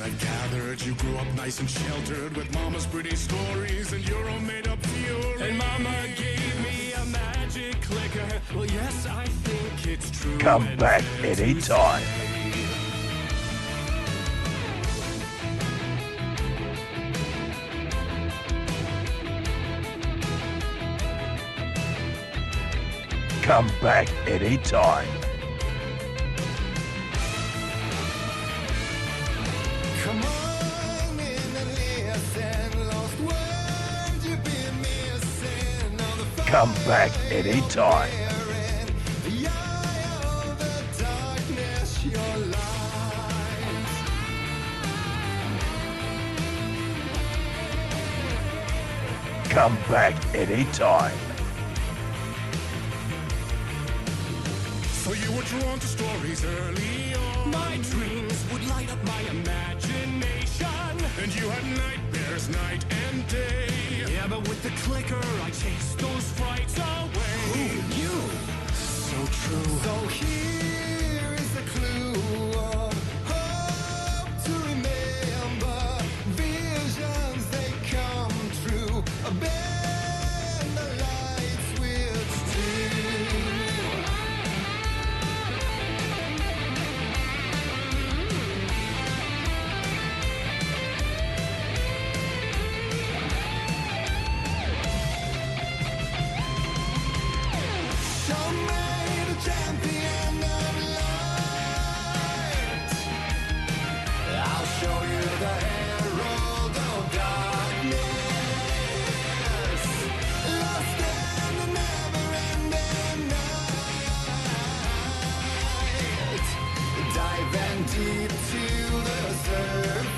I've gathered. You grew up nice and sheltered with mama's pretty stories and your own made-up fury. And mama gave me a magic clicker. Well, yes, I think it's true. Come back anytime. Come back anytime. Come on in and listen. Lost words you've been missing. All the Come back anytime. fire in the eye of the darkness, your light. Come back anytime. So you were drawn to stories early on. My dreams would light up my imagination. And you had nightmares night and day. Yeah, but with the clicker, I chased those frights away. Who knew? So true. So here is the clue of hope to remember. Visions, they come true. Bend the light switch too. Show me the champion of light. I'll show you the herald of darkness. Lost in the never-ending night. Diving deep to the surface.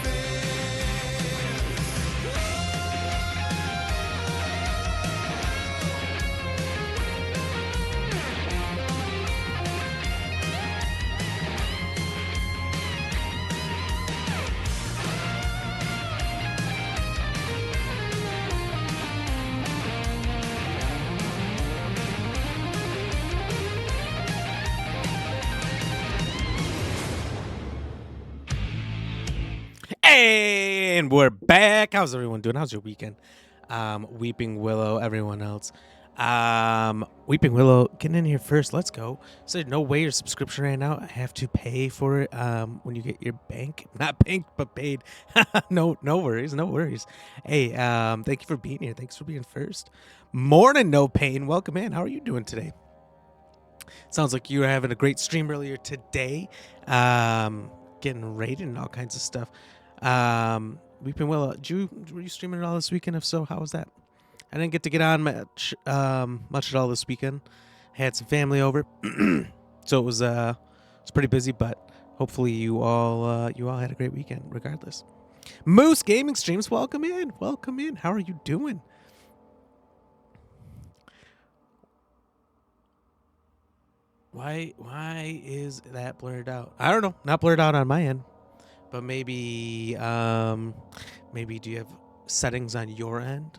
And we're back. How's everyone doing? How's your weekend? Weeping Willow, everyone else. Weeping Willow, get in here first. Let's go. So no way your subscription right now. I have to pay for it when you get your bank. Not bank, but paid. No worries. No worries. Hey, thank you for being here. Thanks for being first. Morning, No Pain. Welcome in. How are you doing today? Sounds like you were having a great stream earlier today. Getting rated and all kinds of stuff. Weeping Willow, were you streaming at all this weekend? If so, how was that? I didn't get to get on much at all this weekend. I had some family over, so it was pretty busy. But hopefully you all had a great weekend, regardless. Moose Gaming Streams, welcome in. How are you doing? Why is that blurred out? I don't know. Not blurred out on my end. But maybe do you have settings on your end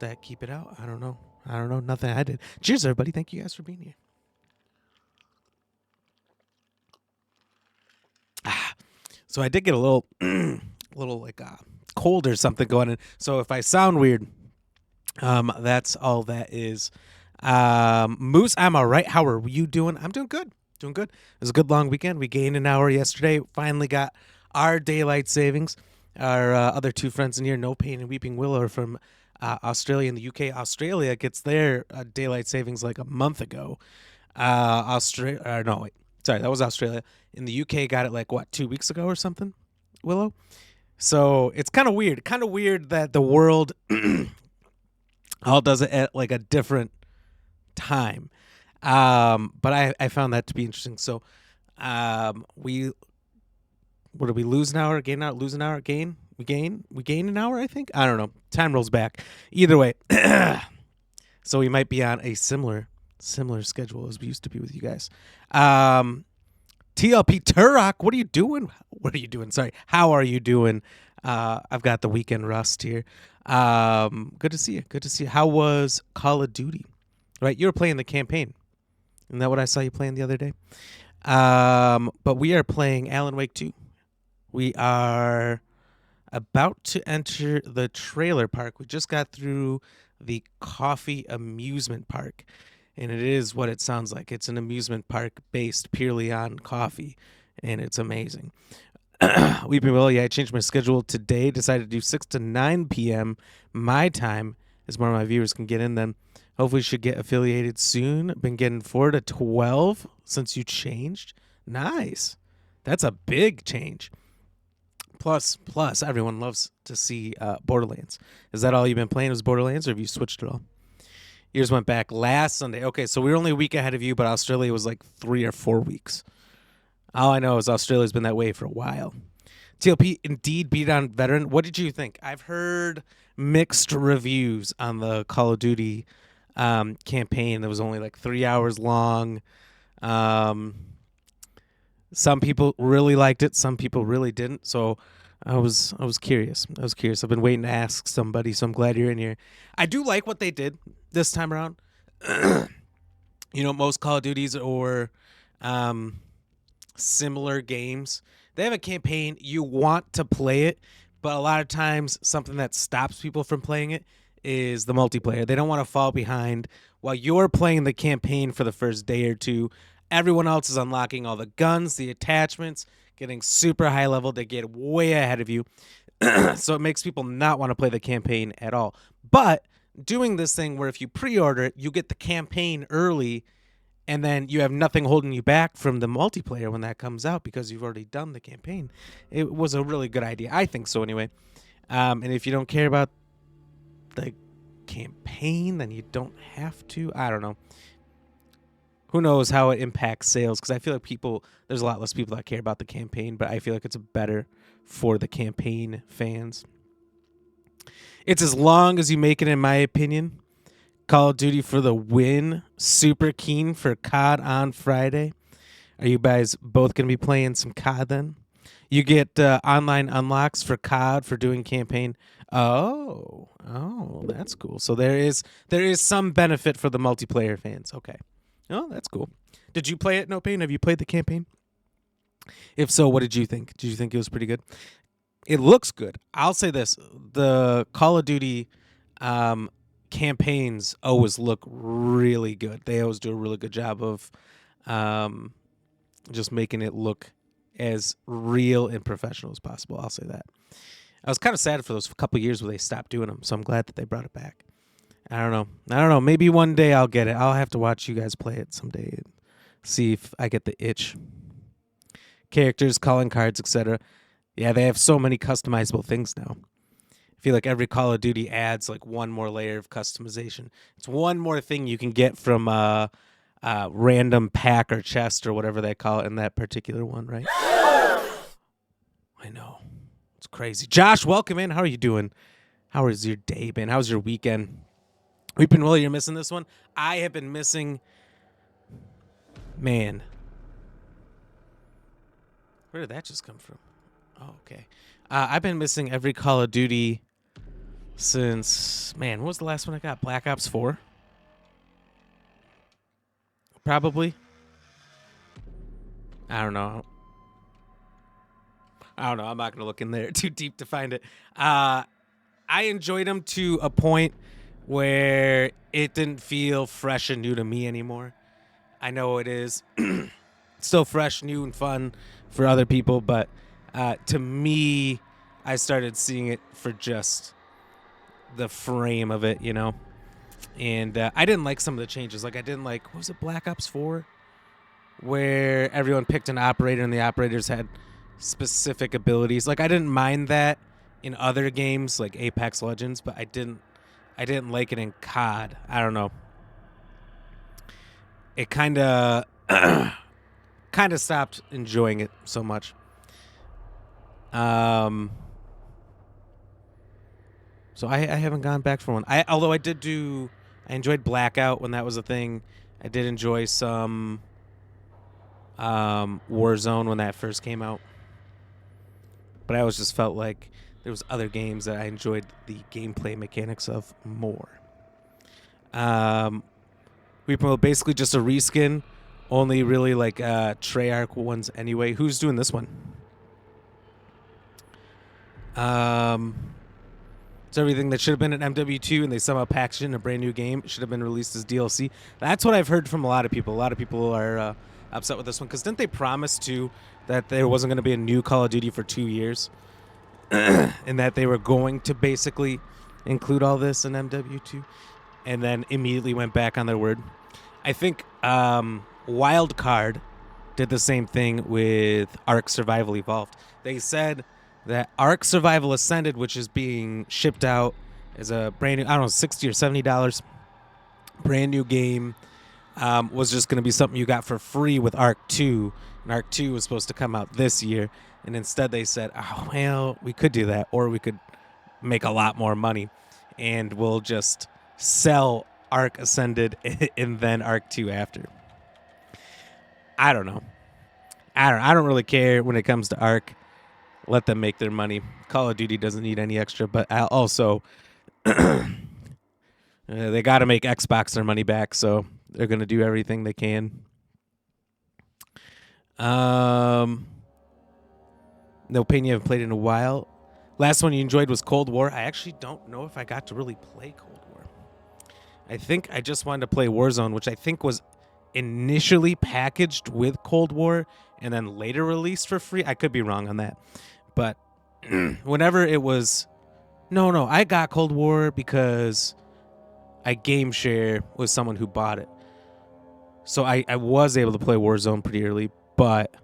that keep it out? I don't know. Nothing I did. Cheers, everybody. Thank you guys for being here. So I did get a little like cold or something going on. So if I sound weird, that's all that is. Moose, I'm all right. How are you doing? I'm doing good. It was a good long weekend. We gained an hour yesterday. Finally got our daylight savings. Our other two friends in here, No Pain and Weeping Willow, are from Australia and the UK. Australia gets their daylight savings like a month ago. That was Australia. In the UK, got it like 2 weeks ago or something. Willow. So it's kind of weird. That the world all does it at like a different time. But I found that to be interesting. So, we lose an hour, gain an hour, lose an hour, gain? We gain an hour, I think. I don't know. Time rolls back. Either way. So we might be on a similar schedule as we used to be with you guys. TLP Turok, what are you doing? Sorry. How are you doing? I've got the weekend rust here. Good to see you. How was Call of Duty? Right, you were playing the campaign. Isn't that what I saw you playing the other day? But we are playing Alan Wake 2. We are about to enter the trailer park. We just got through the coffee amusement park, and it is what it sounds like. It's an amusement park based purely on coffee, and it's amazing. Weeping Willow, yeah, I changed my schedule today. Decided to do 6 to 9 p.m. my time, as more of my viewers can get in then. Hopefully should get affiliated soon. Been getting 4 to 12 since you changed. Nice. That's a big change. Plus, everyone loves to see Borderlands. Is that all you've been playing? Was Borderlands, or have you switched it all? Yours went back last Sunday. Okay, so we were only a week ahead of you, but Australia was like 3 or 4 weeks. All I know is Australia's been that way for a while. TLP indeed beat on Veteran. What did you think? I've heard mixed reviews on the Call of Duty campaign that was only like 3 hours long. Some people really liked it. Some people really didn't. So I was curious. I've been waiting to ask somebody, so I'm glad you're in here. I do like what they did this time around. Most Call of Duties or similar games, they have a campaign. You want to play it, but a lot of times something that stops people from playing it is the multiplayer. They don't want to fall behind while you're playing the campaign for the first day or two. Everyone else is unlocking all the guns, the attachments, getting super high level. They get way ahead of you. So it makes people not want to play the campaign at all. But doing this thing where if you pre-order it, you get the campaign early, and then you have nothing holding you back from the multiplayer when that comes out because you've already done the campaign. It was a really good idea. I think so anyway. And if you don't care about the campaign, then you don't have to. I don't know. Who knows how it impacts sales? Because I feel like there's a lot less people that care about the campaign, but I feel like it's better for the campaign fans. It's as long as you make it, in my opinion. Call of Duty for the win. Super keen for COD on Friday. Are you guys both going to be playing some COD then? You get online unlocks for COD for doing campaign. Oh, that's cool. So there is some benefit for the multiplayer fans. Okay. Oh, that's cool. Did you play it, No Pain? Have you played the campaign? If so, what did you think? Did you think it was pretty good? It looks good. I'll say this. The Call of Duty campaigns always look really good. They always do a really good job of just making it look as real and professional as possible. I'll say that. I was kind of sad for those couple years where they stopped doing them, so I'm glad that they brought it back. I don't know. Maybe one day I'll get it. I'll have to watch you guys play it someday and see if I get the itch. Characters, calling cards, etc. Yeah, they have so many customizable things now. I feel like every Call of Duty adds like one more layer of customization. It's one more thing you can get from a random pack or chest or whatever they call it in that particular one, right? I know. It's crazy. Josh, welcome in. How are you doing? How has your day been? How's your weekend? Weeping Willie, you're missing this one? I have been missing... Man. Where did that just come from? Oh, okay. I've been missing every Call of Duty since... Man, what was the last one I got? Black Ops 4? Probably. I don't know. I'm not going to look in there too deep to find it. I enjoyed them to a point where it didn't feel fresh and new to me anymore. I know it is still fresh, new, and fun for other people, but to me, I started seeing it for just the frame of it, And I didn't like some of the changes. Like, I didn't like, what was it, Black Ops 4? Where everyone picked an operator and the operators had specific abilities. Like, I didn't mind that in other games like Apex Legends, but I didn't like it in COD. I don't know. It kind of stopped enjoying it so much. So I haven't gone back for one. Although I enjoyed Blackout when that was a thing. I did enjoy some Warzone when that first came out. But I always just felt like there was other games that I enjoyed the gameplay mechanics of more. We promote basically just a reskin, only really like Treyarch ones anyway. Who's doing this one? It's everything that should have been an MW2 and they somehow packaged it in a brand new game. It should have been released as DLC. That's what I've heard from a lot of people. A lot of people are upset with this one because didn't they promise too that there wasn't going to be a new Call of Duty for 2 years, and that they were going to basically include all this in MW2, and then immediately went back on their word. I think Wildcard did the same thing with Ark Survival Evolved. They said that Ark Survival Ascended, which is being shipped out as a brand new, I don't know, $60 or $70 brand new game, was just going to be something you got for free with Ark 2. And Ark 2 was supposed to come out this year. And instead they said, oh, well, we could do that, or we could make a lot more money, and we'll just sell Ark Ascended and then Ark 2 after. I don't know. I don't really care when it comes to Ark. Let them make their money. Call of Duty doesn't need any extra, but also they got to make Xbox their money back, so they're going to do everything they can. No Pain, you haven't played in a while. Last one you enjoyed was Cold War. I actually don't know if I got to really play Cold War. I think I just wanted to play Warzone, which I think was initially packaged with Cold War and then later released for free. I could be wrong on that. But whenever it was... No, I got Cold War because I game share with someone who bought it. So I was able to play Warzone pretty early, but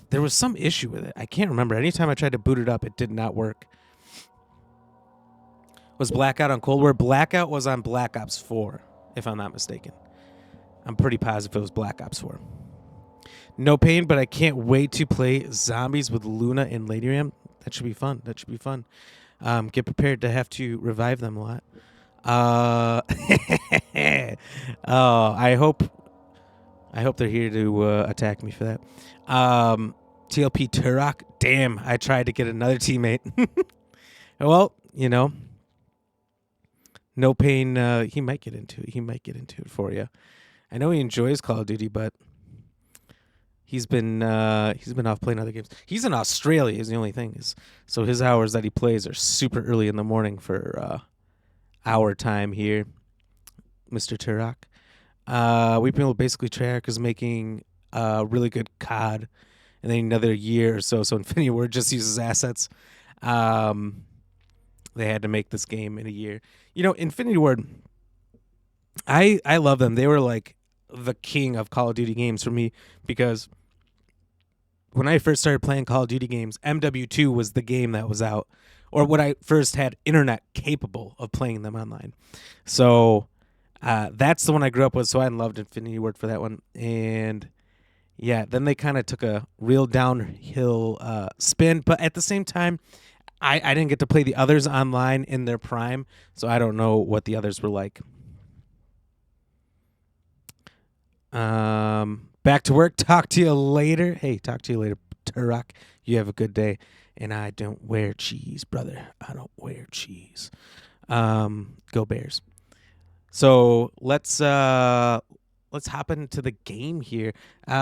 there was some issue with it. I can't remember. Anytime I tried to boot it up, it did not work. Was Blackout on Cold War? Blackout was on Black Ops 4, if I'm not mistaken. I'm pretty positive it was Black Ops 4. No Pain, but I can't wait to play Zombies with Luna and Lady Ram. That should be fun. Get prepared to have to revive them a lot. I hope they're here to attack me for that. TLP Turok. Damn, I tried to get another teammate. Well, No Pain. He might get into it. He might get into it for you. I know he enjoys Call of Duty, but he's been off playing other games. He's in Australia. Is the only thing so his hours that he plays are super early in the morning for our time here, Mr. Turok. We've been able to basically Treyarch is making really good COD, and then another year or so. So Infinity Ward just uses assets. They had to make this game in a year. Infinity Ward, I love them. They were like the king of Call of Duty games for me, because when I first started playing Call of Duty games, MW2 was the game that was out, or when I first had internet capable of playing them online. So that's the one I grew up with, so I loved Infinity Ward for that one. And yeah, then they kind of took a real downhill spin, but at the same time, I didn't get to play the others online in their prime, so I don't know what the others were like. Back to work. Talk to you later. Hey, talk to you later, Turok. You have a good day. And I don't wear cheese, brother. I don't wear cheese. Go Bears. So let's hop into the game here.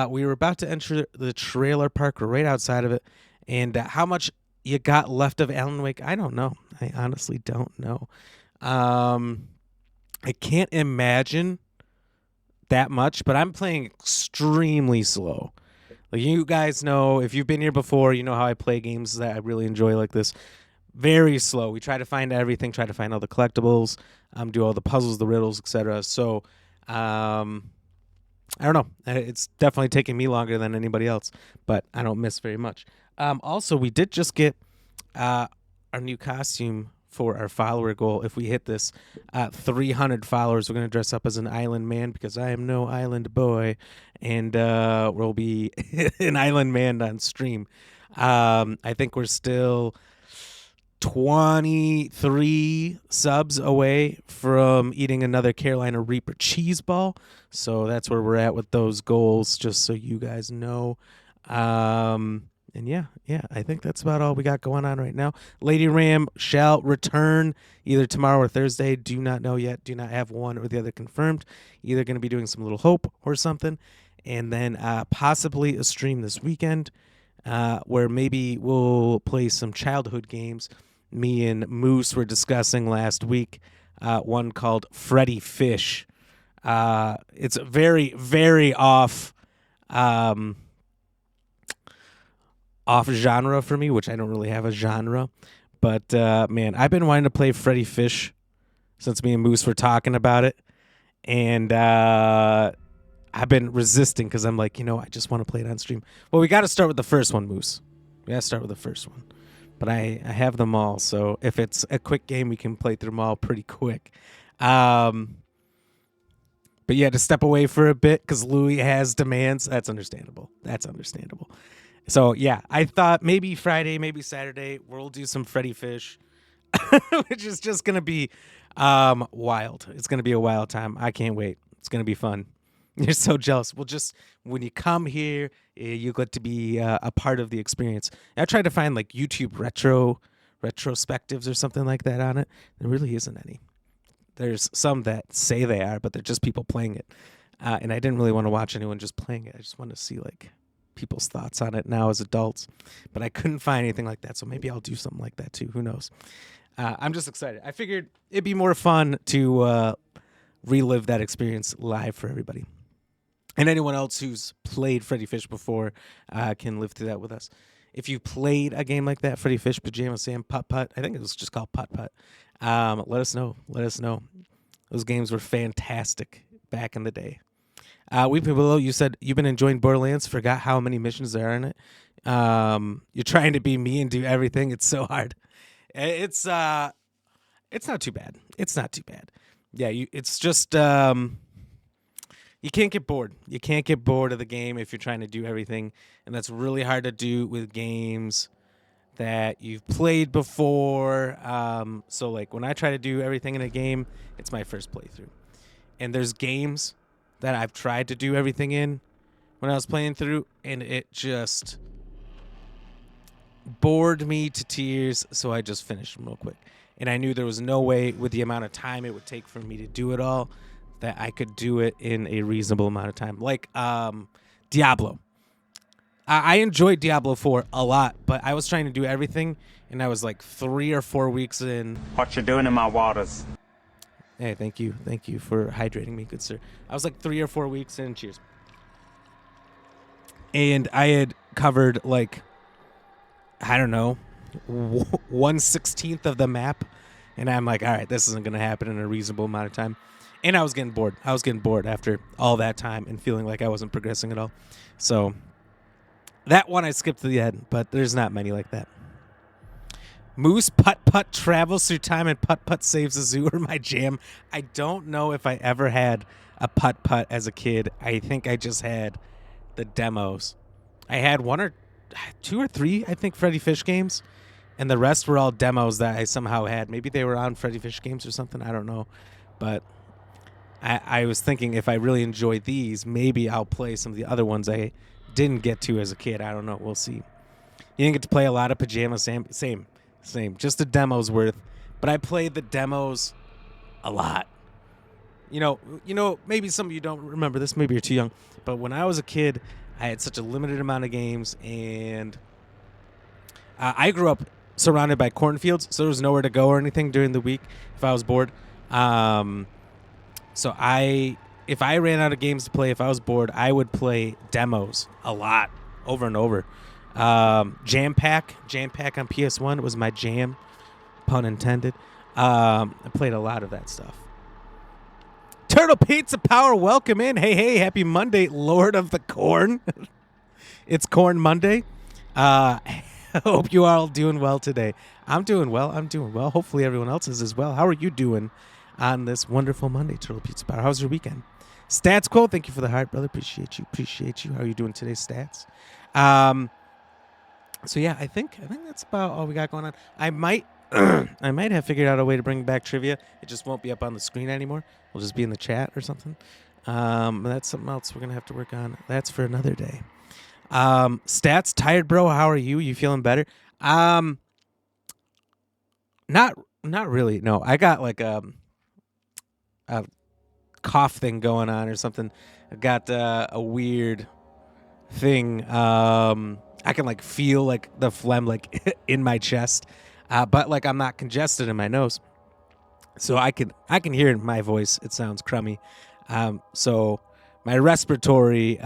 We were about to enter the trailer park right outside of it, and how much you got left of Alan Wake, I don't know. I honestly don't know. I can't imagine that much, but I'm playing extremely slow. Like, you guys know, if you've been here before, you know how I play games that I really enjoy like this. Very slow. We try to find everything, try to find all the collectibles, do all the puzzles, the riddles, etc. So, I don't know. It's definitely taking me longer than anybody else, but I don't miss very much. Also, we did just get our new costume for our follower goal. If we hit this 300 followers, we're going to dress up as an island man, because I am no island boy, and we'll be an island man on stream. I think we're still 23 subs away from eating another Carolina Reaper cheese ball, so that's where we're at with those goals, just so you guys know. And yeah, I think that's about all we got going on right now. Lady Ram shall return either tomorrow or Thursday. Do not know yet. Do not have one or the other confirmed. Either going to be doing some Little Hope or something. And then possibly a stream this weekend. where maybe we'll play some childhood games. Me and Moose were discussing last week one called Freddy Fish. It's very, very um, off genre for me, which I don't really have a genre. But man, I've been wanting to play Freddy Fish since me and Moose were talking about it, and I've been resisting because I'm like, I just want to play it on stream. Well, we got to start with the first one, Moose. We got to start with the first one. But I have them all, so if it's a quick game, we can play through them all pretty quick. But yeah, to step away for a bit because Louis has demands. That's understandable. So yeah, I thought maybe Friday, maybe Saturday, we'll do some Freddy Fish, which is just gonna be wild. It's gonna be a wild time. I can't wait. It's gonna be fun. You're so jealous. Well, just when you come here, you get to be a part of the experience. I tried to find like YouTube retrospectives or something like that on it. There really isn't any. There's some that say they are, but they're just people playing it. And I didn't really want to watch anyone just playing it. I just wanted to see like people's thoughts on it now as adults. But I couldn't find anything like that, so maybe I'll do something like that too. Who knows? I'm just excited. I figured it'd be more fun to relive that experience live for everybody. And anyone else who's played Freddy Fish before can live through that with us. If you played a game like that, Freddy Fish, Pajama Sam, Putt Putt, I think it was just called Putt Putt. Let us know. Those games were fantastic back in the day. Weeping Below, you said you've been enjoying Borderlands. Forgot how many missions there are in it. You're trying to be me and do everything. It's so hard. It's not too bad. Yeah, it's just you can't get bored. You can't get bored of the game if you're trying to do everything, and that's really hard to do with games that you've played before. So like when I try to do everything in a game, it's my first playthrough. And there's games that I've tried to do everything in when I was playing through, and it just bored me to tears, so I just finished them real quick. And I knew there was no way with the amount of time it would take for me to do it all that I could do it in a reasonable amount of time. Like Diablo. I enjoyed Diablo 4 a lot, but I was trying to do everything, and I was like 3 or 4 weeks in. What you doing in my waters? Hey, thank you for hydrating me, good sir. I was like 3 or 4 weeks in. Cheers. And I had covered like, I don't know, 1/16 of the map, and I'm like, all right, this isn't gonna happen in a reasonable amount of time. And I was getting bored. After all that time and feeling like I wasn't progressing at all. So that one I skipped to the end, but there's not many like that. Moose Putt Putt travels through time and Putt Putt saves the zoo are my jam. I don't know if I ever had a Putt Putt as a kid. I think I just had the demos. I had 1 or 2 or 3, I think, Freddy Fish games, and the rest were all demos that I somehow had. Maybe they were on Freddy Fish games or something. I don't know. But I was thinking if I really enjoy these, maybe I'll play some of the other ones I didn't get to as a kid. I don't know. We'll see. You didn't get to play a lot of Pajama Sam. Same. Just a demo's worth. But I played the demos a lot. You know, maybe some of you don't remember this. Maybe you're too young. But when I was a kid, I had such a limited amount of games, and I grew up surrounded by cornfields, so there was nowhere to go or anything during the week if I was bored. So if I ran out of games to play, if I was bored, I would play demos a lot, over and over. Jam Pack on PS1 was my jam, pun intended. I played a lot of that stuff. Turtle Pizza Power, welcome in. Hey, happy Monday, Lord of the Corn. It's Corn Monday. I hope you are all doing well today. I'm doing well. Hopefully everyone else is as well. How are you doing on this wonderful Monday, Turtle Pizza Power? How's your weekend? Stats Quote, thank you for the heart, brother. Appreciate you. How are you doing today, Stats? So yeah, I think that's about all we got going on. I might have figured out a way to bring back trivia. It just won't be up on the screen anymore. We'll just be in the chat or something. That's something else we're gonna have to work on. That's for another day. Stats, tired bro. How are you? You feeling better? Not really. No, I got like a cough thing going on or something. I got a weird thing. I I can like feel like the phlegm like in my chest, but like I'm not congested in my nose, so I can hear it in my voice. It sounds crummy. So my respiratory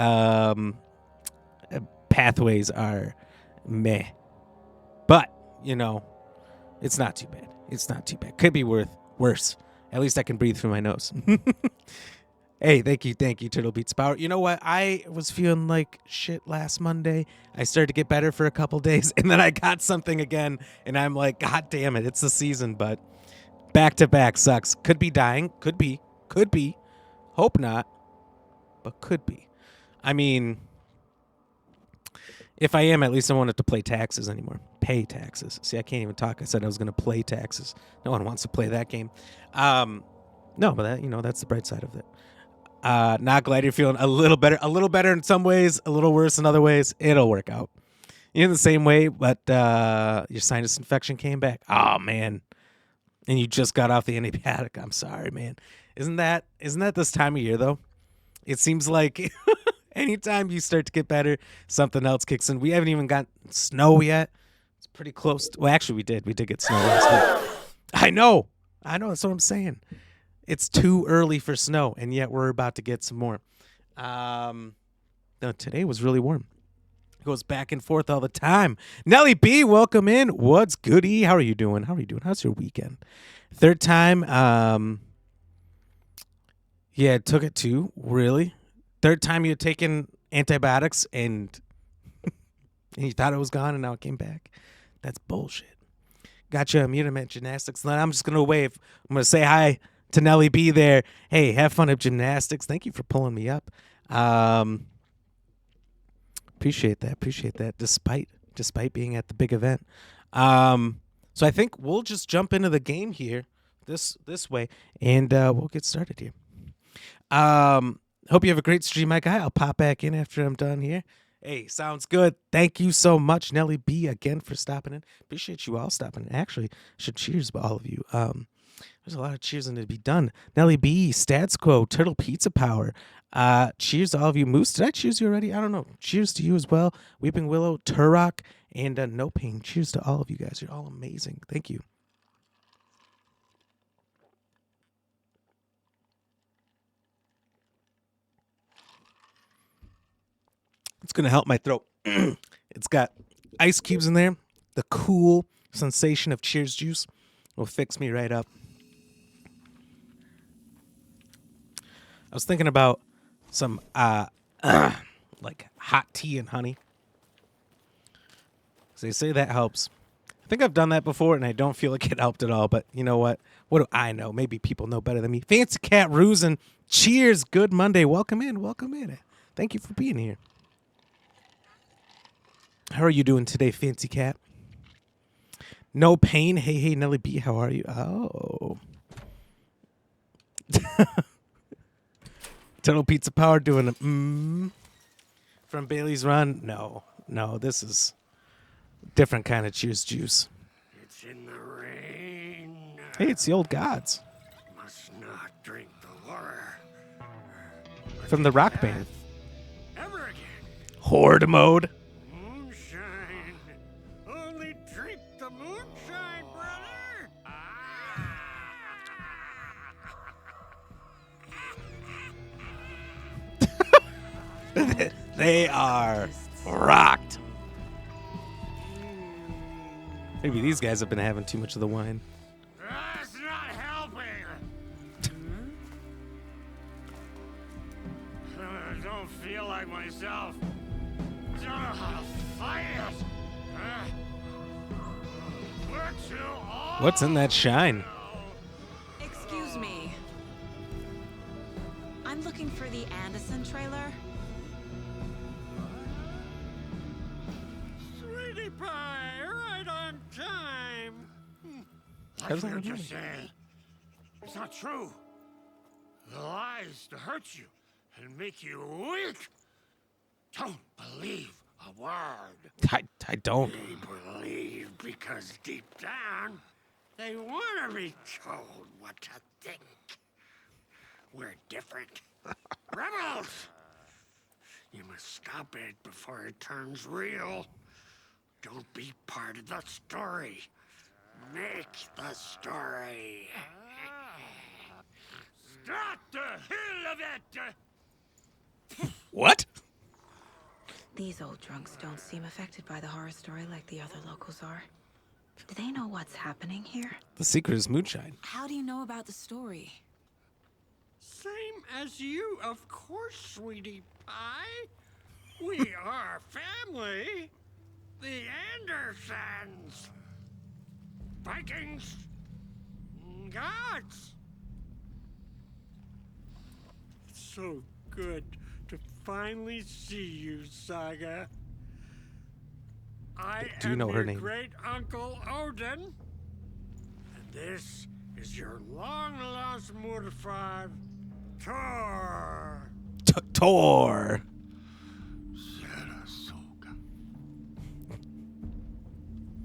pathways are meh, but you know it's not too bad. It's not too bad. Could be worse. At least I can breathe through my nose. Hey, thank you, Turtle Beats Power. You know what? I was feeling like shit last Monday. I started to get better for a couple days, and then I got something again, and I'm like, God damn it, it's the season, but back to back sucks. Could be dying. Could be. Hope not, but could be. I mean, if I am, at least I won't have to play taxes anymore. Pay taxes. See, I can't even talk. I said I was going to play taxes. No one wants to play that game. No, but that, that's the bright side of it. Not glad you're feeling a little better in some ways, a little worse in other ways. It'll work out in the same way, but your sinus infection came back. Oh man. And you just got off the antibiotic. I'm sorry, man. Isn't that this time of year though? It seems like anytime you start to get better, something else kicks in. We haven't even got snow yet. It's pretty close. Well, actually we did get snow last week. I know, that's what I'm saying. It's too early for snow, and yet we're about to get some more. No, today was really warm. It goes back and forth all the time. Nelly B, welcome in. What's goody? How are you doing? How's your weekend? Third time. Yeah, it took it too. Really? Third time you had taken antibiotics and you thought it was gone, and now it came back. That's bullshit. Got you muted at gymnastics. Then I'm just gonna wave. I'm gonna say hi to Nelly B there. Hey, have fun at gymnastics. Thank you for pulling me up. Appreciate that. Despite being at the big event. So I think we'll just jump into the game here this way, and we'll get started here. Hope you have a great stream, my guy. I'll pop back in after I'm done here. Hey, sounds good. Thank you so much, Nelly B, again for stopping in. Appreciate you all stopping in. Actually, should cheers to all of you. There's a lot of cheers to be done. Nelly B, Stats Quo, Turtle Pizza Power. Cheers to all of you. Moose, did I choose you already? I don't know. Cheers to you as well. Weeping Willow, Turok, and No Pain. Cheers to all of you guys. You're all amazing. Thank you. It's going to help my throat. It's got ice cubes in there. The cool sensation of cheers juice will fix me right up. I was thinking about some like hot tea and honey. So they say that helps. I think I've done that before, and I don't feel like it helped at all. But you know what? What do I know? Maybe people know better than me. Fancy Cat Rusin, cheers. Good Monday. Welcome in. Thank you for being here. How are you doing today, Fancy Cat? No Pain. Hey, Nelly B, how are you? Oh. Turtle Pizza Power doing a from Bailey's Run. No, this is different kind of cheers juice. It's in the rain. Hey, it's the old gods Must not drink the water. from the rock band. Ever again. Horde mode. Moonshine. Only drink the moonshine, brother. They are rocked. Maybe these guys have been having too much of the wine. That's not helping. I don't feel like myself. Don't know how to fight it. We're too old. What's in that shine? Excuse me. I'm looking for the Anderson trailer. Sweetie pie, right on time. How's What that did you going? say? It's not true. The lies to hurt you and make you weak. Don't believe a word. I don't. They believe because deep down, they want to be told what to think. We're different. Rebels! You must stop it before it turns real. Don't be part of the story. Make the story. Start the hell of it! What? These old drunks don't seem affected by the horror story like the other locals are. Do they know what's happening here? The secret is moonshine. How do you know about the story? Same as you, of course, sweetie pie. We are family. The Andersons. Vikings. Gods. It's so good to finally see you, Saga. I Do you am know her your name? great uncle Odin. And this is your long-lost Murfar, Thor. Tor. Sarasota.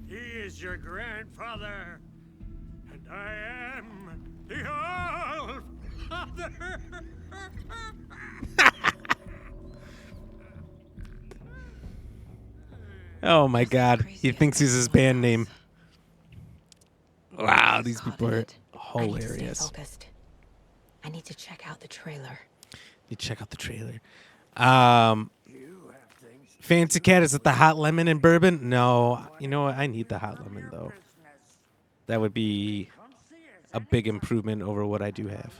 He is your grandfather, and I am the All-Father. Oh my God. He Crazy thinks he's his band name. Wow, these Copy people are it. I need to stay hilarious. focused. I need to check out the trailer. You check out the trailer. Fancy Cat, is it the hot lemon and bourbon? No. You know what? I need the hot lemon, though. That would be a big improvement over what I do have.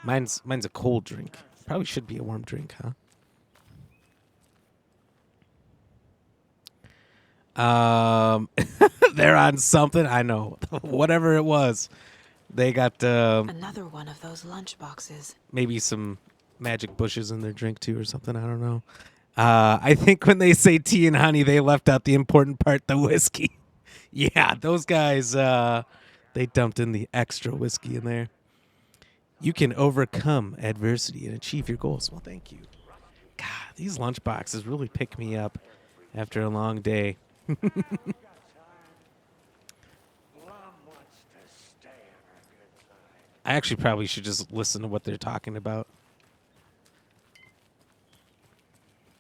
Mine's a cold drink. Probably should be a warm drink, huh? They're on something. I know. Whatever it was. They got Another one of those lunch boxes. maybe some magic bushes in their drink too or something. I don't know. I think when they say tea and honey, they left out the important part, the whiskey. Yeah, those guys, they dumped in the extra whiskey in there. You can overcome adversity and achieve your goals. Well, thank you. God, these lunch boxes really pick me up after a long day. I actually probably should just listen to what they're talking about.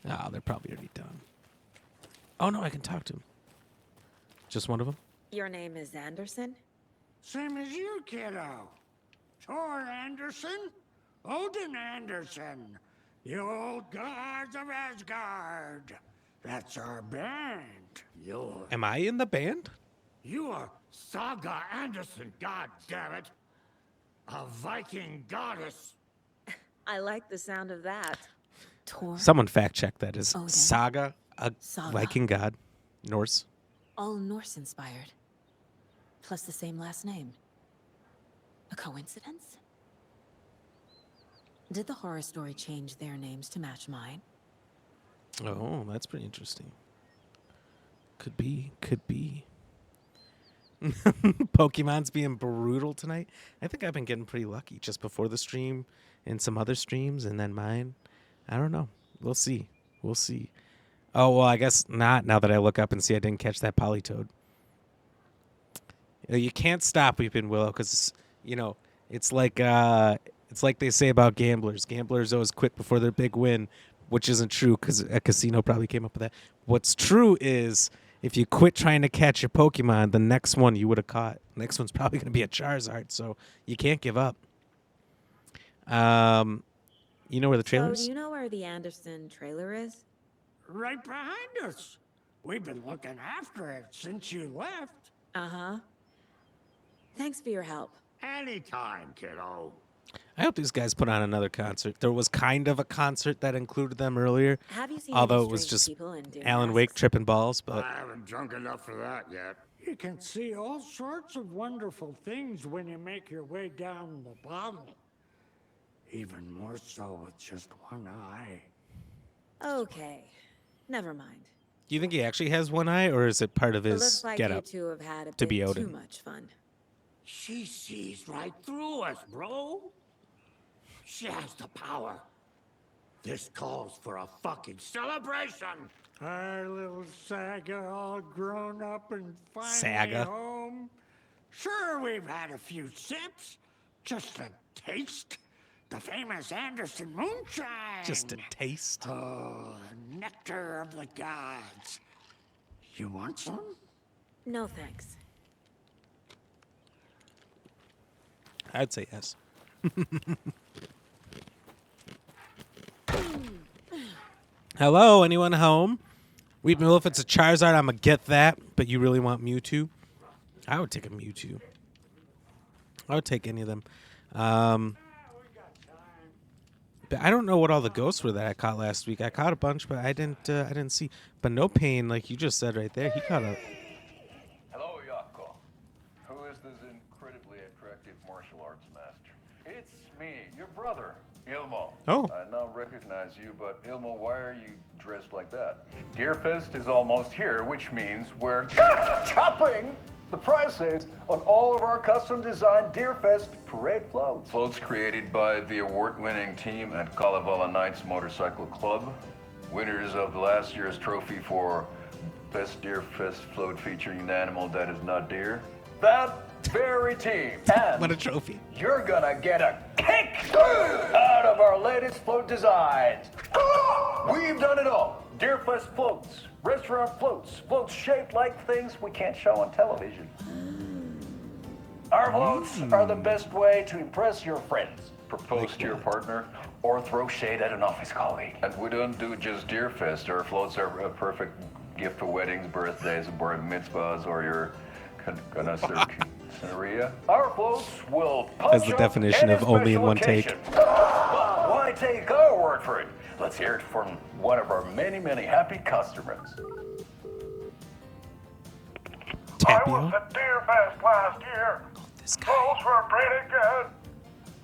Oh, they're probably already done. Oh, no, I can talk to him. Just one of them? Your name is Anderson? Same as you, kiddo. Thor Anderson, Odin Anderson, the old gods of Asgard. That's our band. Am I in the band? You are Saga Anderson, god damn it. A Viking goddess. I like the sound of that. Tor, Someone fact check that. Is Odin. Saga a Saga. Viking god? Norse? all Norse inspired. Plus the same last name. A coincidence? Did the horror story change their names to match mine? Oh, that's pretty interesting. Could be. Could be. Pokemon's being brutal tonight. I think I've been getting pretty lucky just before the stream and some other streams and then mine. I don't know. We'll see. We'll see. Oh, well, I guess not now that I look up and see I didn't catch that Polytoad. You can't stop Weeping Willow because, you know, it's like they say about gamblers. Gamblers always quit before their big win, which isn't true because a casino probably came up with that. What's true is if you quit trying to catch your Pokemon, the next one you would have caught. Next one's probably going to be a Charizard, so you can't give up. You know where the trailer is? So, do you know where the Anderson trailer is? Right behind us. We've been looking after it since you left. Uh-huh. Thanks for your help. Anytime, kiddo. I hope these guys put on another concert. There was kind of a concert that included them earlier, Have you seen although any it was strange just people in Dune Alan Wake masks? tripping balls. But I haven't drunk enough for that yet. You can see all sorts of wonderful things when you make your way down the bottle. Even more so with just one eye. Okay. Never mind. do you think he actually has one eye, or is it part of It his looks like getup? you two have had a to bit be too Odin. much fun. She sees right through us, bro. She has the power. This calls for a fucking celebration. Our little Saga all grown up and finally Saga. home. Sure, we've had a few sips. Just a taste. The famous Anderson moonshine. Just a taste. Oh, the nectar of the gods. You want some? No thanks. I'd say yes. Hello, anyone home? Weep Mill, if it's a Charizard, I'm going to get that. But you really want Mewtwo? I would take a Mewtwo. I would take any of them. But I don't know what all the ghosts were that I caught last week. I caught a bunch, but I didn't see. But no pain, like you just said right there. He caught a. Hello, Yako. Who is this incredibly attractive martial arts master? It's me, your brother, Ilmo. Oh. I now recognize you, but Ilmo, why are you dressed like that? Deerfest is almost here, which means we're chopping the prices on all of our custom-designed Deerfest parade floats. Floats created by the award-winning team at Kalevala Knights Motorcycle Club. Winners of last year's trophy for Best Deerfest float featuring an animal that is not deer. That very team. And What a trophy. you're gonna get a kick out of our latest float designs. We've done it all. Deerfest floats, restaurant floats, floats shaped like things we can't show on television. Our floats are the best way to impress your friends, propose to your partner, or throw shade at an office colleague. And we don't do just Deerfest. Our floats are a perfect gift for weddings, birthdays, bar mitzvahs, or your quinceañería. Our floats will punch As the up definition any of only in special one take. occasion. But why take our word for it? Let's hear it from one of our many, many happy customers. Tapio. I was at Deerfest last year. This guy. Those were pretty good.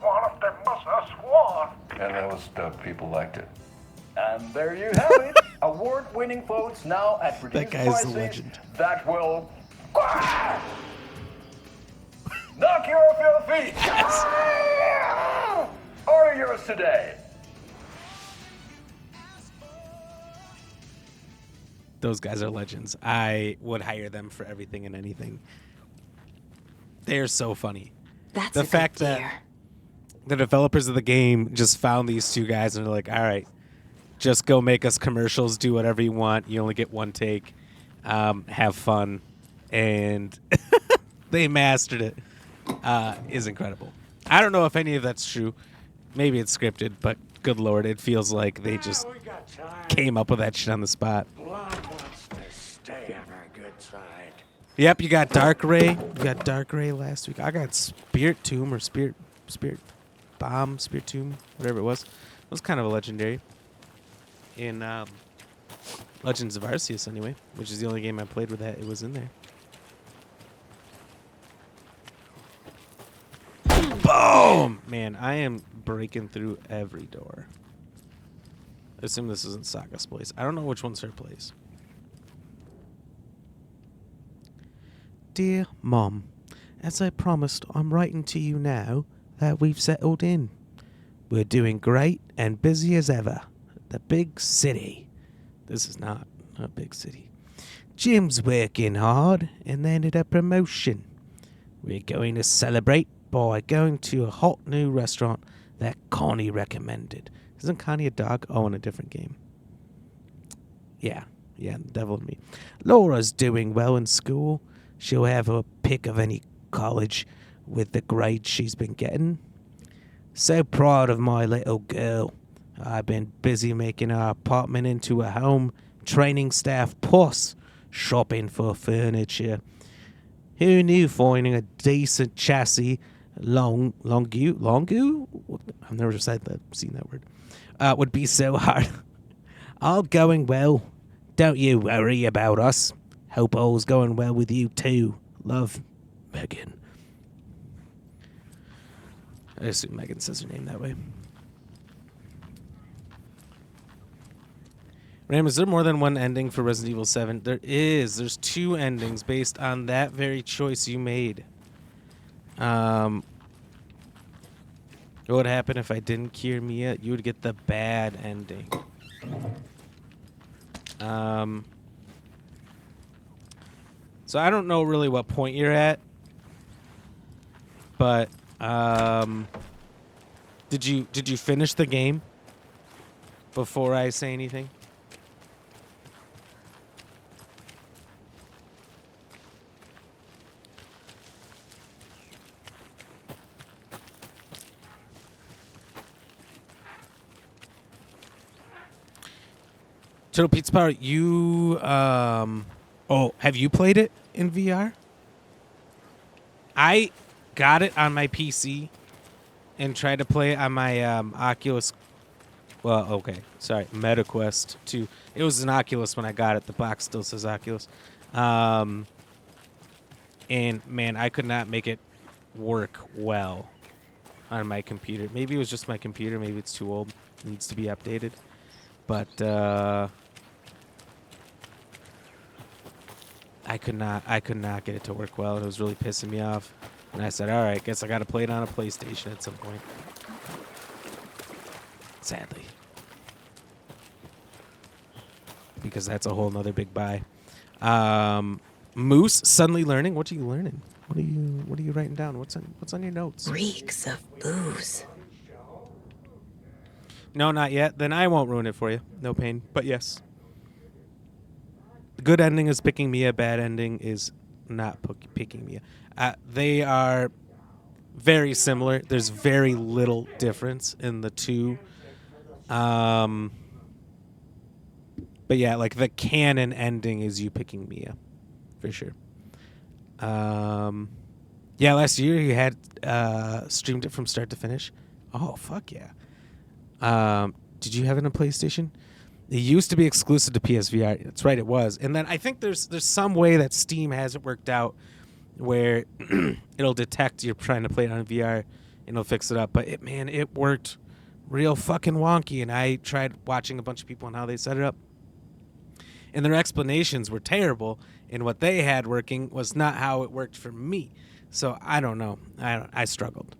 One of them was a swan. And that was the people liked it. And there you have it. Award-winning floats now at reduced That guy's the prices legend. that will knock you off your feet. Order yours today. Those guys are legends. I would hire them for everything and anything. They're so funny. That's The a fact good that- gear. The developers of the game just found these two guys and they're like, all right, just go make us commercials, do whatever you want. You only get one take. Have fun. And they mastered it. Is incredible. I don't know if any of that's true. Maybe it's scripted, but good Lord, it feels like they just We got time. came up with that shit on the spot. Blood wants to stay on our good side. Yep, you got Dark Ray. You got Dark Ray last week. I got Spirit Tomb or Spirit Bomb, Spirit Tomb, whatever it was. It was kind of a legendary in Legends of Arceus anyway, which is the only game I played with that. It was in there. Boom! Man, I am breaking through every door. I assume this isn't Saga's place. I don't know which one's her place. Dear Mom, as I promised, I'm writing to you now that we've settled in. We're doing great and busy as ever. The big city. This is not a big city. Jim's working hard and landed a promotion. We're going to celebrate by going to a hot new restaurant that Connie recommended. Isn't Connie a dog? Oh, in a different game. Yeah, the devil in me. Laura's doing well in school. She'll have her pick of any college with the grades she's been getting. So proud of my little girl. I've been busy making our apartment into a home, training staff, plus shopping for furniture. Who knew finding a decent chassis, longu? I've never seen that word. Would be so hard. All going well. Don't you worry about us. Hope all's going well with you too. Love, Megan. I assume Megan says her name that way. Ram, is there more than one ending for Resident Evil 7? There is. There's 2 endings based on that very choice you made. What would happen if I didn't cure Mia? You would get the bad ending. So I don't know really what point you're at, but did you finish the game before I say anything? Turtle Pizza Power, you have you played it in VR? I got it on my PC and tried to play it on my Oculus. Well, okay, sorry, MetaQuest 2. It was an Oculus when I got it. The box still says Oculus. And man, I could not make it work well on my computer. Maybe it was just my computer. Maybe it's too old. It needs to be updated. But I could not get it to work well. It was really pissing me off. And I said, all right, guess I got to play it on a PlayStation at some point. Sadly. Because that's a whole nother big buy. Moose, suddenly learning. What are you learning? What are you writing down? What's on your notes? Reeks of booze. No, not yet. Then I won't ruin it for you. No pain. But yes. The good ending is picking Mia. Bad ending is not picking Mia. They are very similar. There's very little difference in the two. But yeah, like the canon ending is you picking Mia. For sure. Yeah, last year you had streamed it from start to finish. Oh, fuck yeah. Did you have it on PlayStation? It used to be exclusive to PSVR. That's right, it was. And then I think there's some way that Steam has it worked out where it'll detect you're trying to play it on VR and it'll fix it up. But it worked real fucking wonky. And I tried watching a bunch of people on how they set it up. And their explanations were terrible. And what they had working was not how it worked for me. So I don't know. I struggled.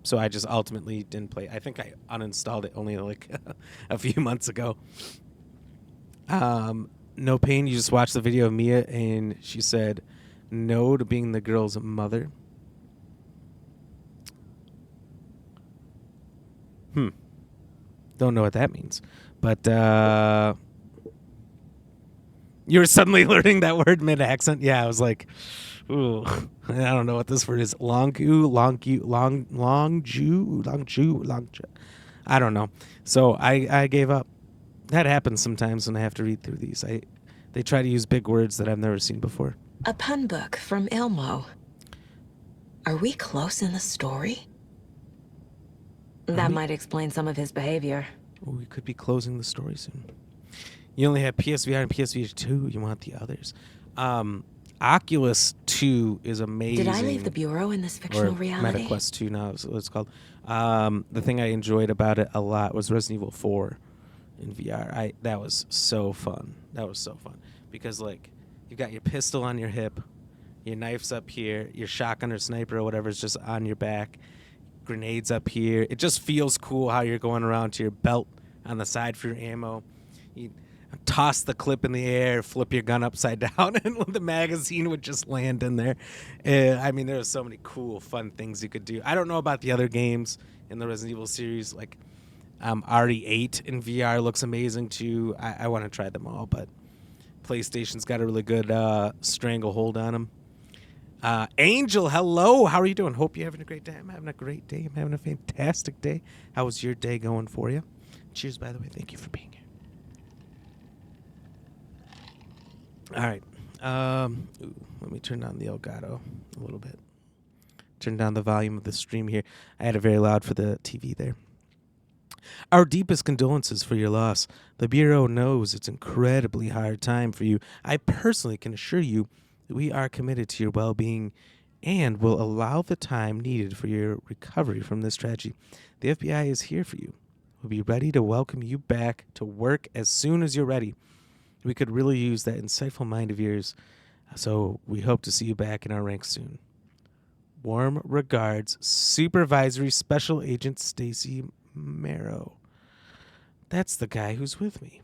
So I just ultimately didn't play. I think I uninstalled it only like a few months ago. No pain. You just watched the video of Mia and she said no to being the girl's mother. Don't know what that means. But you were suddenly learning that word mid-accent. Yeah, I was like, ooh, I don't know what this word is. Longu. I don't know. So I gave up. That happens sometimes when I have to read through these. They try to use big words that I've never seen before. A pun book from Ilmo. Are we close in the story? That might explain some of his behavior. We could be closing the story soon. You only have PSVR and PSVR 2. You want the others. Oculus 2 is amazing. Did I leave the Bureau in this fictional reality? MetaQuest 2 now is what it's called. The thing I enjoyed about it a lot was Resident Evil 4 in VR. That was so fun. Because, like, you've got your pistol on your hip, your knife's up here, your shotgun or sniper or whatever is just on your back, grenades up here. It just feels cool how you're going around to your belt on the side for your ammo. You toss the clip in the air, flip your gun upside down, and the magazine would just land in there. I mean, there were so many cool, fun things you could do. I don't know about the other games in the Resident Evil series. Like, RE8 in VR looks amazing, too. I want to try them all, but PlayStation's got a really good stranglehold on them. Angel, hello. How are you doing? Hope you're having a great day. I'm having a great day. I'm having a fantastic day. How was your day going for you? Cheers, by the way. Thank you for being here. All right. Let me turn down the Elgato a little bit. Turn down the volume of the stream here. I had it very loud for the TV there. Our deepest condolences for your loss. The Bureau knows it's an incredibly hard time for you. I personally can assure you that we are committed to your well-being and will allow the time needed for your recovery from this tragedy. The FBI is here for you. We'll be ready to welcome you back to work as soon as you're ready. We could really use that insightful mind of yours, so we hope to see you back in our ranks soon. Warm regards, Supervisory Special Agent Stacy Marrow. That's the guy who's with me.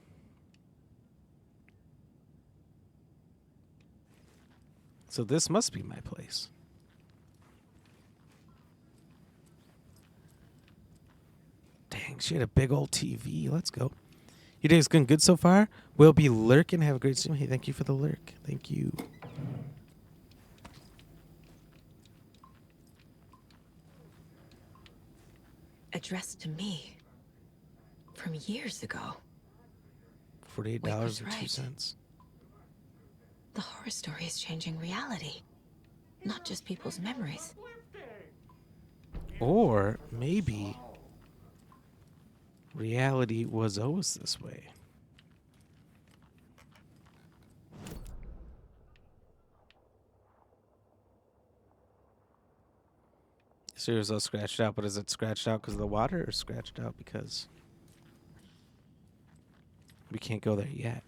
So this must be my place. Dang, she had a big old TV. Let's go. Your day's going good so far? We'll be lurking. Have a great stream. Hey, thank you for the lurk. Thank you. Addressed to me. From years ago. $48.02. The horror story is changing reality, not just people's memories. Or maybe reality was always this way. So it was all scratched out, but is it scratched out because of the water or scratched out because we can't go there yet?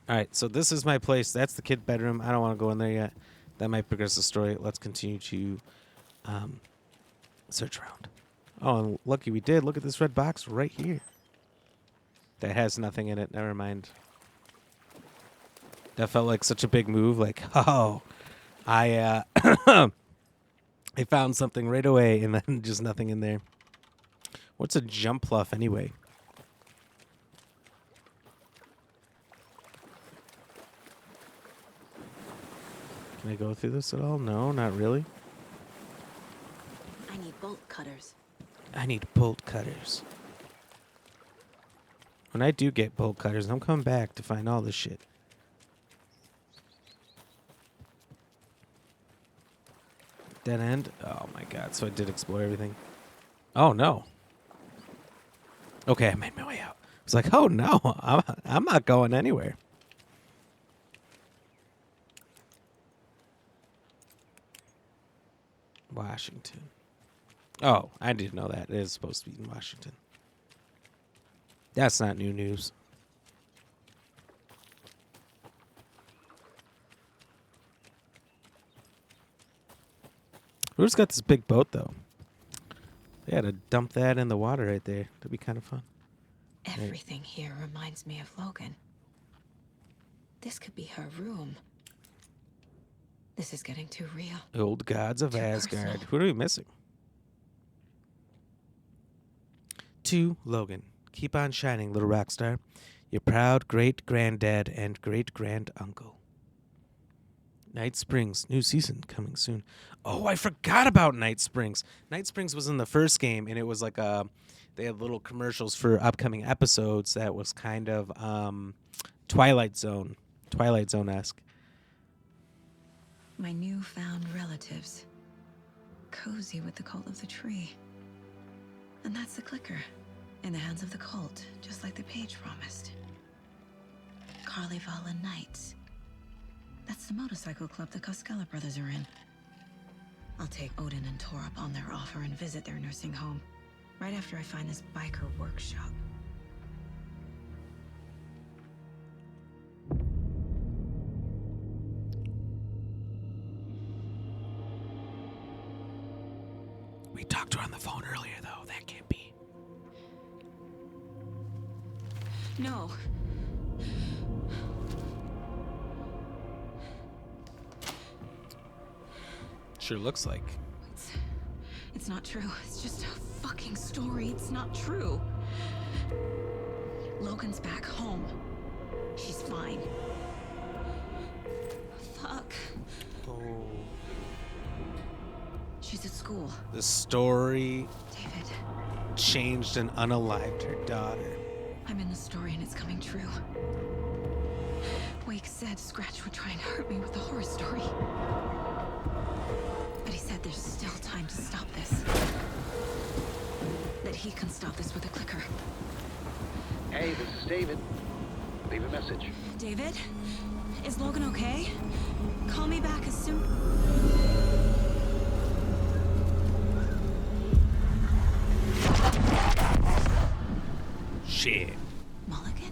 All right, so this is my place. That's the kid bedroom. I don't want to go in there yet. That might progress the story. Let's continue to search around. Oh, and lucky we did. Look at this red box right here. That has nothing in it. Never mind. That felt like such a big move. Like, oh, I I found something right away, and then just nothing in there. What's a jump pluff anyway? Can I go through this at all? No, not really. I need bolt cutters. I need bolt cutters. When I do get bolt cutters, I'm coming back to find all this shit. Dead end? Oh my god, so I did explore everything. Oh no. Okay, I made my way out. I was like, oh no, I'm not going anywhere. Washington. Oh, I didn't know that. It is supposed to be in Washington. That's not new news. Who's got this big boat, though? They had to dump that in the water right there. That'd be kind of fun. Everything here reminds me of Logan. This could be her room. This is getting too real. Old gods of Too Asgard. personal. Who are we missing? To Logan. Keep on shining, little rock star. Your proud great-granddad and great-grand-uncle. Night Springs, new season coming soon. Oh, I forgot about Night Springs. Night Springs was in the first game, and it was like they had little commercials for upcoming episodes that was kind of Twilight Zone-esque. My newfound relatives. Cozy with the cult of the tree. And that's the clicker. In the hands of the cult, just like the page promised. Carnival Knights. That's the motorcycle club the Koskela brothers are in. I'll take Odin and Tor up on their offer and visit their nursing home. Right after I find this biker workshop. We talked to her on the phone earlier, though. That can't be. No. Sure looks like. It's not true. It's just a fucking story. It's not true. Logan's back home. She's fine. Fuck. Oh. She's at school. The story David, changed and unalived her daughter. I'm in the story and it's coming true. Wake said Scratch would try and hurt me with the horror story. But he said there's still time to stop this. That he can stop this with a clicker. Hey, this is David. Leave a message. David? Is Logan okay? Call me back as soon... Shit. Mulligan?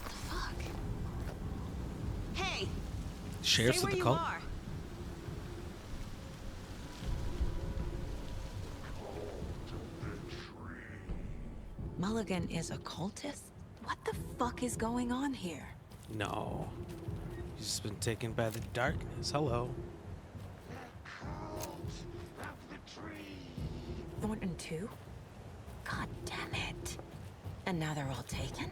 What the fuck? Hey! Sheriff's Stay of where the you cult? are. Mulligan is a cultist? What the fuck is going on here? No. He's just been taken by the darkness. Hello. Thornton too? God damn it. And now they're all taken?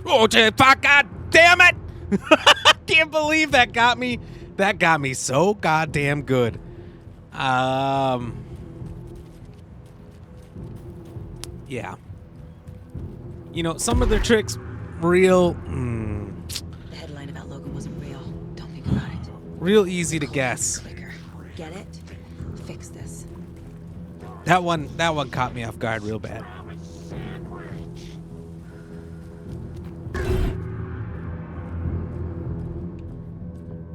Oh, fuck, god damn it! I can't believe that got me. That got me so goddamn good. Yeah. You know, some of their tricks, real, The headline about Logan wasn't real. Don't think about it. real easy to Call guess. that clicker. Get it? Fix this. That one caught me off guard real bad.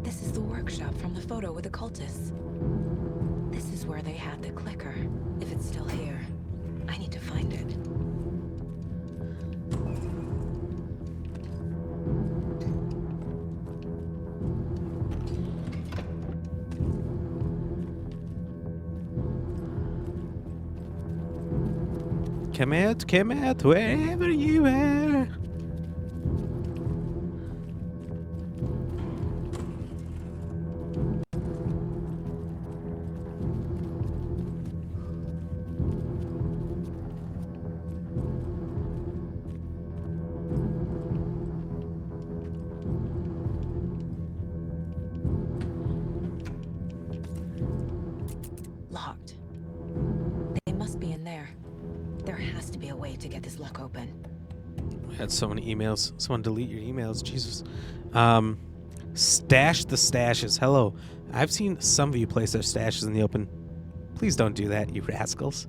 This is the workshop from the photo with the cultists. This is where they had the clicker. If it's still here, I need to find it. Come out, wherever you are. Locked. They must be in there. There has to be a way to get this lock open. I had so many emails. Someone delete your emails, Jesus. Stash the stashes. Hello. I've seen some of you place their stashes in the open. Please don't do that, you rascals.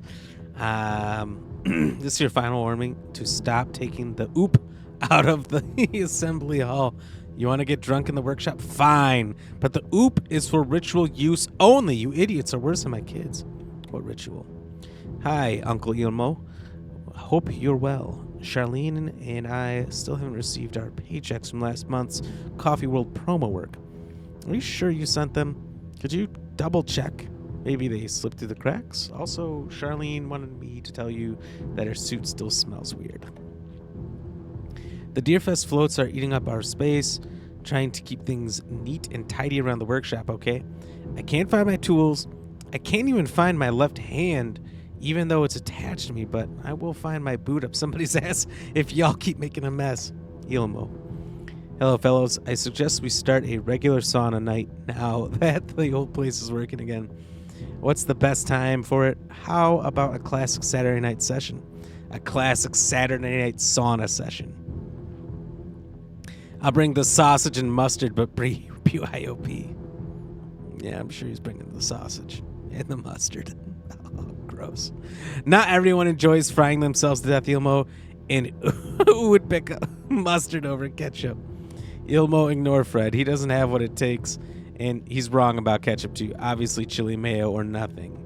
This is your final warning to stop taking the oop out of the assembly hall. You want to get drunk in the workshop? Fine. But the oop is for ritual use only. You idiots are worse than my kids. What ritual? Hi, Uncle Ilmo. Hope you're well. Charlene and I still haven't received our paychecks from last month's Coffee World promo work. Are you sure you sent them? Could you double check? Maybe they slipped through the cracks. Also, Charlene wanted me to tell you that her suit still smells weird. The Deerfest floats are eating up our space, trying to keep things neat and tidy around the workshop, okay? I can't find my tools. I can't even find my left hand, even though it's attached to me, but I will find my boot up somebody's ass if y'all keep making a mess. Ilmo. Hello, fellows. I suggest we start a regular sauna night now that the old place is working again. What's the best time for it? How about a classic Saturday night session? A classic Saturday night sauna session. I'll bring the sausage and mustard, but BYOP. Yeah, I'm sure he's bringing the sausage and the mustard. Oh, gross. Not everyone enjoys frying themselves to death, Ilmo, and who would pick up mustard over ketchup? Ilmo, ignore Fred. He doesn't have what it takes, and he's wrong about ketchup too. Obviously, chili mayo or nothing.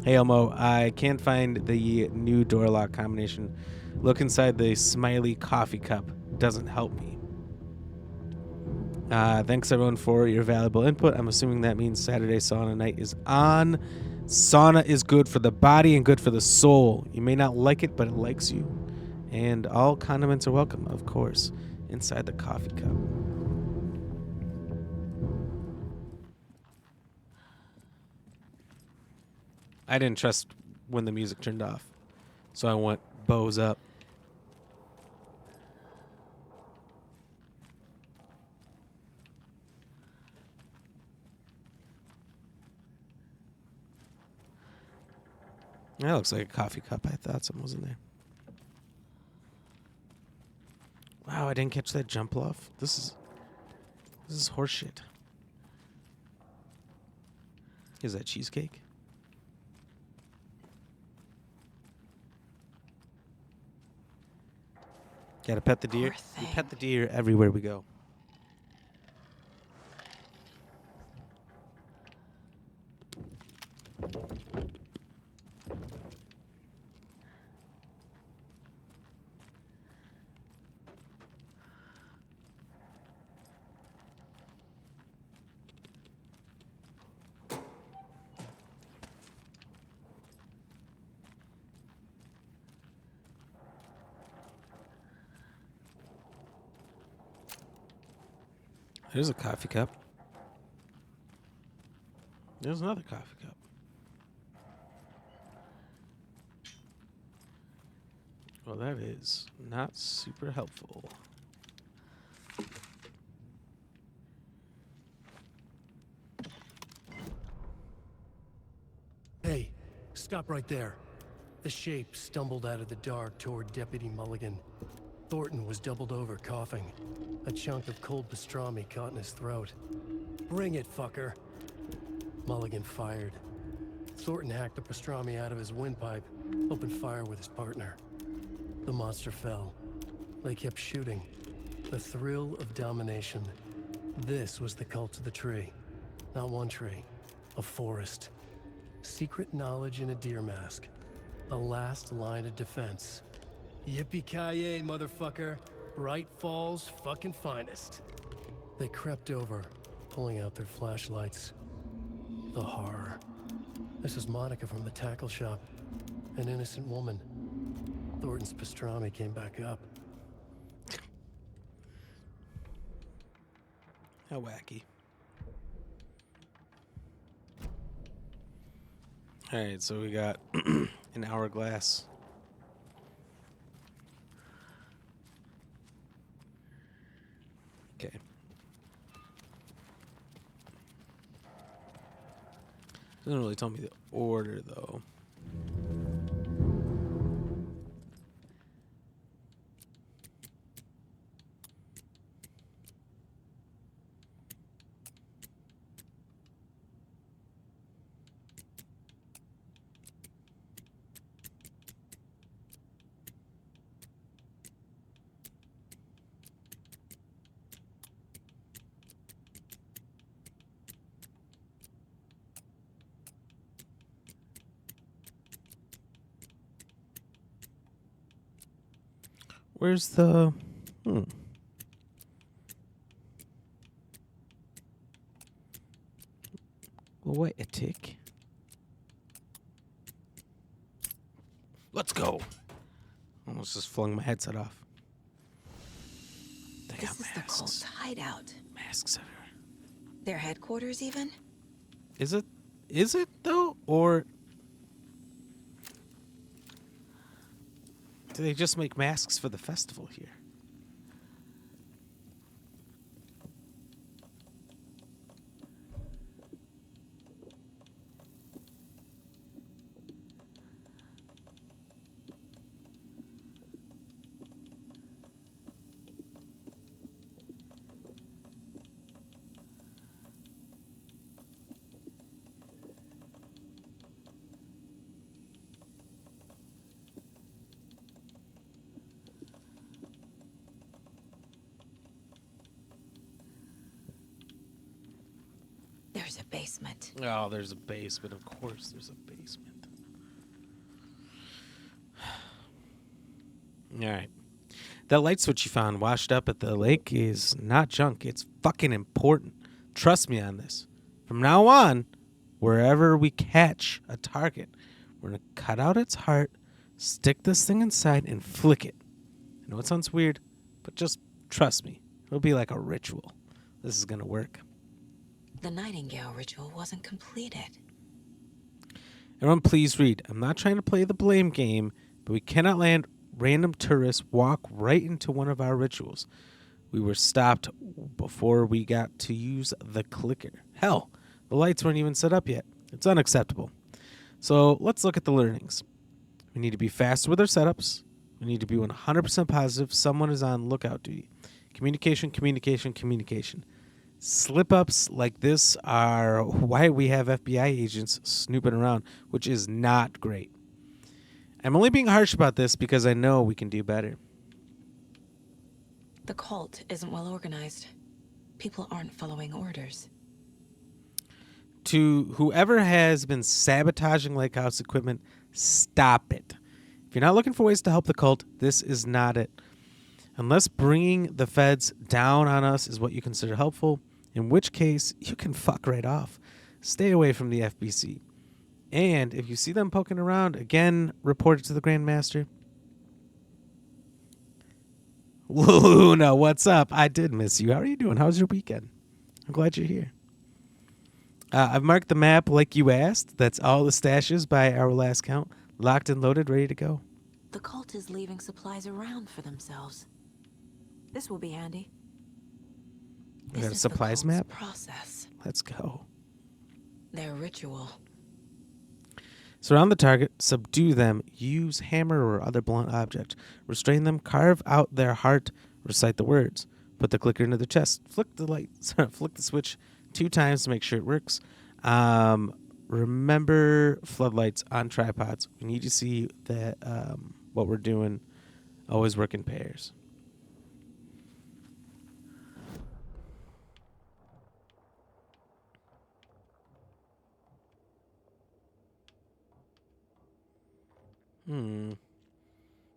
Hey, Ilmo, I can't find the new door lock combination. Look inside the smiley coffee cup. Doesn't help me. Thanks, everyone, for your valuable input. I'm assuming that means Saturday sauna night is on. Sauna is good for the body and good for the soul. You may not like it, but it likes you. And all condiments are welcome, of course, inside the coffee cup. I didn't trust when the music turned off, so I went bows up. That looks like a coffee cup. I thought something was in there. Wow, I didn't catch that jump off. This is horseshit. Is that cheesecake? Gotta pet the deer. Poor We thing. pet the deer everywhere we go. There's a coffee cup. There's another coffee cup. Well, that is not super helpful. Hey, stop right there. The shape stumbled out of the dark toward Deputy Mulligan. Thornton was doubled over, coughing. A chunk of cold pastrami caught in his throat. Bring it, fucker. Mulligan fired. Thornton hacked the pastrami out of his windpipe, opened fire with his partner. The monster fell. They kept shooting. The thrill of domination. This was the cult of the tree. Not one tree, a forest. Secret knowledge in a deer mask. A last line of defense. Yippee-ki-yay, motherfucker. Bright Falls' fucking finest. They crept over, pulling out their flashlights. The horror. This is Monica from the tackle shop. An innocent woman. Thornton's pastrami came back up. How wacky. Alright, so we got an hourglass. Okay. Doesn't really tell me the order, though. Where's the... Well, wait a tick. Let's go. Almost just flung my headset off. They This got is the cult's hideout. masks everywhere. Their headquarters, even? Is it? Is it, though? Or... do they just make masks for the festival here? There's a basement. Oh, there's a basement. Of course there's a basement. All right. That light switch you found washed up at the lake is not junk. It's fucking important. Trust me on this. From now on, wherever we catch a target, we're going to cut out its heart, stick this thing inside, and flick it. I know it sounds weird, but just trust me. It'll be like a ritual. This is going to work. The Nightingale ritual wasn't completed. Everyone, please read. I'm not trying to play the blame game, but we cannot let random tourists walk right into one of our rituals. We were stopped before we got to use the clicker. Hell, the lights weren't even set up yet. It's unacceptable. So let's look at the learnings. We need to be faster with our setups. We need to be 100% positive someone is on lookout duty. Communication, communication, communication. Slip-ups like this are why we have FBI agents snooping around, which is not great. I'm only being harsh about this because I know we can do better. The cult isn't well organized. People aren't following orders. To whoever has been sabotaging Lake House equipment, stop it. If you're not looking for ways to help the cult, this is not it. Unless bringing the feds down on us is what you consider helpful, in which case you can fuck right off. Stay away from the FBC. And if you see them poking around, again, report it to the Grand Master. Luna, what's up? I did miss you. How are you doing? How was your weekend? I'm glad you're here. I've marked the map like you asked. That's all the stashes by our last count. Locked and loaded, ready to go. The cult is leaving supplies around for themselves. This will be handy. We got a This is supplies the cult's map? process. Let's go. Their ritual. Surround the target, subdue them, use hammer or other blunt object, restrain them, carve out their heart, recite the words, put the clicker into their chest, flick the switch 2 times to make sure it works. Remember floodlights on tripods. We need to see that what we're doing always work in pairs.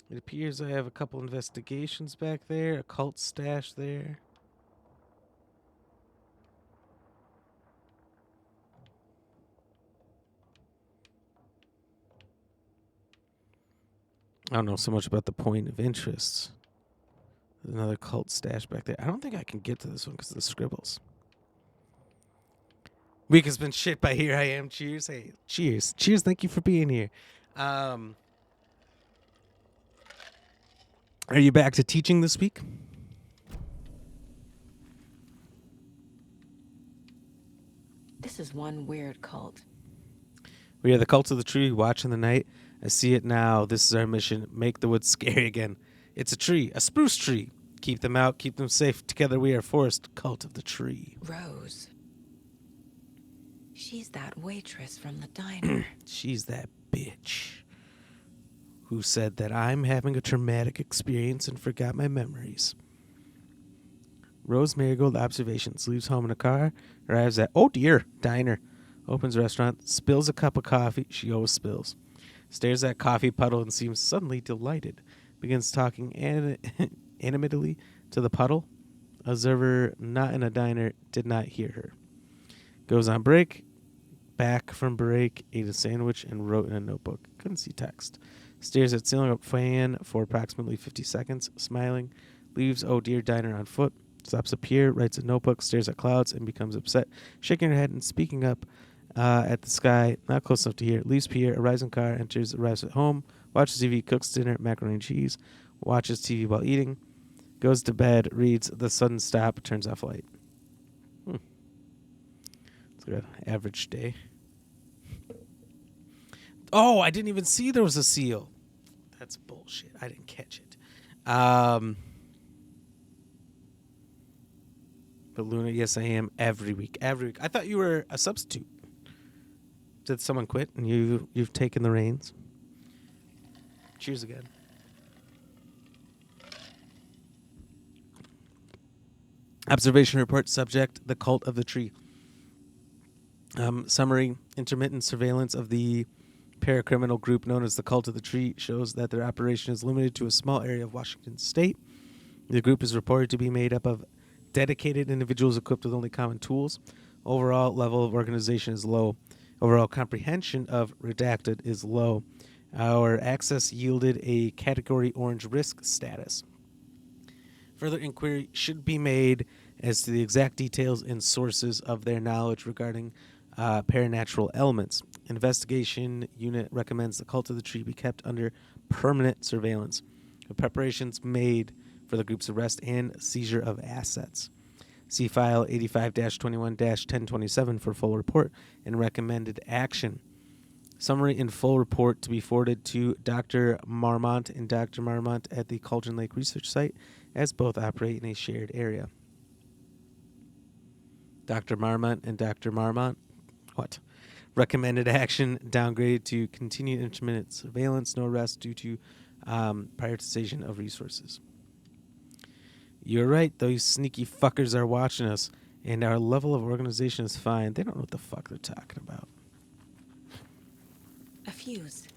It appears I have a couple investigations back there, a cult stash there. I don't know so much about the point of interest. There's another cult stash back there. I don't think I can get to this one because of the scribbles. Week has been shit, but here I am. Cheers. Hey, cheers. Cheers. Thank you for being here. Are you back to teaching this week? This is one weird cult. We are the cult of the tree, watch in the night. I see it now. This is our mission. Make the woods scary again. It's a tree, a spruce tree. Keep them out, keep them safe. Together we are forest, cult of the tree. Rose. She's that waitress from the diner. She's that bitch who said that I'm having a traumatic experience and forgot my memories. Rose Marigold observations. Leaves home in a car. Arrives at, oh dear, diner. Opens restaurant. Spills a cup of coffee. She always spills. Stares at coffee puddle and seems suddenly delighted. Begins talking animatedly to the puddle. Observer not in a diner did not hear her. Goes on break. Back from break. Ate a sandwich and wrote in a notebook. Couldn't see text. Stares at ceiling up fan for approximately 50 seconds. Smiling. Leaves oh dear diner on foot. Stops a pier. Writes a notebook. Stares at clouds and becomes upset. Shaking her head and speaking up at the sky. Not close enough to hear. Leaves pier. Arrives in car. Enters. Arrives at home. Watches TV. Cooks dinner. Macaroni and cheese. Watches TV while eating. Goes to bed. Reads The Sudden Stop. Turns off light. It's like an average day. Oh, I didn't even see there was a seal. That's bullshit. I didn't catch it. But Luna, yes, I am every week. Every week. I thought you were a substitute. Did someone quit and you've taken the reins? Cheers again. Observation report subject, the cult of the tree. Summary, intermittent surveillance of the paracriminal group known as the Cult of the Tree shows that their operation is limited to a small area of Washington state. The group is reported to be made up of dedicated individuals equipped with only common tools. Overall level of organization is low. Overall comprehension of redacted is low. Our access yielded a category orange risk status. Further inquiry should be made as to the exact details and sources of their knowledge regarding paranatural elements. Investigation unit recommends the Cult of the Tree be kept under permanent surveillance, with preparations made for the group's arrest and seizure of assets. See file 85-21-1027 for full report and recommended action. Summary and full report to be forwarded to Dr. Marmont and Dr. Marmont at the Cauldron Lake Research Site, as both operate in a shared area. Dr. Marmont and Dr. Marmont, what? Recommended action downgraded to continued intermittent surveillance, no arrest due to prioritization of resources. You're right, those sneaky fuckers are watching us, and our level of organization is fine. They don't know what the fuck they're talking about. A fuse.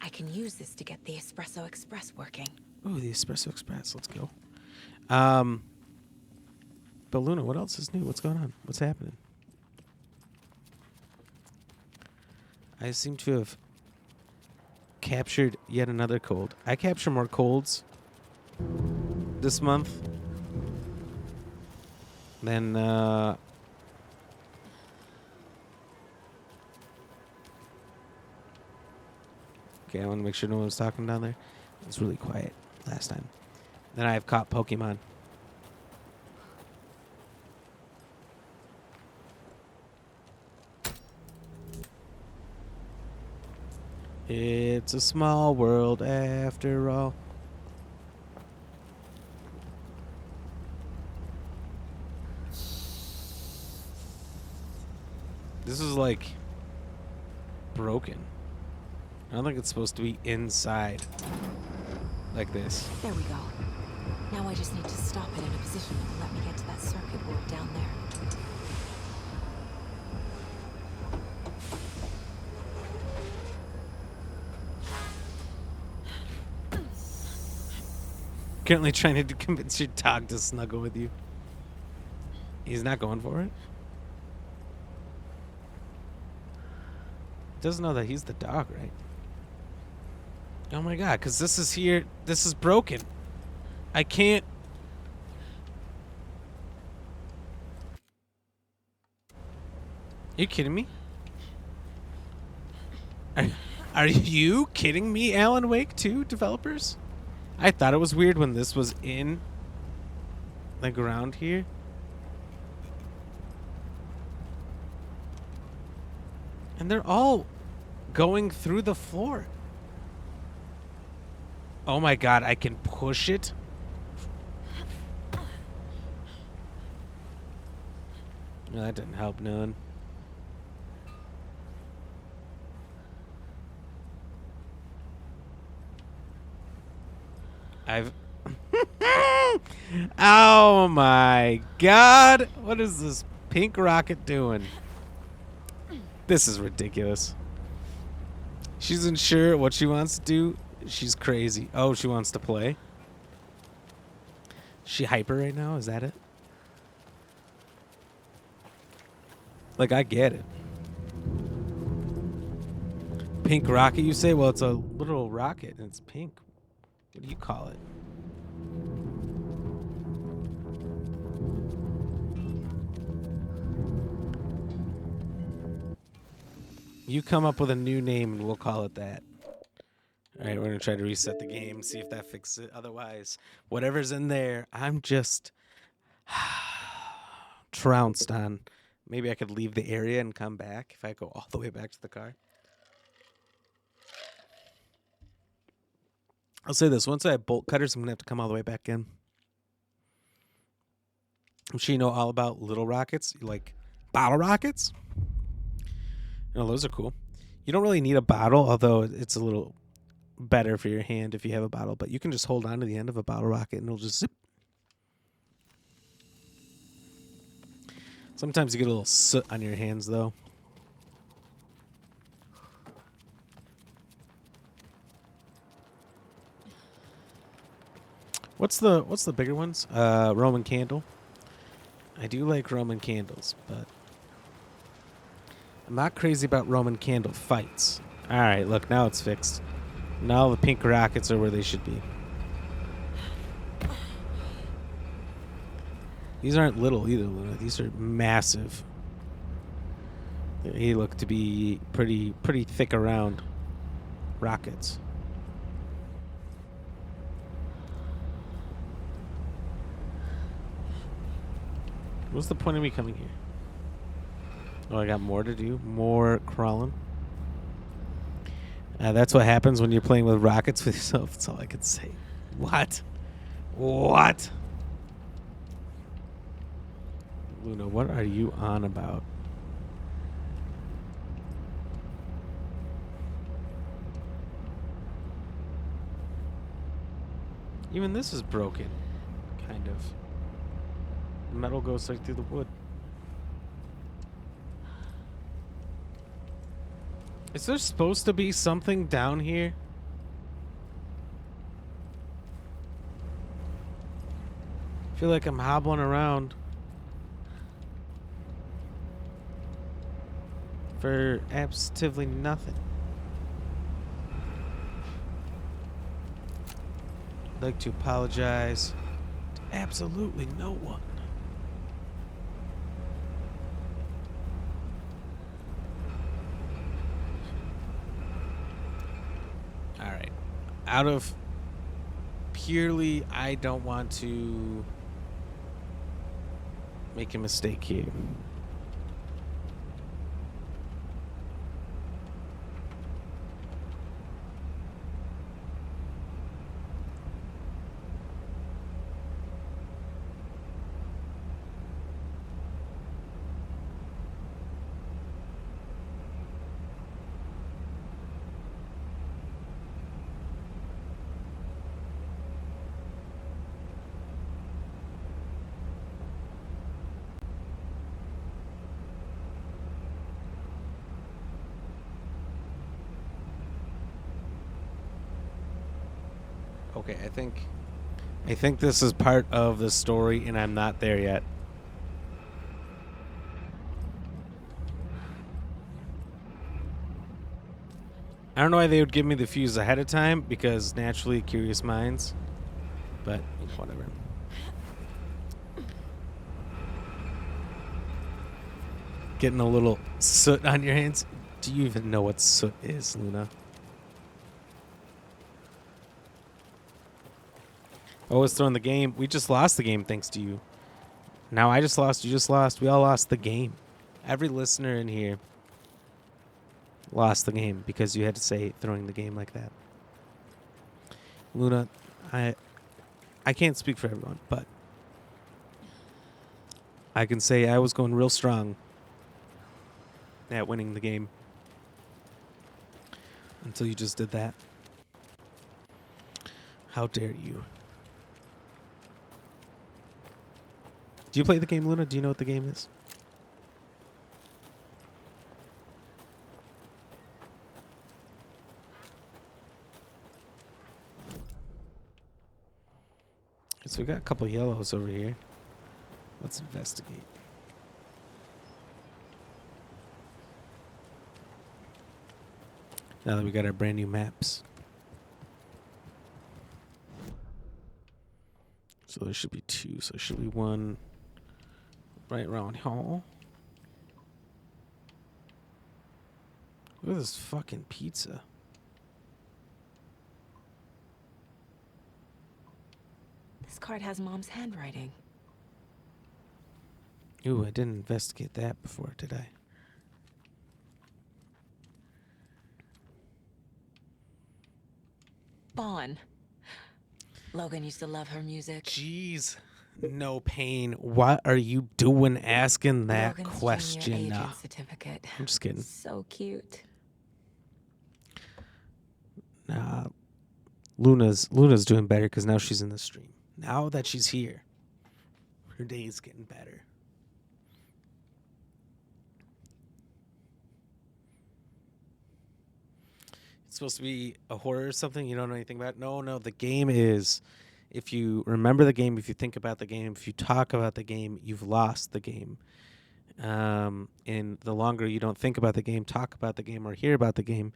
I can use this to get the Espresso Express working. Ooh, the Espresso Express. Let's go. But Luna, what else is new? What's going on? What's happening? I seem to have captured yet another cold. I capture more colds this month than okay, I want to make sure no one was talking down there. It was really quiet last time. Then I have caught Pokemon. It's a small world after all. This is like broken. I don't think it's supposed to be inside like this. There we go. Now I just need to stop it in a position that will let me get to that circuit board down there. Currently trying to convince your dog to snuggle with you. He's not going for it. Doesn't know that he's the dog, right? Oh my god, because this is here. This is broken. I can't. Are you kidding me? Are you kidding me, Alan Wake 2 developers? I thought it was weird when this was in the ground here. And they're all going through the floor. Oh my god, I can push it? No, that didn't help none. Oh my god! What is this pink rocket doing? This is ridiculous. She's unsure what she wants to do. She's crazy. Oh, she wants to play? She hyper right now? Is that it? Like, I get it. Pink rocket, you say? Well, it's a little rocket and it's pink. What do you call it? You come up with a new name and we'll call it that. All right, we're going to try to reset the game, see if that fixes it. Otherwise, whatever's in there, I'm just trounced on. Maybe I could leave the area and come back if I go all the way back to the car. I'll say this. Once I have bolt cutters, I'm going to have to come all the way back in. I'm sure you know all about little rockets, like bottle rockets. You know, those are cool. You don't really need a bottle, although it's a little better for your hand if you have a bottle. But you can just hold on to the end of a bottle rocket and it'll just zip. Sometimes you get a little soot on your hands, though. What's the bigger ones? Roman candle. I do like Roman candles, but I'm not crazy about Roman candle fights. All right, look, now it's fixed. Now the pink rockets are where they should be. These aren't little either, Luna. These are massive. They look to be pretty thick around rockets. What's the point of me coming here? Oh, I got more to do. More crawling. That's what happens when you're playing with rockets with yourself. That's all I can say. What? What? Luna, what are you on about? Even this is broken. Kind of. The metal goes right through the wood. Is there supposed to be something down here? I feel like I'm hobbling around for absolutely nothing. I'd like to apologize to absolutely no one. Alright. Out of purely, I don't want to make a mistake here. Okay, I think this is part of the story, and I'm not there yet. I don't know why they would give me the fuse ahead of time, because naturally curious minds. But whatever. Getting a little soot on your hands. Do you even know what soot is, Luna? Always throwing the game. We just lost the game thanks to you. Now I just lost. You just lost. We all lost the game. Every listener in here lost the game because you had to say throwing the game like that. Luna, I can't speak for everyone, but I can say I was going real strong at winning the game until you just did that. How dare you? Do you play the game, Luna? Do you know what the game is? So we got a couple yellows over here. Let's investigate. Now that we got our brand new maps. So there should be two. So there should be one right around here. Look at this fucking pizza. This card has Mom's handwriting. Ooh, I didn't investigate that before, did I? Ballin'. Logan used to love her music. Jeez. No pain. What are you doing asking that Logan's question? junior agent certificate. I'm just kidding. So cute. Nah, Luna's doing better because now she's in the stream. Now that she's here, her day is getting better. It's supposed to be a horror or something you don't know anything about? No, the game is, if you remember the game, if you think about the game, if you talk about the game, you've lost the game. And the longer you don't think about the game, talk about the game, or hear about the game,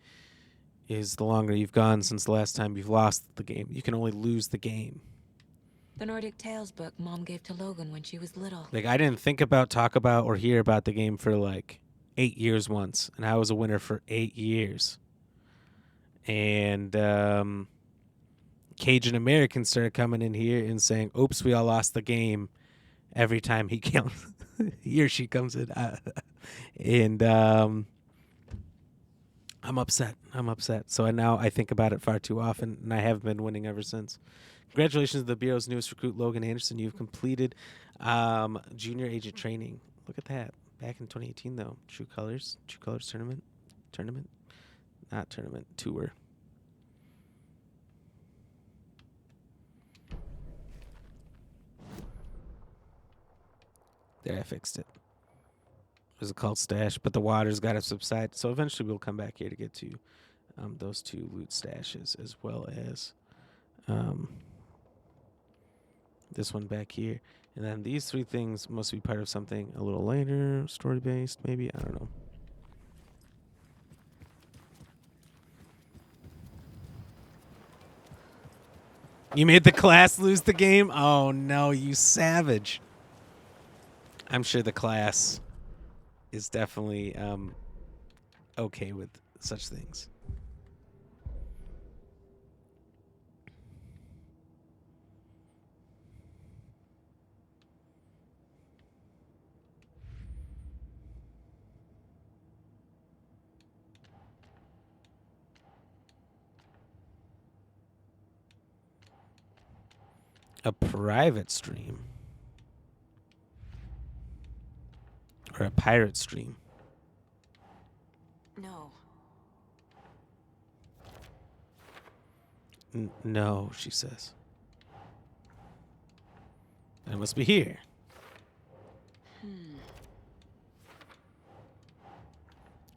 is the longer you've gone since the last time you've lost the game. You can only lose the game. The Nordic Tales book Mom gave to Logan when she was little. Like, I didn't think about, talk about, or hear about the game for like 8 years once, and I was a winner for 8 years. And Cajun Americans started coming in here and saying, "Oops, we all lost the game." Every time he comes, he or she comes in, and I'm upset. So I think about it far too often, and I have been winning ever since. Congratulations to the Bureau's newest recruit, Logan Anderson. You've completed junior agent training. Look at that. Back in 2018, though. True Colors tournament, not tournament, tour. There, I fixed it. It was a called stash, but the water's got to subside. So eventually we'll come back here to get to those two loot stashes, as well as this one back here. And then these three things must be part of something a little later, story-based, maybe? I don't know. You made the class lose the game? Oh, no, you savage. I'm sure the class is definitely okay with such things. A private stream. Or a pirate stream. No. No, she says. It must be here.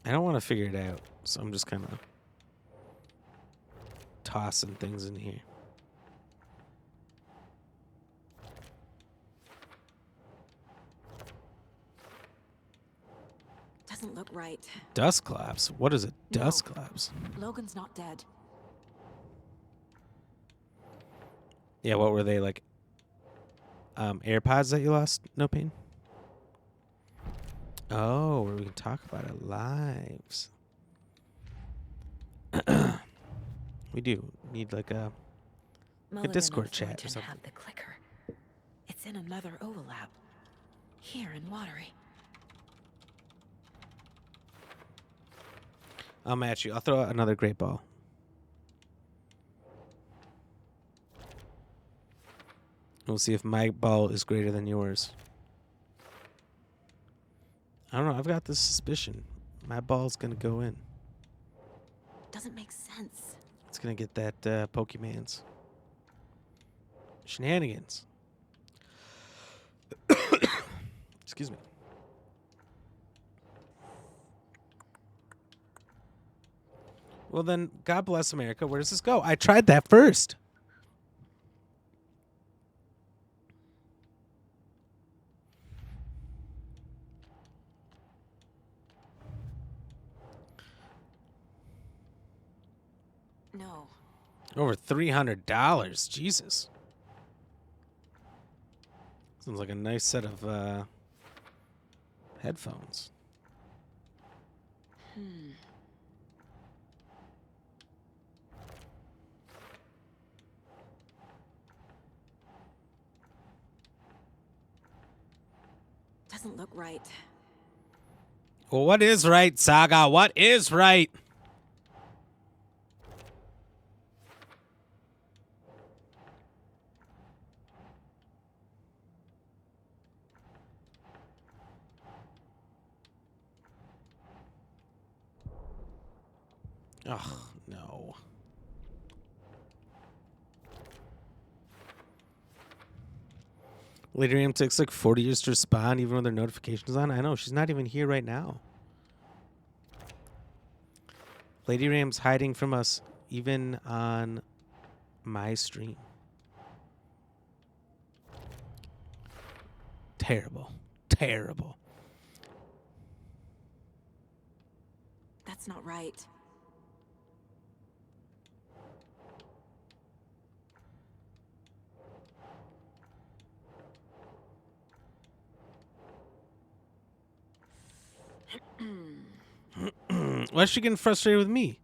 I don't want to figure it out, so I'm just kind of tossing things in here. right. Dust collapse? What is a No. dust collapse? Logan's not dead. Yeah, what were they, like, AirPods that you lost? No pain? Oh, where we can talk about our lives. We do need, like, a Mulligan Discord and chat or Thornton something. have the clicker. It's in another overlap. Here in Watery. I'll match you. I'll throw out another great ball. We'll see if my ball is greater than yours. I don't know. I've got this suspicion. My ball's going to go in. Doesn't make sense. It's going to get that Pokemon's shenanigans. Excuse me. Well, then, God bless America. Where does this go? I tried that first. No. Over $300. Jesus. Sounds like a nice set of headphones. Doesn't look right. Well, what is right, Saga? What is right? Ugh, no. Lady Ram takes like 40 years to respond, even when their notifications on. I know, she's not even here right now. Lady Ram's hiding from us, even on my stream. Terrible. Terrible. That's not right. Why is she getting frustrated with me?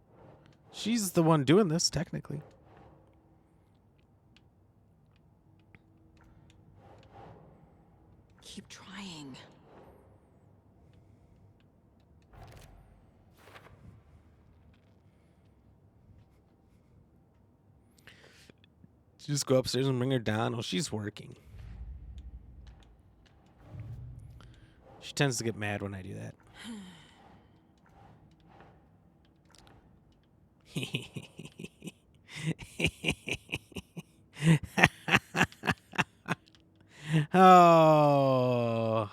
She's the one doing this, technically. Keep trying. Just go upstairs and bring her down. Oh, she's working. She tends to get mad when I do that. Oh.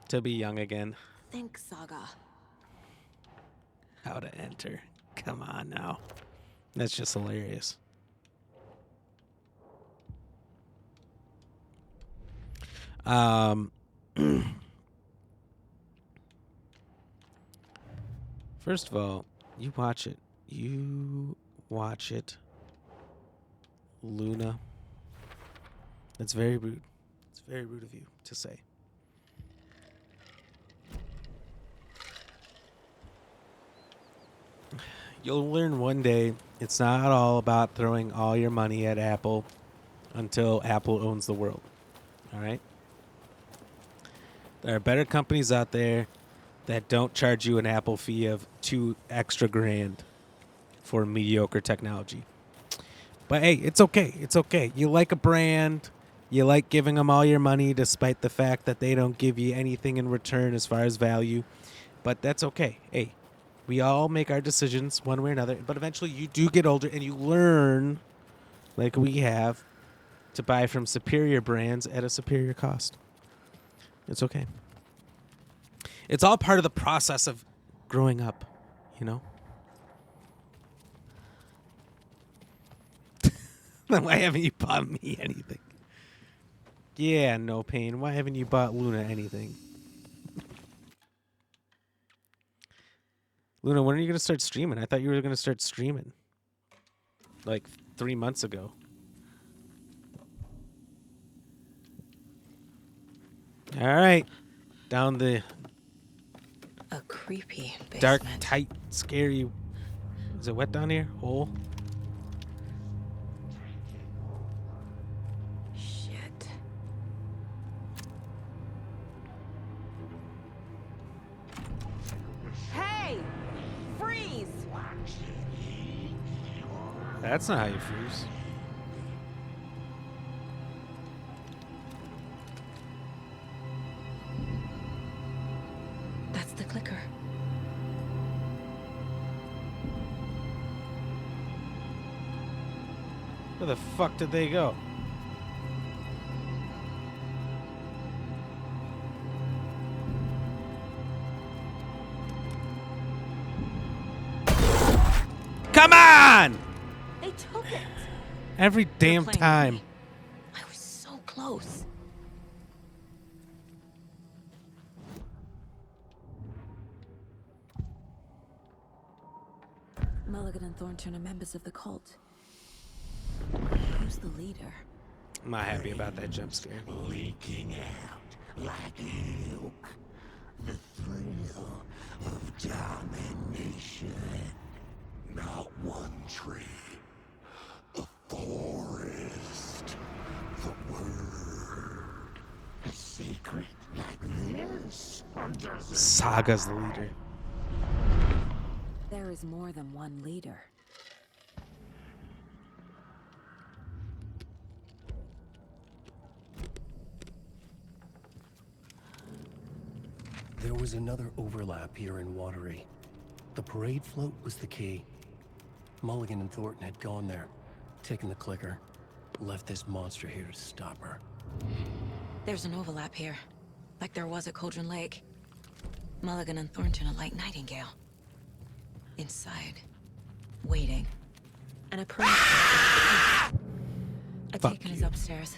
To be young again. Think, Saga. How to enter. Come on now. That's just hilarious. First of all, you watch it. You watch it. Luna. That's very rude. It's very rude of you to say. You'll learn one day it's not all about throwing all your money at Apple until Apple owns the world. All right? There are better companies out there that don't charge you an Apple fee of $2 extra grand for mediocre technology. But hey, it's okay. It's okay. You like a brand. You like giving them all your money despite the fact that they don't give you anything in return as far as value. But that's okay. Hey, we all make our decisions one way or another. But eventually you do get older and you learn, like we have, to buy from superior brands at a superior cost. It's okay. It's all part of the process of growing up, you know? Then why haven't you bought me anything? Yeah, no pain. Why haven't you bought Luna anything? Luna, when are you gonna start streaming? I thought you were gonna start streaming like 3 months ago. All right, down the A creepy basement. dark, tight, scary. Is it wet down here? Hole. Shit. Hey! Freeze! That's not how you freeze. That's the clicker. Where the fuck did they go? Come on! They took it. Every damn playing with time. me. I was so close. Mulligan and Thornton are members of the cult. Who's the leader? I'm not happy about that jump scare. Leaking out like milk. The thrill of domination. Not one tree. A forest. The word. A secret like this. Saga's the leader. There is more than one leader. There was another overlap here in Watery. The parade float was the key. Mulligan and Thornton had gone there, taken the clicker, left this monster here to stop her. There's an overlap here, like there was at Cauldron Lake. Mulligan and Thornton are like Nightingale. Inside, waiting. And a parade. Taken is upstairs.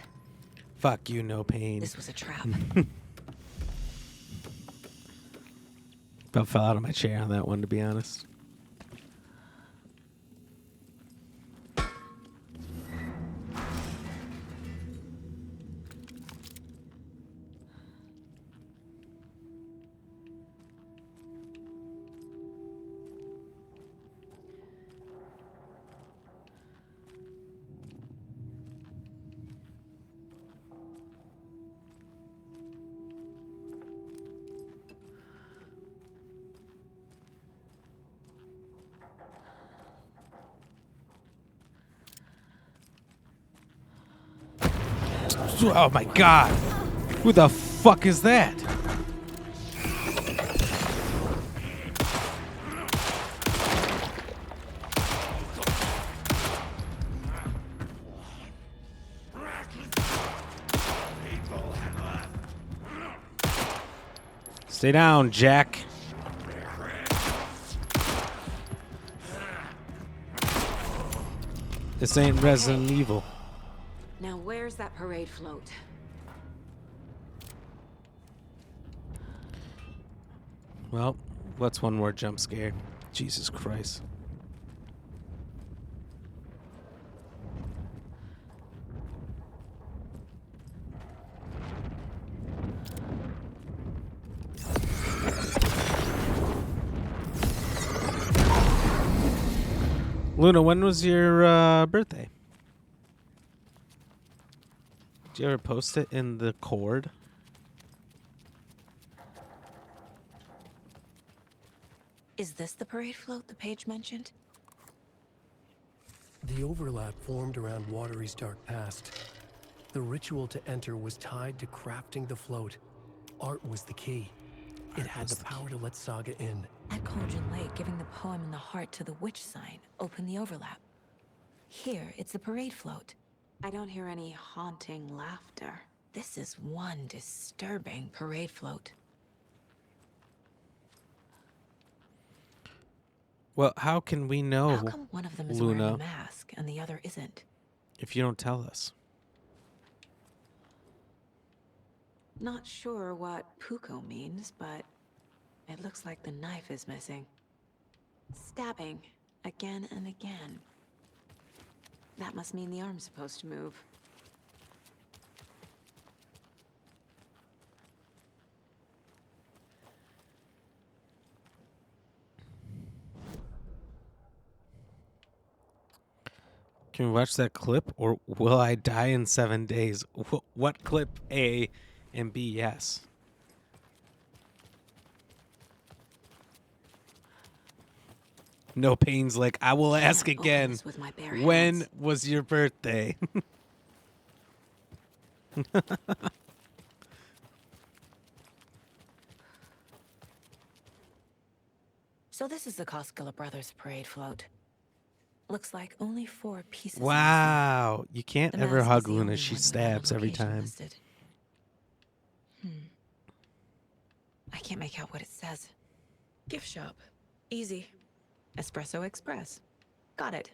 Fuck you, no pain. This was a trap. About fell out of my chair on that one, to be honest. Oh my god! Who the fuck is that? Stay down, Jack. This ain't Resident Evil. Now where's that parade float? Well, what's one more jump scare? Jesus Christ. Luna, when was your birthday? Did you ever post it in the cord? Is this the parade float the page mentioned? The overlap formed around Watery's dark past. The ritual to enter was tied to crafting the float. Art was the key. It had the power to let Saga in. At Cauldron Lake, giving the poem and the heart to the witch sign opened the overlap. Here, it's the parade float. I don't hear any haunting laughter. This is one disturbing parade float. Well, how can we know, How come one of them is Luna, wearing a mask and the other isn't? if you don't tell us? Not sure what Puko means, but it looks like the knife is missing. Stabbing again and again. That must mean the arm's supposed to move. Can we watch that clip, or will I die in 7 days? What clip? A and B, yes. No Pain's like, I will ask Can't open again. this with my bare When hands. was your birthday? So this is the Koskela Brothers parade float. Looks like only 4 pieces. Wow. You can't The ever mask is hug the Luna. only She one without a stabs every location time. listed. I can't make out what it says. Gift shop. Easy. Espresso Express. Got it.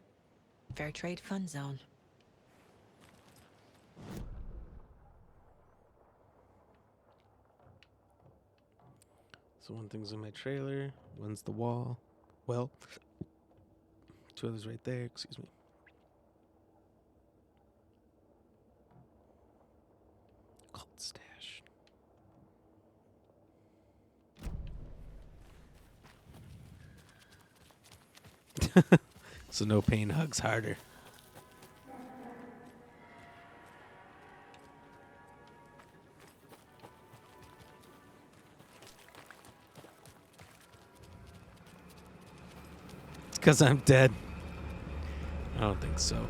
Fair trade fun zone. So one thing's in my trailer. One's the wall. Well, 2 others right there. Excuse me. Cult stash. So No Pain hugs harder. It's because I'm dead. I don't think so.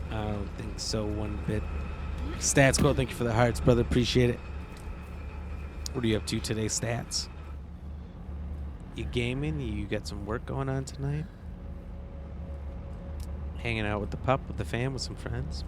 I don't think so one bit. Stats quote, thank you for the hearts, brother. Appreciate it. What are you up to today, Stats? You gaming? You got some work going on tonight? Hanging out with the pup, with the fam, with some friends?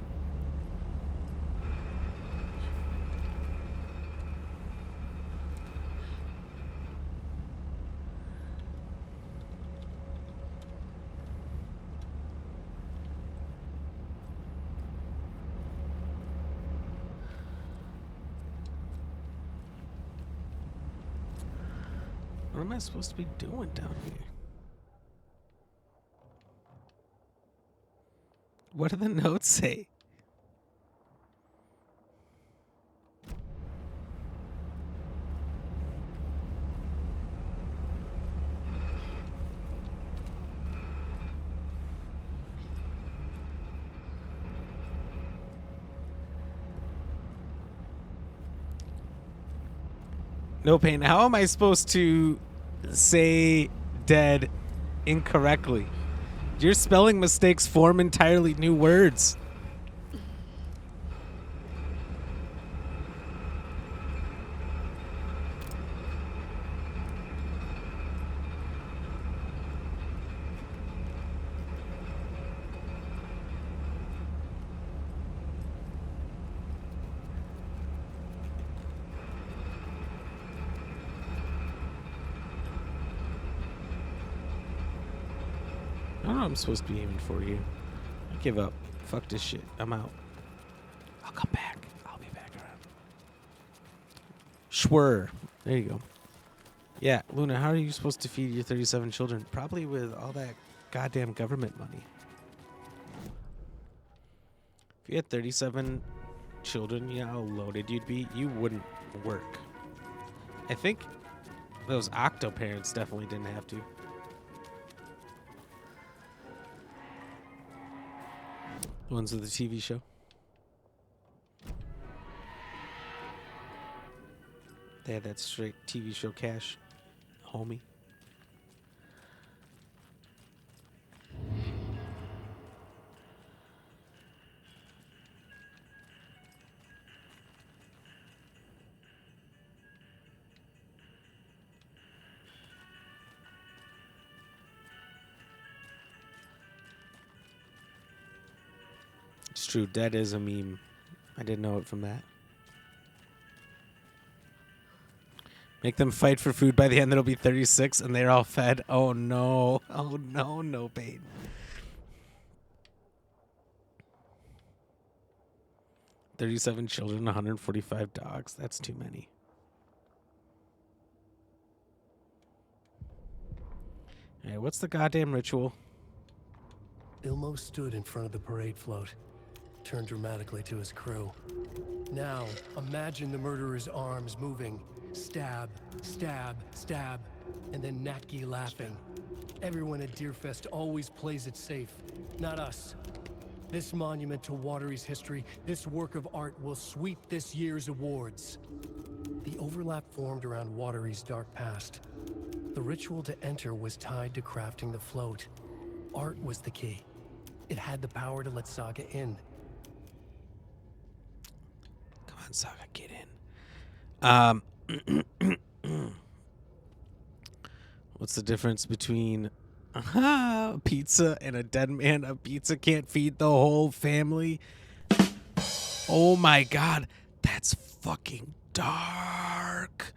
What am I supposed to be doing down here? What do the notes say? No Pain. How am I supposed to say dead incorrectly? Your spelling mistakes form entirely new words. I don't know what I'm supposed to be aiming for here. I give up. Fuck this shit. I'm out. I'll come back. I'll be back around. Schwer. There you go. Yeah, Luna, how are you supposed to feed your 37 children? Probably with all that goddamn government money. If you had 37 children, you know how loaded you'd be? You wouldn't work. I think those octo parents definitely didn't have to. The ones with the TV show. They had that straight TV show cash, homie. It's true. Dead is a meme. I didn't know it from that. Make them fight for food. By the end, it'll be 36, and they're all fed. Oh, no. Oh, no. No pain. $37 children, 145 dogs. That's too many. Hey, what's the goddamn ritual? Ilmo stood in front of the parade float, turned dramatically to his crew. Now, imagine the murderer's arms moving. Stab, stab, stab, and then Natki laughing. Everyone at Deerfest always plays it safe, not us. This monument to Watery's history, this work of art will sweep this year's awards. The overlap formed around Watery's dark past. The ritual to enter was tied to crafting the float. Art was the key. It had the power to let Saga in. Come on, Saga, get in. What's the difference between a pizza and a dead man? A pizza can't feed the whole family. Oh my god, that's fucking dark.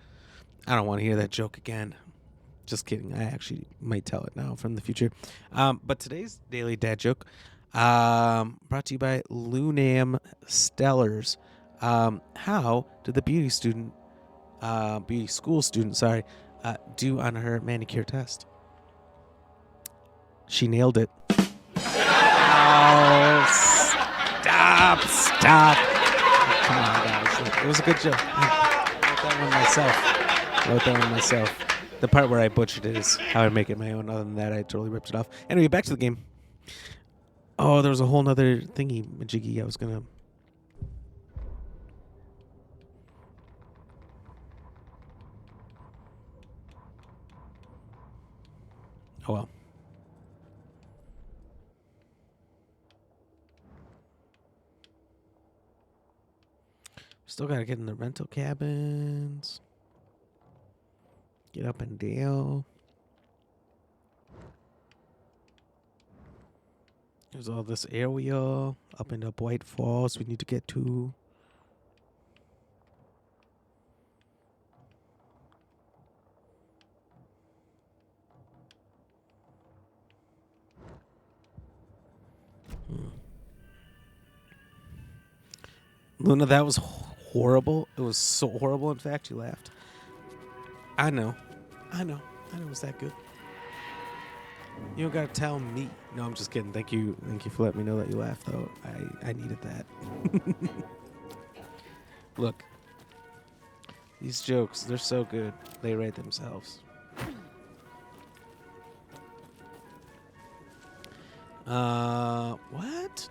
I don't want to hear that joke again. Just kidding. I actually might tell it now from the future. But today's daily dad joke, brought to you by Lunam Stellars. How did the beauty school student, do on her manicure test? She nailed it. Oh, stop. Come on, guys. Look, it was a good joke. I wrote that one myself. The part where I butchered it is how I make it my own. Other than that, I totally ripped it off. Anyway, back to the game. Oh, there was a whole nother thingy majiggy I was gonna... Oh well. Still gotta get in the rental cabins. Get up and down. There's all this area up and up White Falls we need to get to. Luna, that was horrible. It was so horrible. In fact, you laughed. I know it was that good. You don't gotta tell me. No, I'm just kidding. Thank you for letting me know that you laughed, though. I needed that. Look, these jokes, they're so good. They write themselves. What?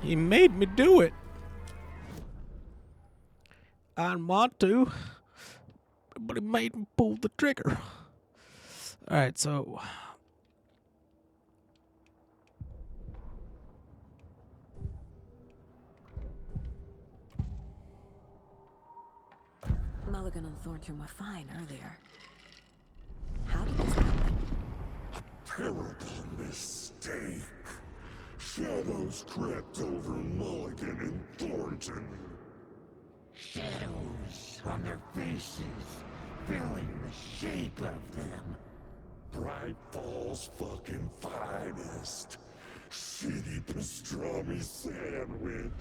He made me do it. I didn't want to, but he made me pull the trigger. All right, so... Mulligan and Thornton were fine earlier. How did this happen? Terrible mistake. Shadows crept over Mulligan and Thornton. Shadows on their faces, filling the shape of them. Bright Falls fucking finest. Shitty pastrami sandwich.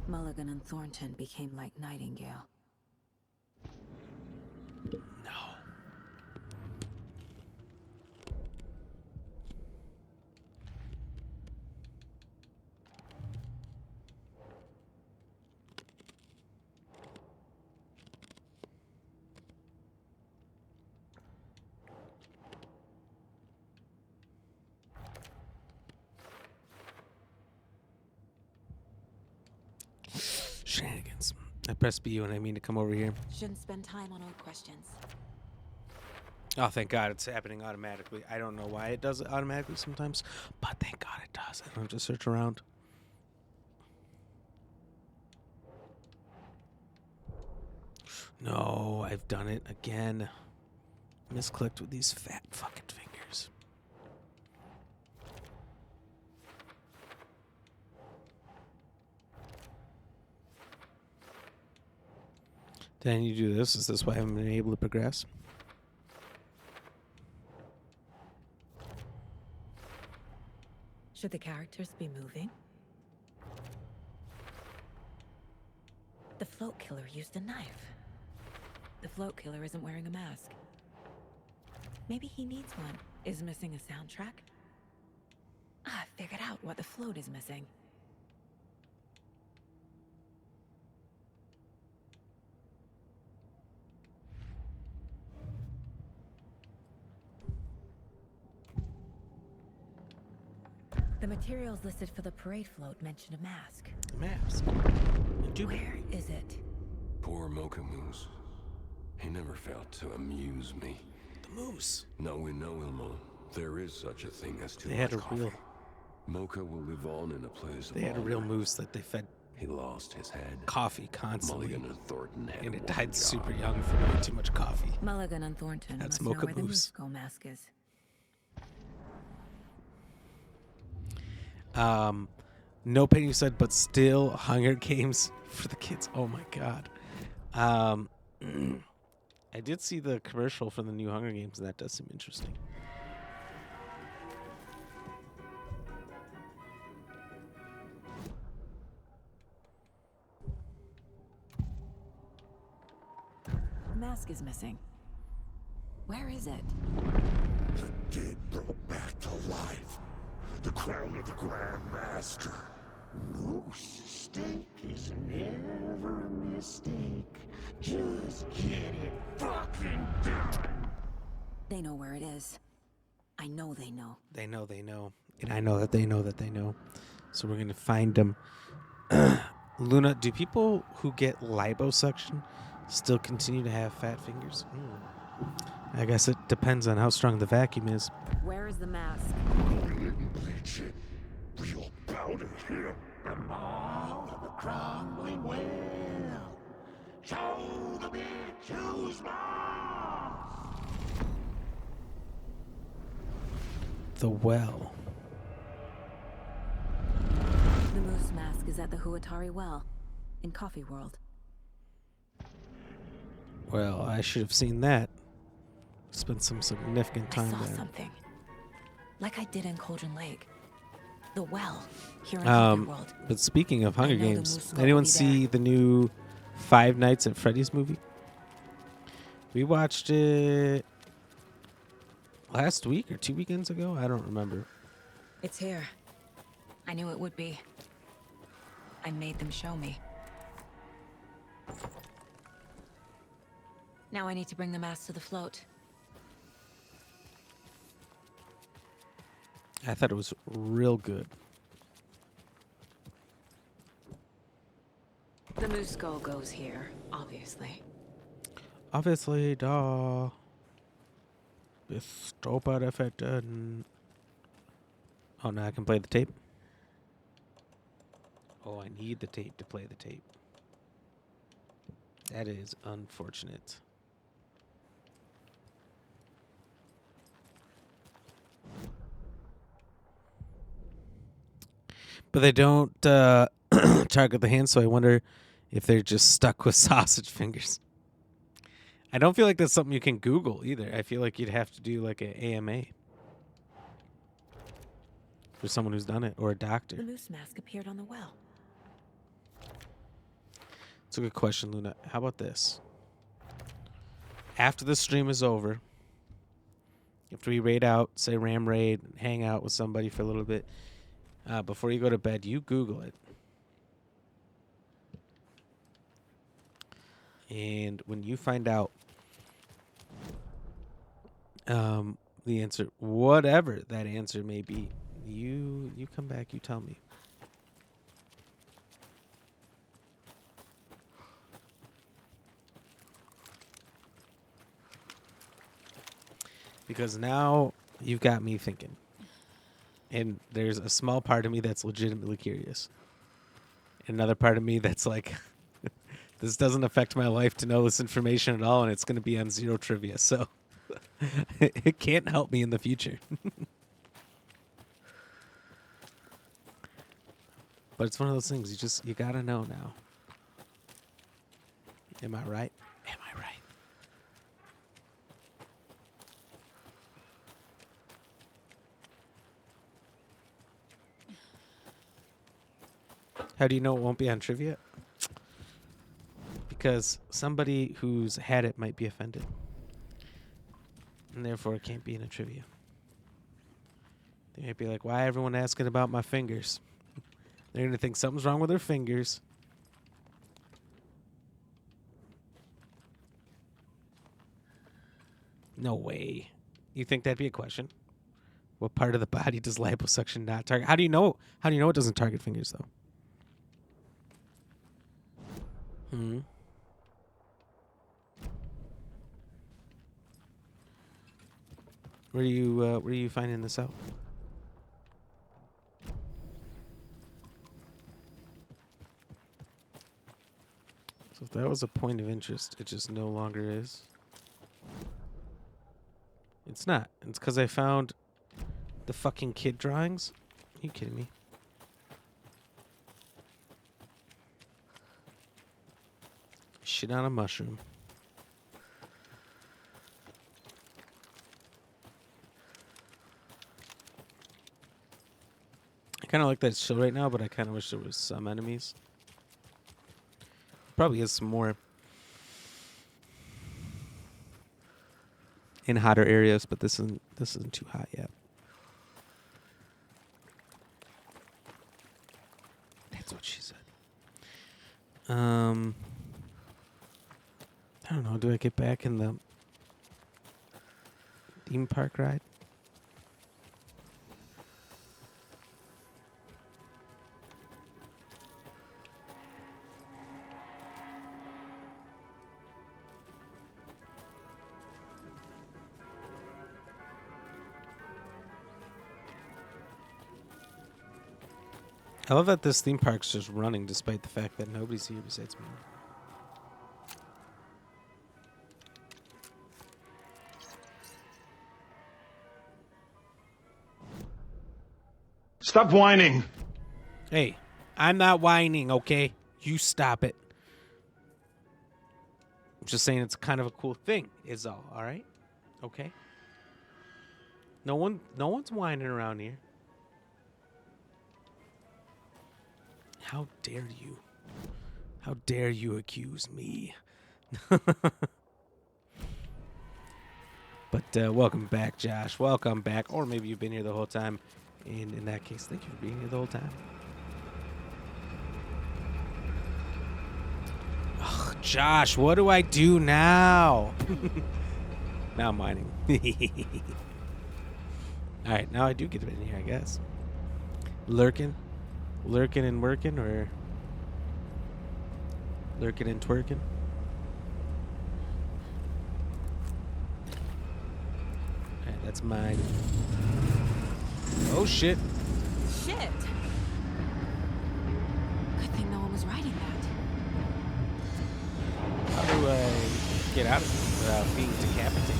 Mulligan and Thornton became like Nightingale. No. Shenanigans. I press B when I mean to come over here. Shouldn't spend time on old questions. Oh, thank God it's happening automatically. I don't know why it does it automatically sometimes, but thank God it does. I don't have to search around. No, I've done it again. Misclicked with these fat fucking fingers. Then you do this. Is this why I haven't been able to progress? Should the characters be moving? The float killer used a knife. The float killer isn't wearing a mask. Maybe he needs one. Is missing a soundtrack? I figured out what the float is missing. The materials listed for the parade float mention a mask. Mask. Where is it? Poor Mocha Moose. He never failed to amuse me. The moose. Now we know, Ilmo, there is such a thing as too They much had a coffee. real. Mocha will live on in a place They of had a real honor. moose that they fed He lost his head. coffee constantly, Mulligan and Thornton had and it one died job. super young from way too much coffee. Mulligan and Thornton That's must know Mocha where the Moose. Moose Skull mask is. No pain, you said, but still Hunger Games for the kids. Oh my god. I did see the commercial for the new Hunger Games, and that does seem interesting. The mask is missing. Where is it? The dead brought back to life. The crown of the Grand Master. Moose steak is never a mistake. Just get it fucking done. They know where it is. I know they know. They know, and I know that they know that they know. So we're gonna find them. Luna, do people who get liposuction still continue to have fat fingers? I guess it depends on how strong the vacuum is. Where is the mask? We didn't bleach it. Real powder here. The mall of the crumbling well. Show the bitch who's boss. The well. The moose mask is at the Huatari Well, in Coffee World. Well, I should have seen that. Spent some significant I time saw there. something. Like I did in Cauldron Lake. The well, here in Coffee World. But speaking of Hunger know the Games, moose skull anyone will be see the new Five Nights at Freddy's movie? We watched it last week or 2 weekends ago. I don't remember. It's here. I knew it would be. I made them show me. Now I need to bring the mask to the float. I thought it was real good. The moose skull goes here, obviously. Obviously, da. Bestoper effekten. Oh, now I can play the tape. Oh, I need the tape to play the tape. That is unfortunate. But they don't target the hands, so I wonder if they're just stuck with sausage fingers. I don't feel like that's something you can Google either. I feel like you'd have to do like an AMA for someone who's done it, or a doctor. The moose mask appeared on the well. It's a good question, Luna. How about this? After the stream is over, after we raid out, say Ram Raid, hang out with somebody for a little bit, before you go to bed, you Google it. And when you find out the answer, whatever that answer may be, you come back, you tell me. Because now you've got me thinking. And there's a small part of me that's legitimately curious. Another part of me that's like, this doesn't affect my life to know this information at all, and it's going to be on Zero Trivia, so it can't help me in the future. But it's one of those things, you got to know now. Am I right? How do you know it won't be on trivia? Because somebody who's had it might be offended. And therefore it can't be in a trivia. They might be like, why everyone asking about my fingers? They're going to think something's wrong with their fingers. No way. You think that'd be a question? What part of the body does liposuction not target? How do you know? How do you know it doesn't target fingers, though? Where are you finding this out? So if that was a point of interest, it just no longer is. It's not. It's because I found the fucking kid drawings. Are you kidding me? Shit on a mushroom. I kind of like that show right now, but I kind of wish there was some enemies. Probably is some more in hotter areas, but this isn't too hot yet. That's what she said. I don't know. Do I get back in the theme park ride? I love that this theme park's just running despite the fact that nobody's here besides me. Stop whining. Hey, I'm not whining, okay? You stop it. I'm just saying it's kind of a cool thing, is all right? Okay? No one's whining around here. How dare you? How dare you accuse me? But welcome back, Josh. Welcome back. Or maybe you've been here the whole time. And in that case, thank you for being here the whole time. Ugh, Josh, what do I do now? Now I'm whining. All right, now I do get in here, I guess. Lurking and working, or lurking and twerking. All right, that's mine. Oh shit! Shit! Good thing no one was riding that. How do I get out of here without being decapitated?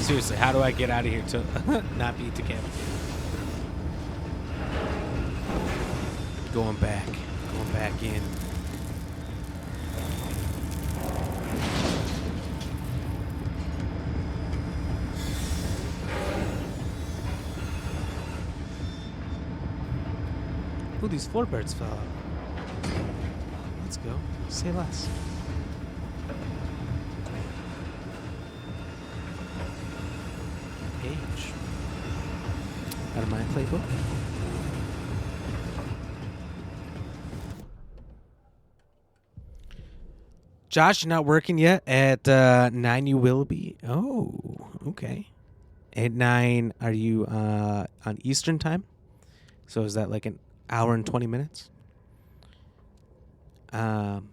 Seriously, how do I get out of here to not be decapitated? Going back in. Ooh, these floorboards fell out. Let's go. Say less. Page. Out of my playbook. Josh, you're not working yet? At 9 you will be. Oh, okay. At 9, are you on Eastern time? So is that like an hour and 20 minutes? And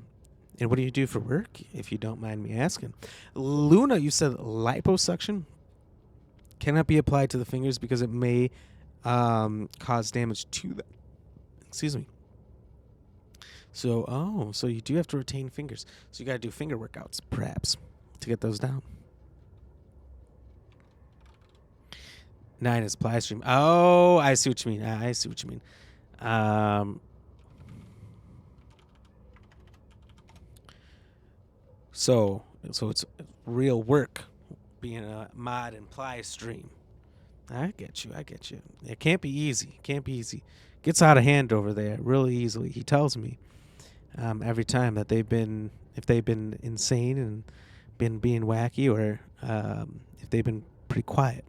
what do you do for work, if you don't mind me asking? Luna, you said liposuction cannot be applied to the fingers because it may cause damage to them. Excuse me. So, so you do have to retain fingers. So you got to do finger workouts, perhaps, to get those down. 9 is ply stream. Oh, I see what you mean. I see what you mean. So So it's real work being a mod and ply stream. I get you. It can't be easy. Gets out of hand over there really easily. He tells me every time that if they've been insane and been being wacky, or if they've been pretty quiet.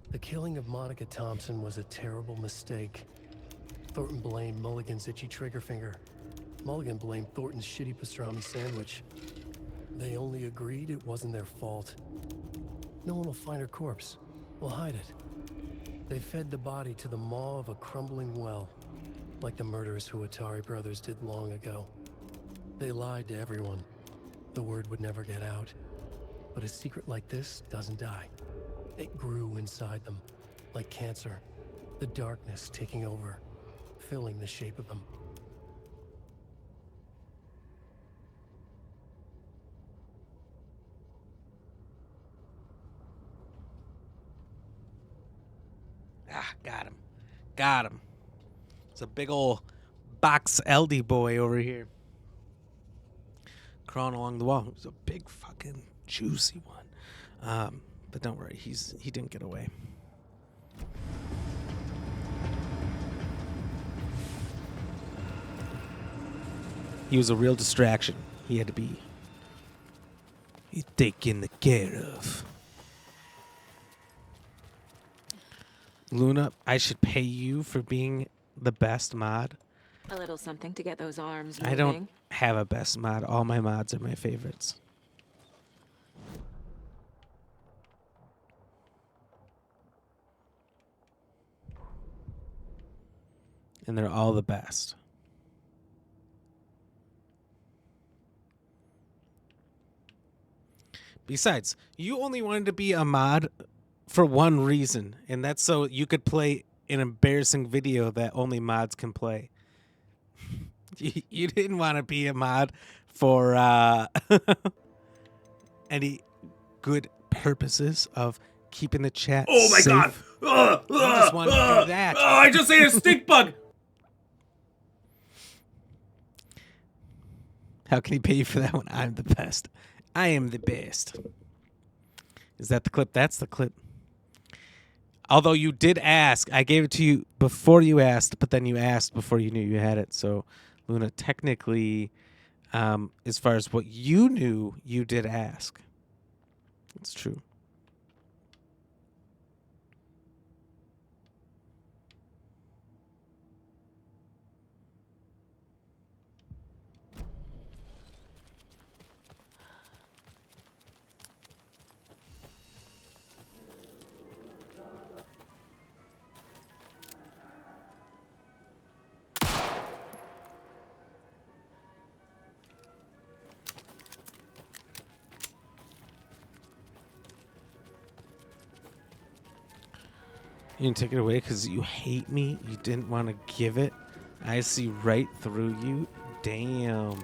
The killing of Monica Thompson was a terrible mistake. Thornton blamed Mulligan's itchy trigger finger. Mulligan blamed Thornton's shitty pastrami sandwich. They only agreed it wasn't their fault. No one will find her corpse. We'll hide it. They fed the body to the maw of a crumbling well, like the murderous Huatari brothers did long ago. They lied to everyone. The word would never get out. But a secret like this doesn't die. It grew inside them, like cancer. The darkness taking over, filling the shape of them. Ah, got him. It's a big old box LD boy over here, crawling along the wall. It's a big fucking juicy one. But don't worry, he didn't get away. He was a real distraction. He had to be taken care of. Luna, I should pay you for being the best mod. A little something to get those arms moving. I don't have a best mod. All my mods are my favorites. And they're all the best. Besides, you only wanted to be a mod for one reason, and that's so you could play an embarrassing video that only mods can play. You didn't want to be a mod for any good purposes of keeping the chat Oh my safe. god! You just wanted to do that. I just ate a stink bug! How can he pay you for that one? I'm the best. I am the best. Is that the clip? That's the clip. Although you did ask, I gave it to you before you asked, but then you asked before you knew you had it. So, Luna, technically, as far as what you knew, you did ask. It's true. You didn't take it away because you hate me? You didn't want to give it? I see right through you? Damn.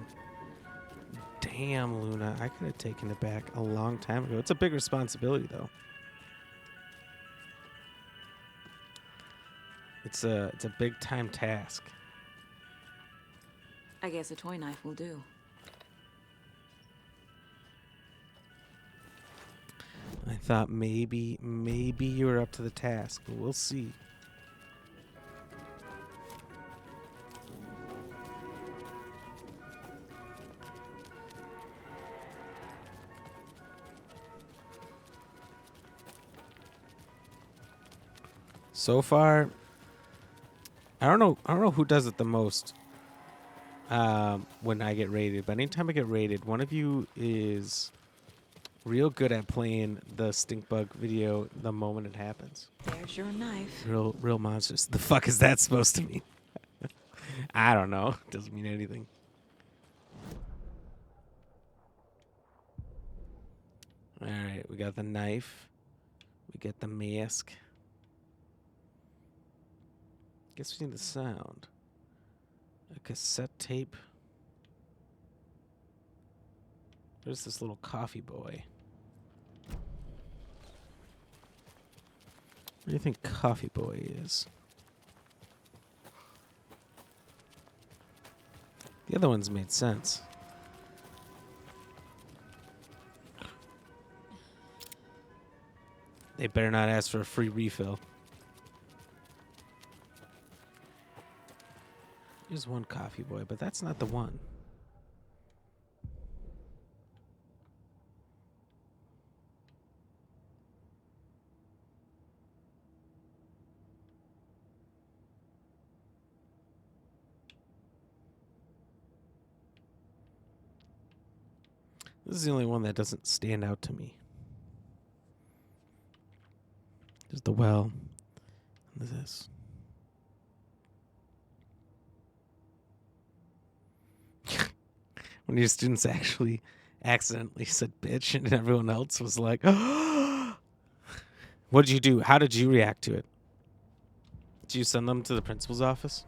Damn, Luna. I could have taken it back a long time ago. It's a big responsibility, though. It's a big-time task. I guess a toy knife will do. I thought maybe you were up to the task, but we'll see. So far, I don't know who does it the most when I get raided, but anytime I get raided, one of you is real good at playing the stink bug video the moment it happens. There's your knife. Real monsters. The fuck is that supposed to mean? I don't know. Doesn't mean anything. All right, we got the knife. We get the mask. Guess we need the sound. A cassette tape. There's this little coffee boy. What do you think Coffee Boy is? The other ones made sense. They better not ask for a free refill. Here's one coffee boy, but that's not the one. This is the only one that doesn't stand out to me. There's the well. And this. When your students actually accidentally said bitch and everyone else was like, what did you do? How did you react to it? Did you send them to the principal's office?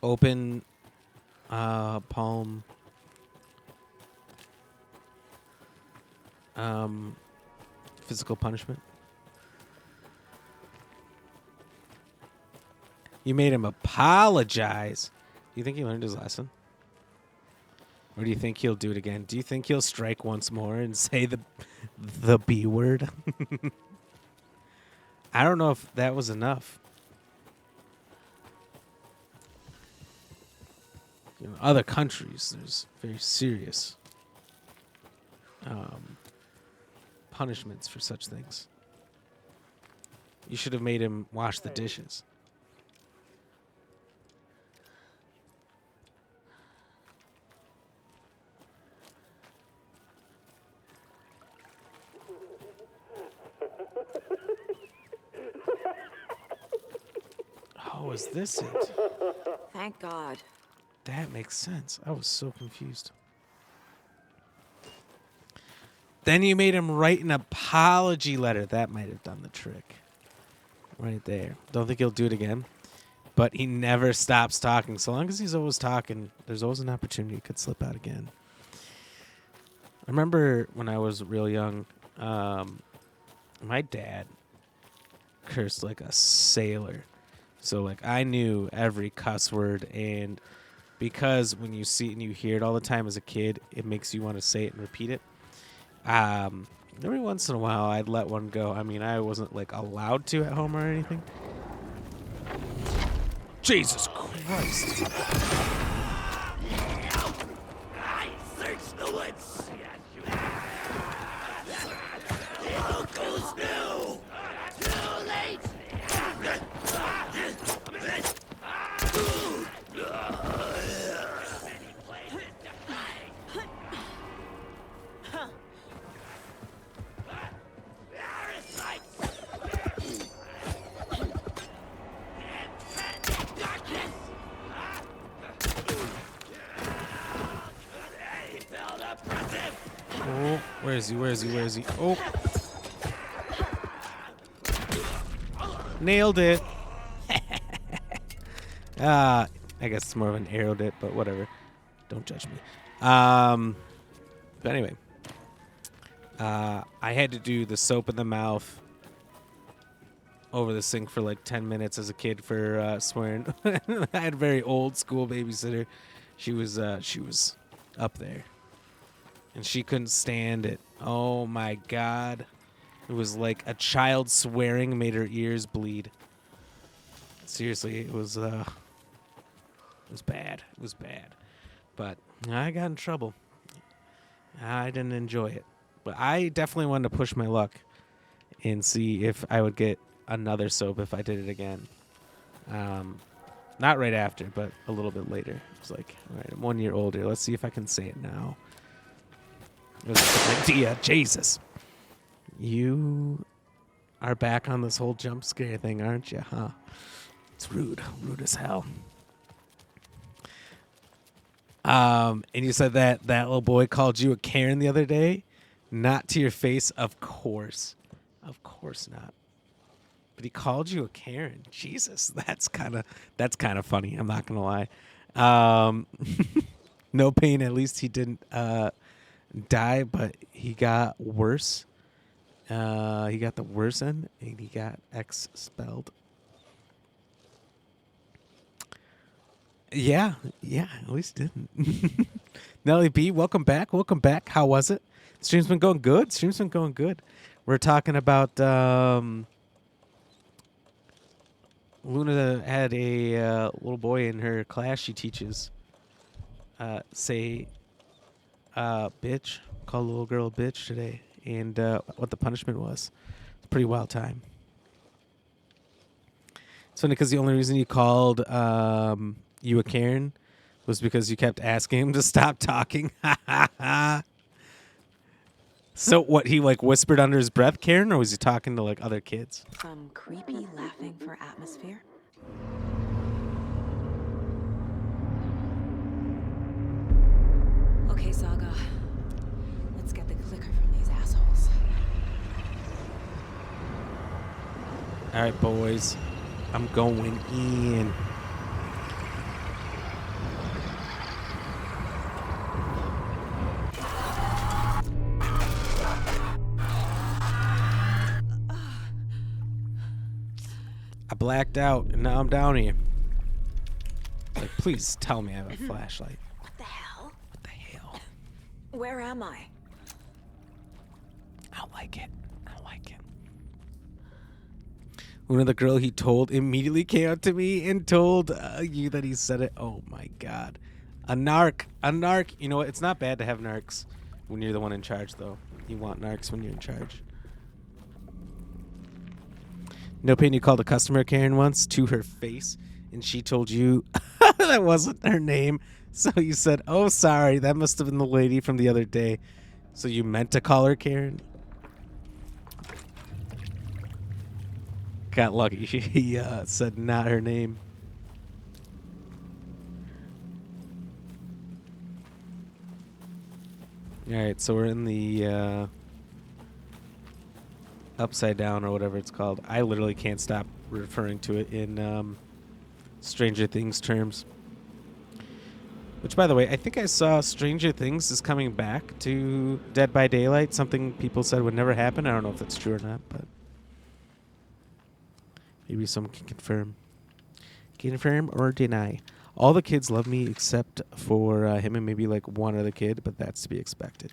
Open palm physical punishment. You made him apologize. Do you think he learned his lesson? Or do you think he'll do it again? Do you think he'll strike once more and say the B word? I don't know if that was enough. You know, other countries, there's very serious punishments for such things. You should have made him wash the dishes. Oh, is this it? Thank God. That makes sense. I was so confused. Then you made him write an apology letter. That might have done the trick. Right there. Don't think he'll do it again. But he never stops talking. So long as he's always talking, there's always an opportunity he could slip out again. I remember when I was real young, my dad cursed like a sailor. So like I knew every cuss word, and because when you see it and you hear it all the time as a kid, it makes you want to say it and repeat it. Every once in a while, I'd let one go. I mean, I wasn't like allowed to at home or anything. Jesus Christ! I searched the woods. The locals knew. Too late. Oh, where is he? Where is he? Where is he? Oh. Nailed it. I guess it's more of an arrowed it, but whatever. Don't judge me. But anyway. I had to do the soap in the mouth over the sink for like 10 minutes as a kid for swearing. I had a very old school babysitter. She was up there. And she couldn't stand it. Oh my God. It was like a child swearing made her ears bleed. Seriously, it was bad. It was bad. But I got in trouble. I didn't enjoy it. But I definitely wanted to push my luck and see if I would get another soap if I did it again. Not right after, but a little bit later. It was like, all right, I'm 1 year older. Let's see if I can say it now. It was a good idea. Jesus. You are back on this whole jump scare thing, aren't you, huh? It's rude. Rude as hell. And you said that little boy called you a Karen the other day? Not to your face, of course. Of course not. But he called you a Karen. Jesus, that's kind of funny. I'm not gonna lie. No pain. At least he didn't die, but he got worse. He got the worst end, and he got expelled. Yeah, at least didn't. Nelly B, welcome back. Welcome back. How was it? Stream's been going good. Stream's been going good. We're talking about Luna had a little boy in her class she teaches say bitch, call a little girl a bitch today, and what the punishment was. It's a pretty wild time. It's funny because the only reason he called you a Karen was because you kept asking him to stop talking. So what, he like whispered under his breath, Karen, or was he talking to like other kids? Some creepy laughing for atmosphere. Okay, Saga. Let's get the clicker from these assholes. All right, boys. I'm going in. I blacked out, and now I'm down here. Like, please tell me I have a flashlight. What the hell? What the hell? Where am I? I don't like it. I don't like it. One of the girl he told immediately came up to me and told you that he said it. Oh, my God. A narc. A narc. You know what? It's not bad to have narcs when you're the one in charge, though. You want narcs when you're in charge. No pain, you called a customer Karen once to her face, and she told you that wasn't her name. So you said, oh, sorry, that must have been the lady from the other day. So you meant to call her Karen? Got lucky. He said not her name. All right, so we're in the upside down or whatever it's called. I literally can't stop referring to it in Stranger Things terms. Which, by the way, I think I saw Stranger Things is coming back to Dead by Daylight. Something people said would never happen. I don't know if that's true or not, but maybe someone can confirm. Confirm or deny. All the kids love me except for him and maybe like one other kid, but that's to be expected.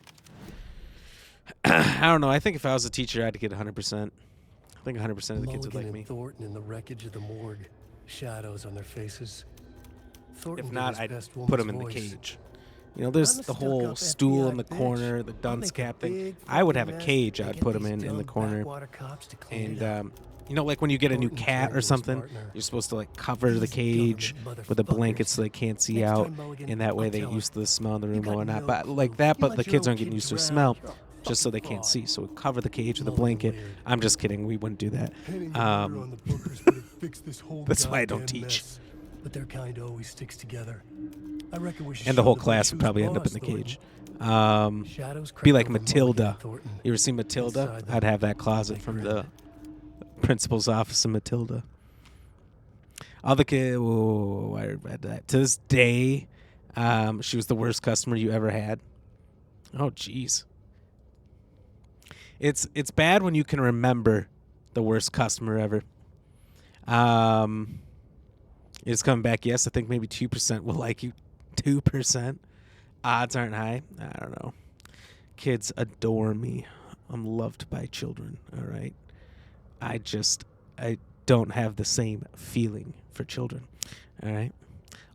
I don't know. I think if I was a teacher, I'd get 100%. I think 100% of the kids would like me. Thornton in the wreckage of the morgue, shadows on their faces. Thornton If not, did I'd his best put him woman's in the voice. cage. You know, there's I'm a the whole stuck-up stool FBI in the bitch. corner, the I'll dunce make a cap thing. big I would have fucking a mess cage and I'd get put him these in the dumb corner. backwater cops to clean And, it up. you know, like when you get a new Thornton cat turned or to his something, partner. you're supposed to like cover the These cage government with a blanket motherfuckers. so they can't see Next out, time, Mulligan, and that way I'll they tell her. used to the smell in the You room got or whatnot. no But clue. like that, You but let the your kids own aren't getting kid used to the drown. smell, You're a just so they fucking can't fraud. see. So we cover the cage with a Mulligan blanket. leered. I'm just kidding. We wouldn't do that. Pinning the murder on the bookers would have fixed this whole That's why I don't goddamn teach. mess. But their kind always sticks together. I reckon we should And the show whole them class who's would probably end up in boss, the cage. Thornton. Shadows Be crept like over Mulligan Matilda. and Thornton. You ever seen Matilda? Inside them, I'd have that closet they from grinned. the principal's office of Matilda. All the kids, I read that. To this day, she was the worst customer you ever had. Oh, jeez. It's bad when you can remember the worst customer ever. It's coming back. Yes, I think maybe 2% will like you. 2%. Odds aren't high. I don't know. Kids adore me. I'm loved by children. All right. I don't have the same feeling for children. All right.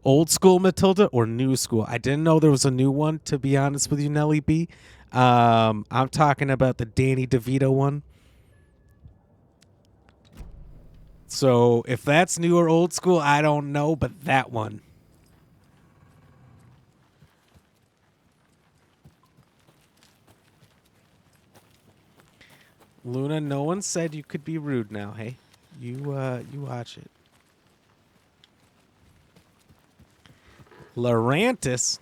Old school Matilda or new school? I didn't know there was a new one, to be honest with you, Nelly B. I'm talking about the Danny DeVito one. So if that's new or old school, I don't know, but that one. Luna, no one said you could be rude now, hey? You watch it. Laurantis.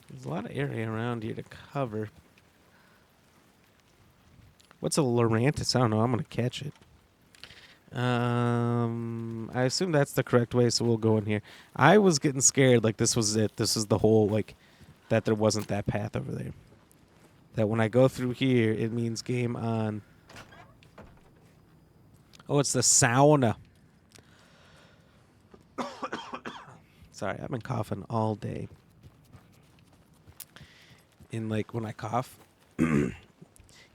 There's a lot of area around here to cover. What's a Laurantis? I don't know. I'm going to catch it. I assume that's the correct way, so we'll go in here. I was getting scared, like this was it. This is the whole, like, that there wasn't that path over there. That when I go through here, it means game on. Oh, it's the sauna. Sorry, I've been coughing all day. And, like, when I cough, you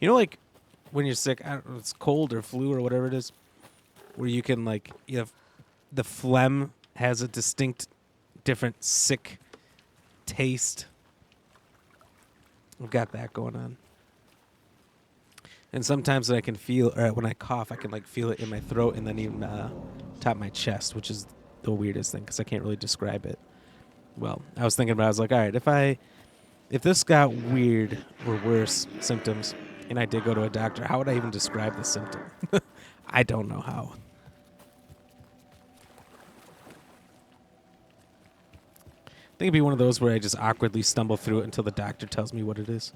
know, like, when you're sick, I don't know, it's cold or flu or whatever it is, where you can, like, you have the phlegm has a distinct, different sick taste. I've got that going on. And sometimes when I can feel, or when I cough, I can, like, feel it in my throat and then even top of my chest, which is the weirdest thing because I can't really describe it. Well, I was thinking about it, I was like, all right, if this got weird or worse symptoms and I did go to a doctor, how would I even describe the symptom? I don't know how. I think it'd be one of those where I just awkwardly stumble through it until the doctor tells me what it is.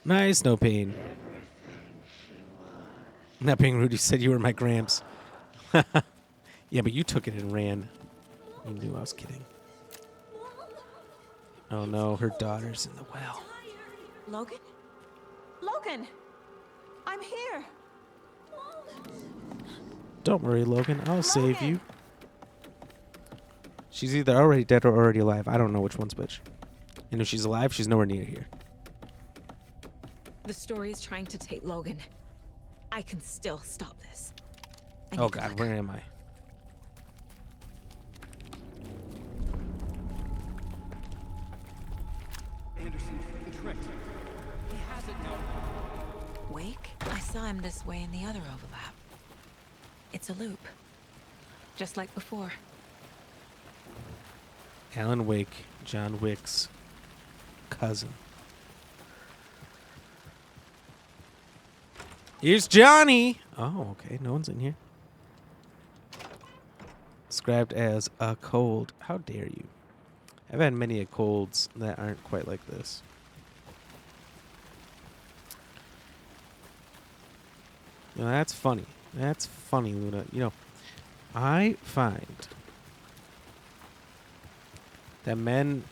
Nice, no pain. Not being rude, you said you were my Gramps. Yeah, but you took it and ran. You knew I was kidding. Oh no, her daughter's in the well. Logan? Logan! I'm here! Don't worry, Logan. I'll save you. She's either already dead or already alive. I don't know which one's which. And if she's alive, she's nowhere near here. The story is trying to take Logan. I can still stop this. Oh God, where am I? Anderson, tricked. He has it now. Wake? I saw him this way in the other overlap. It's a loop. Just like before. Alan Wake, John Wick's cousin. Here's Johnny! Oh, okay. No one's in here. Described as a cold. How dare you? I've had many a colds that aren't quite like this. You know, that's funny. That's funny, Luna. You know, I find that men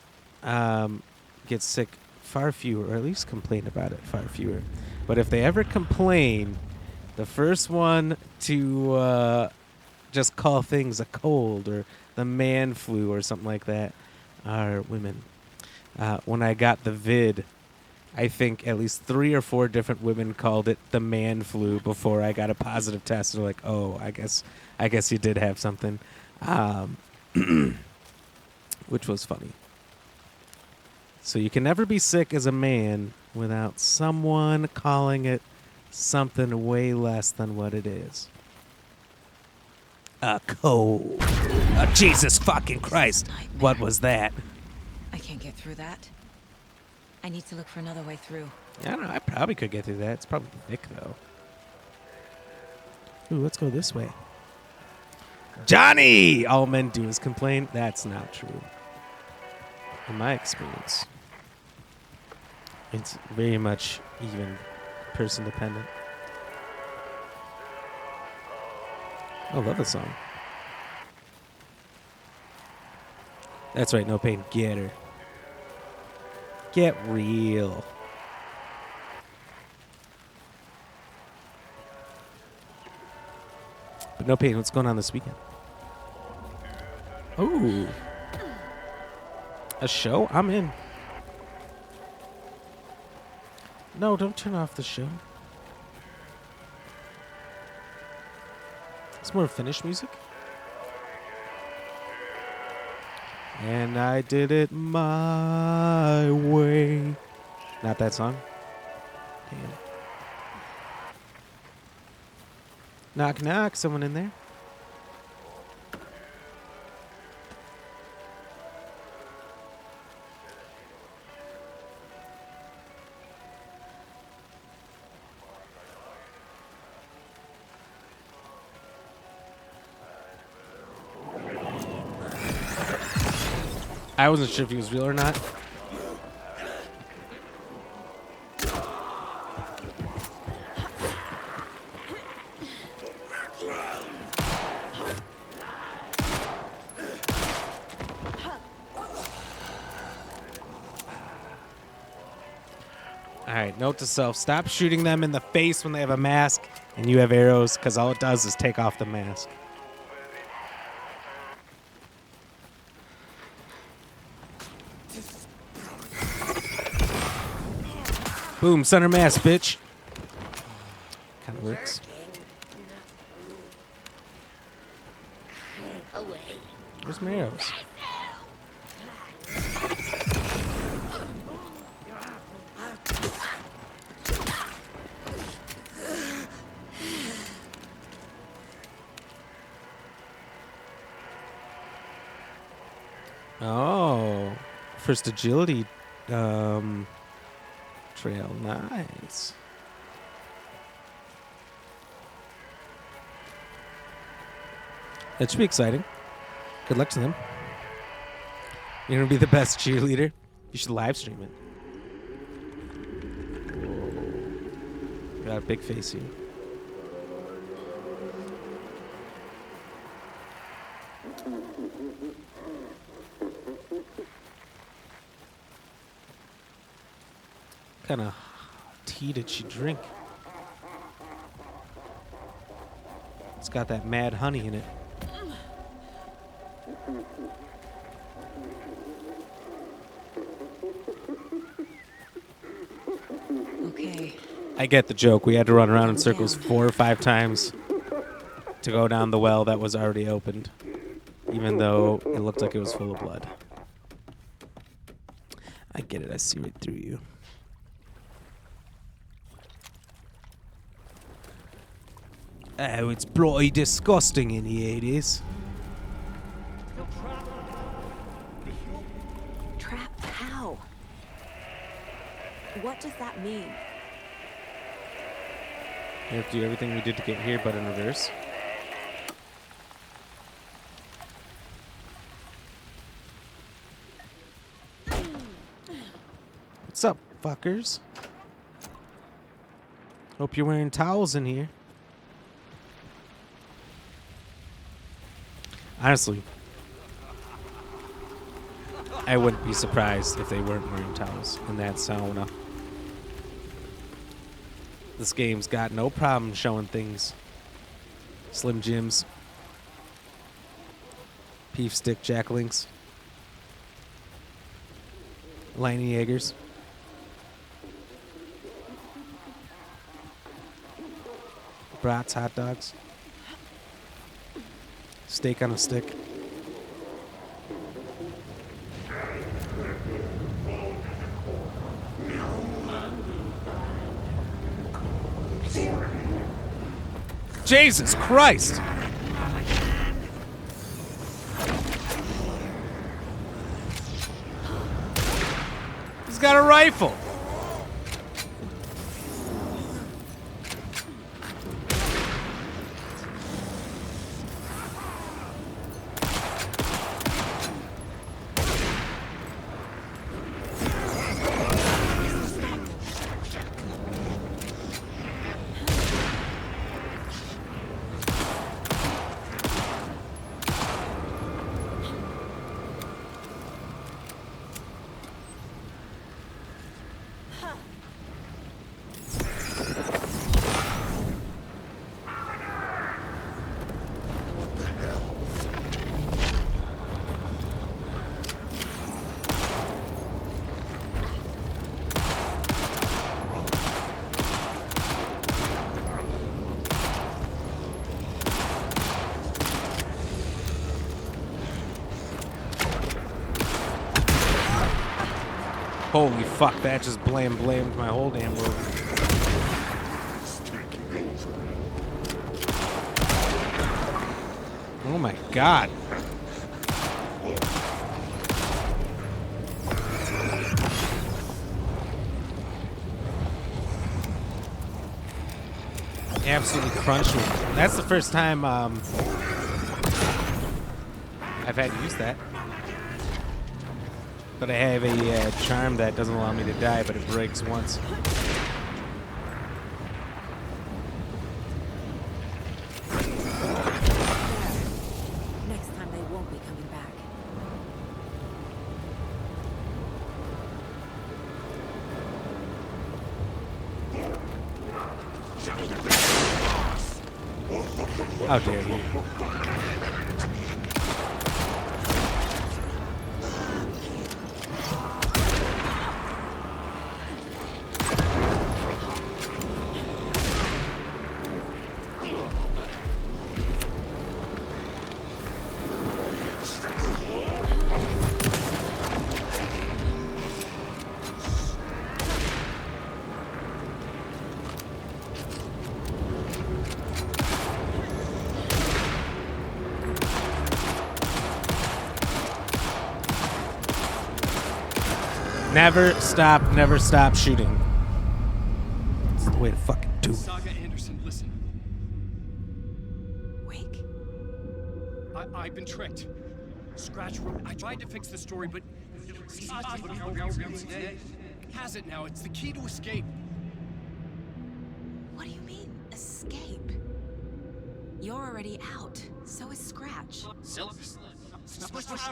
get sick far fewer, or at least complain about it far fewer. But if they ever complain, the first one to just call things a cold or the man flu or something like that are women. When I got the vid, I think at least 3 or 4 different women called it the man flu before I got a positive test. They're like, "Oh, I guess you did have something," which was funny. So you can never be sick as a man without someone calling it something way less than what it is. A cold. Oh, Jesus fucking Christ! What was that? I can't get through that. I need to look for another way through. I don't know. I probably could get through that. It's probably thick, though. Ooh, let's go this way. Johnny! All men do is complain. That's not true. In my experience, it's very much even person dependent. I love the song. That's right, no pain. Get her. Get real. But no pain. What's going on this weekend? Ooh. A show? I'm in. No, don't turn off the show. It's more finished music. And I did it my way. Not that song. Damn. Knock, knock. Someone in there? I wasn't sure if he was real or not. Note to self, stop shooting them in the face when they have a mask and you have arrows, because all it does is take off the mask. Boom, center mask, bitch. Kind of works. Where's my arrows? Oh, first agility trail, nice. That should be exciting. Good luck to them. You're gonna be the best cheerleader. You should live stream it. Whoa. Got a big face here. What kind of tea did she drink? It's got that mad honey in it. Okay. I get the joke. We had to run around in circles 4 or 5 times to go down the well that was already opened, even though it looked like it was full of blood. I get it. I see right through you. Oh, it's bloody disgusting in here, it is. Trapped how? What does that mean? We have to do everything we did to get here, but in reverse. What's up, fuckers? Hope you're wearing towels in here. Honestly, I wouldn't be surprised if they weren't wearing towels in that sauna. This game's got no problem showing things. Slim Jims. Beef stick Jack Links. Lightning Jaegers. Brats hot dogs. Steak on a stick. Jesus Christ! He's got a rifle. Holy fuck, that just blamed my whole damn world. Oh my god. Absolutely crunched me. That's the first time I've had to use that. But I have a charm that doesn't allow me to die, but it breaks once. Next time they won't be coming back. How dare you? Never stop shooting. It's the way to fucking do it. Saga Anderson, listen. Wake? I've been tricked. Scratch wrote. I tried to fix the story, but has it now. It's the key to escape. What do you mean, escape? You're already out. So is Scratch.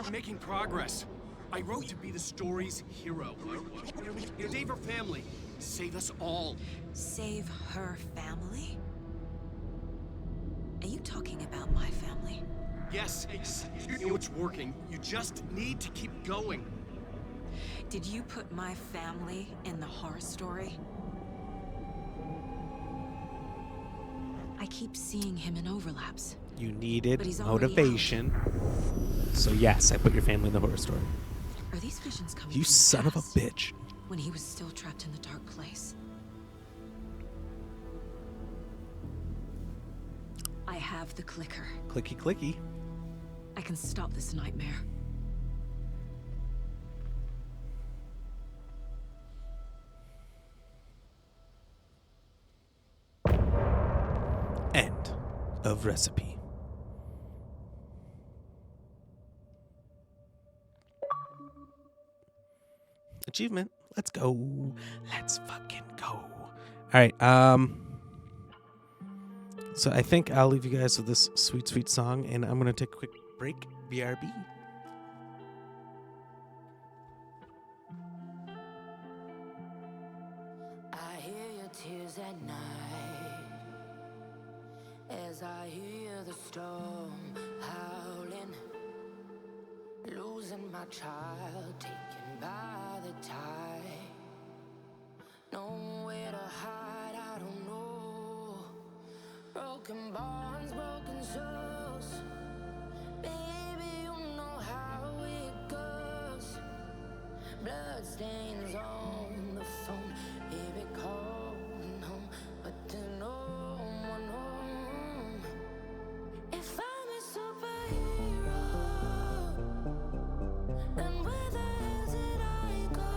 We're making progress. I wrote to be the story's hero. Save her family. Save us all. Save her family? Are you talking about my family? Yes, you know it's working. You just need to keep going. Did you put my family in the horror story? I keep seeing him in overlaps. You But needed he's already motivation. So yes, I put your family in the horror story. Are these visions coming You from the son of a past, bitch. when he was still trapped in the dark place? I have the clicker. Clicky clicky. I can stop this nightmare. End of recipe. Achievement. Let's go. Let's fucking go. All right. So I think I'll leave you guys with this sweet, sweet song, and I'm gonna take a quick break. BRB. I hear your tears at night as I hear the storm howling, losing my child, taken by the tide. Nowhere to hide, I don't know. Broken bonds, broken souls. Baby, you know how it goes. Blood stains on the phone. Baby, calling home, but there's no one home. If I'm a superhero, then where the hell did I go?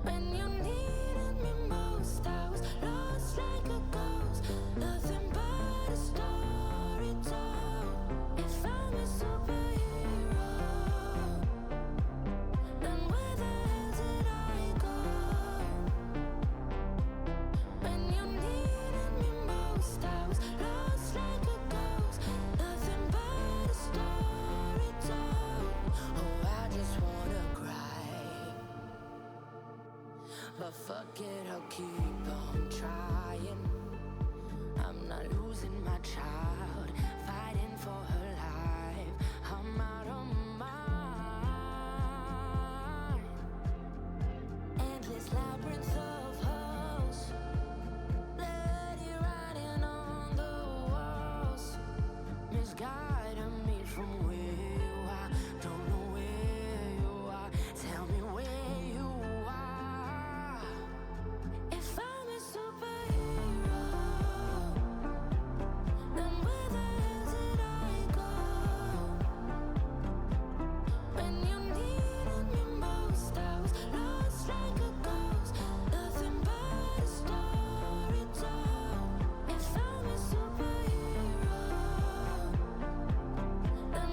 When you needed me most, I was lost like a ghost. Nothing but a story told. If I'm a superhero, then where the hell did I go? When you needed me most, I was lost like a ghost. Nothing but a story told. Oh, I just wanna cry, but fuck it, I'll keep on trying. I'm not losing my child, fighting for her life. I'm out of mind. Endless labyrinth of holes, bloody writing on the walls, misguiding me from where you are. Don't know where you are. Tell me where you are. If I'm a superhero, then where the hell did I go? When you needed me most, I was lost like a ghost. Nothing but a story told. If I'm a superhero, then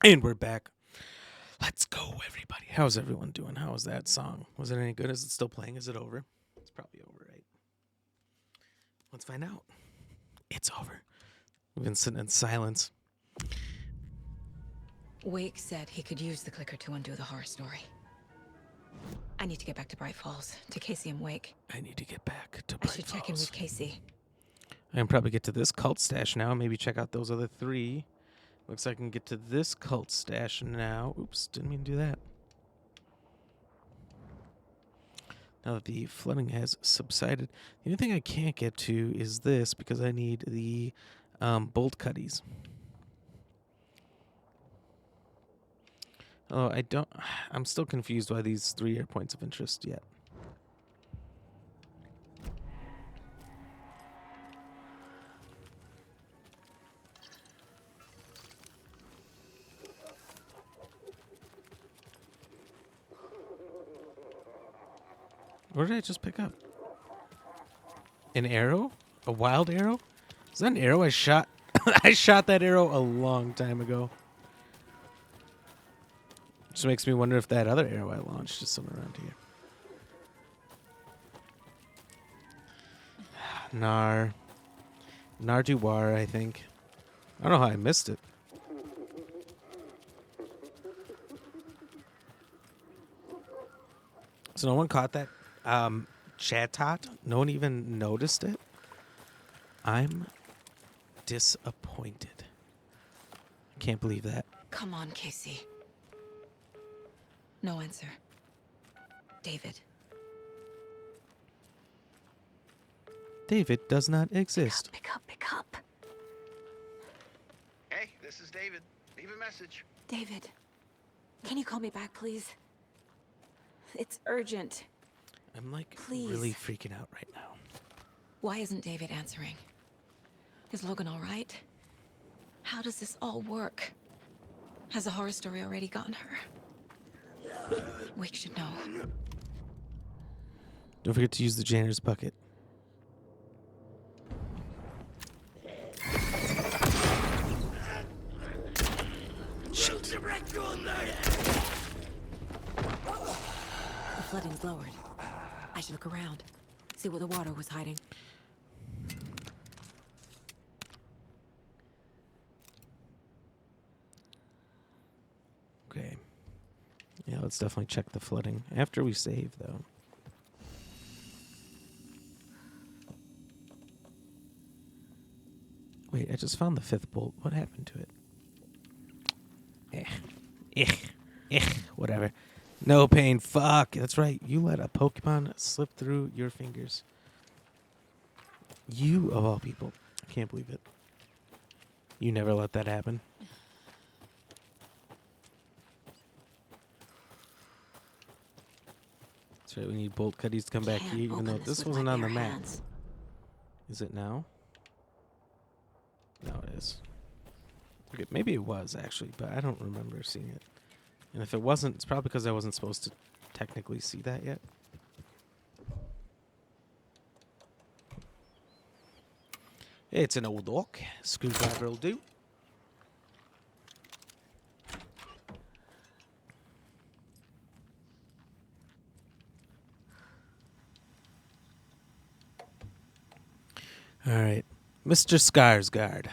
And we're back. Let's go, everybody. How's everyone doing? How was that song? Was it any good? Is it still playing? Is it over? It's probably over, right? Let's find out. It's over. We've been sitting in silence. Wake said he could use the clicker to undo the horror story. I need to get back to Bright Falls, to Casey and Wake. I need to get back to I Bright should Falls. check in with Casey. I can probably get to this cult stash now. Maybe check out those other 3. Looks like I can get to this cult stash now. Oops, didn't mean to do that. Now that the flooding has subsided, the only thing I can't get to is this because I need the bolt cutties. Oh, I'm still confused why these 3 are points of interest yet. What did I just pick up? An arrow? A wild arrow? Is that an arrow I shot? I shot that arrow a long time ago. Which makes me wonder if that other arrow I launched is somewhere around here. Narduar, I think. I don't know how I missed it. So no one caught that chatot? No one even noticed it? I'm disappointed. Can't believe that. Come on, Casey. No answer. David. David does not exist. Pick up. Hey, this is David. Leave a message. David, can you call me back, please? It's urgent. I'm like Please. really freaking out right now. Why isn't David answering? Is Logan all right? How does this all work? Has the horror story already gotten her? Wake should know. Don't forget to use the janitor's bucket. The flooding's lowered. I should look around, see where the water was hiding. Okay. Yeah, let's definitely check the flooding after we save, though. Wait, I just found the 5th bolt. What happened to it? Whatever. No pain. Fuck. That's right. You let a Pokemon slip through your fingers. You, of all people. I can't believe it. You never let that happen. That's right. We need bolt cutties to come back here, even though this wasn't on the map. Is it now? No, it is. Okay, maybe it was, actually, but I don't remember seeing it. And if it wasn't, it's probably because I wasn't supposed to technically see that yet. It's an old oak. Screwdriver will do. All right. Mr. Skarsgård.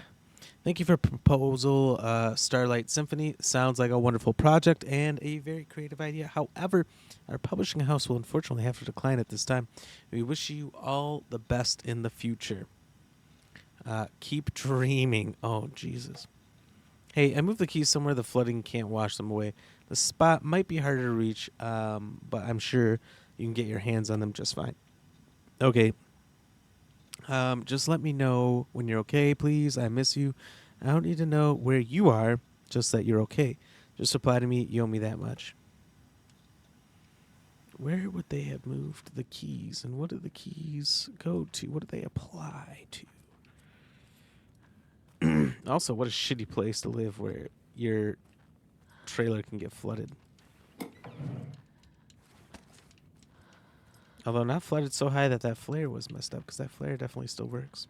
Thank you for proposal. Starlight Symphony sounds like a wonderful project and a very creative idea. However, our publishing house will unfortunately have to decline at this time. We wish you all the best in the future. Keep dreaming. Oh, Jesus. Hey, I moved the keys somewhere the flooding can't wash them away. The spot might be harder to reach, but I'm sure you can get your hands on them just fine. Okay. Just let me know when you're okay, please. I miss you. I don't need to know where you are, just that you're okay. Just reply to me. You owe me that much. Where would they have moved the keys? And what do the keys go to? What do they apply to? Also, what a shitty place to live where your trailer can get flooded. Although not flooded so high that that flare was messed up, because that flare definitely still works.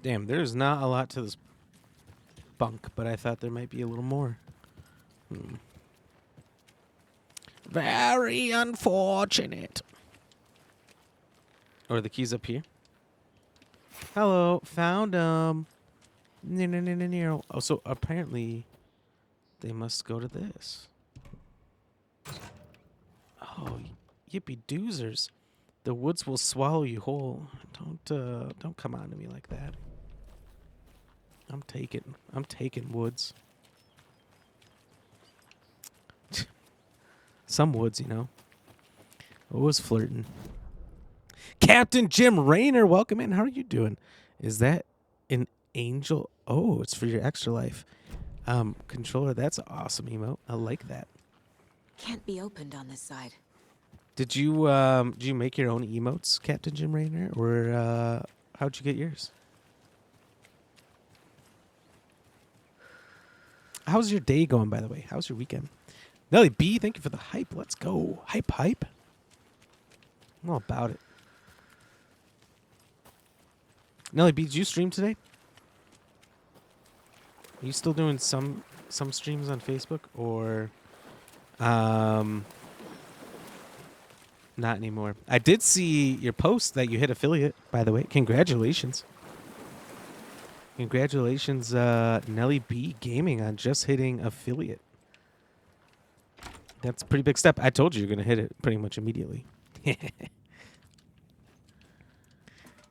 Damn, there's not a lot to this bunk, but I thought there might be a little more. Very unfortunate. Or the keys up here. Hello, found them. Oh, so apparently they must go to this. Oh, yippee doozers. The woods will swallow you whole. Don't come on to me like that. I'm taking woods. Some woods, you know. Always flirting. Captain Jim Rayner, welcome in. How are you doing? Is that an angel? Oh, it's for your extra life. Controller, that's an awesome emote. I like that. Can't be opened on this side. Did you make your own emotes, Captain Jim Rayner, or how'd you get yours? How's your day going, by the way? How's your weekend? Nelly B, thank you for the hype. Let's go. Hype. I'm all about it. Nelly B, did you stream today? Are you still doing some streams on Facebook, or not anymore? I did see your post that you hit affiliate, by the way. Congratulations. Congratulations, Nelly B Gaming, on just hitting affiliate. That's a pretty big step. I told you you're going to hit it pretty much immediately.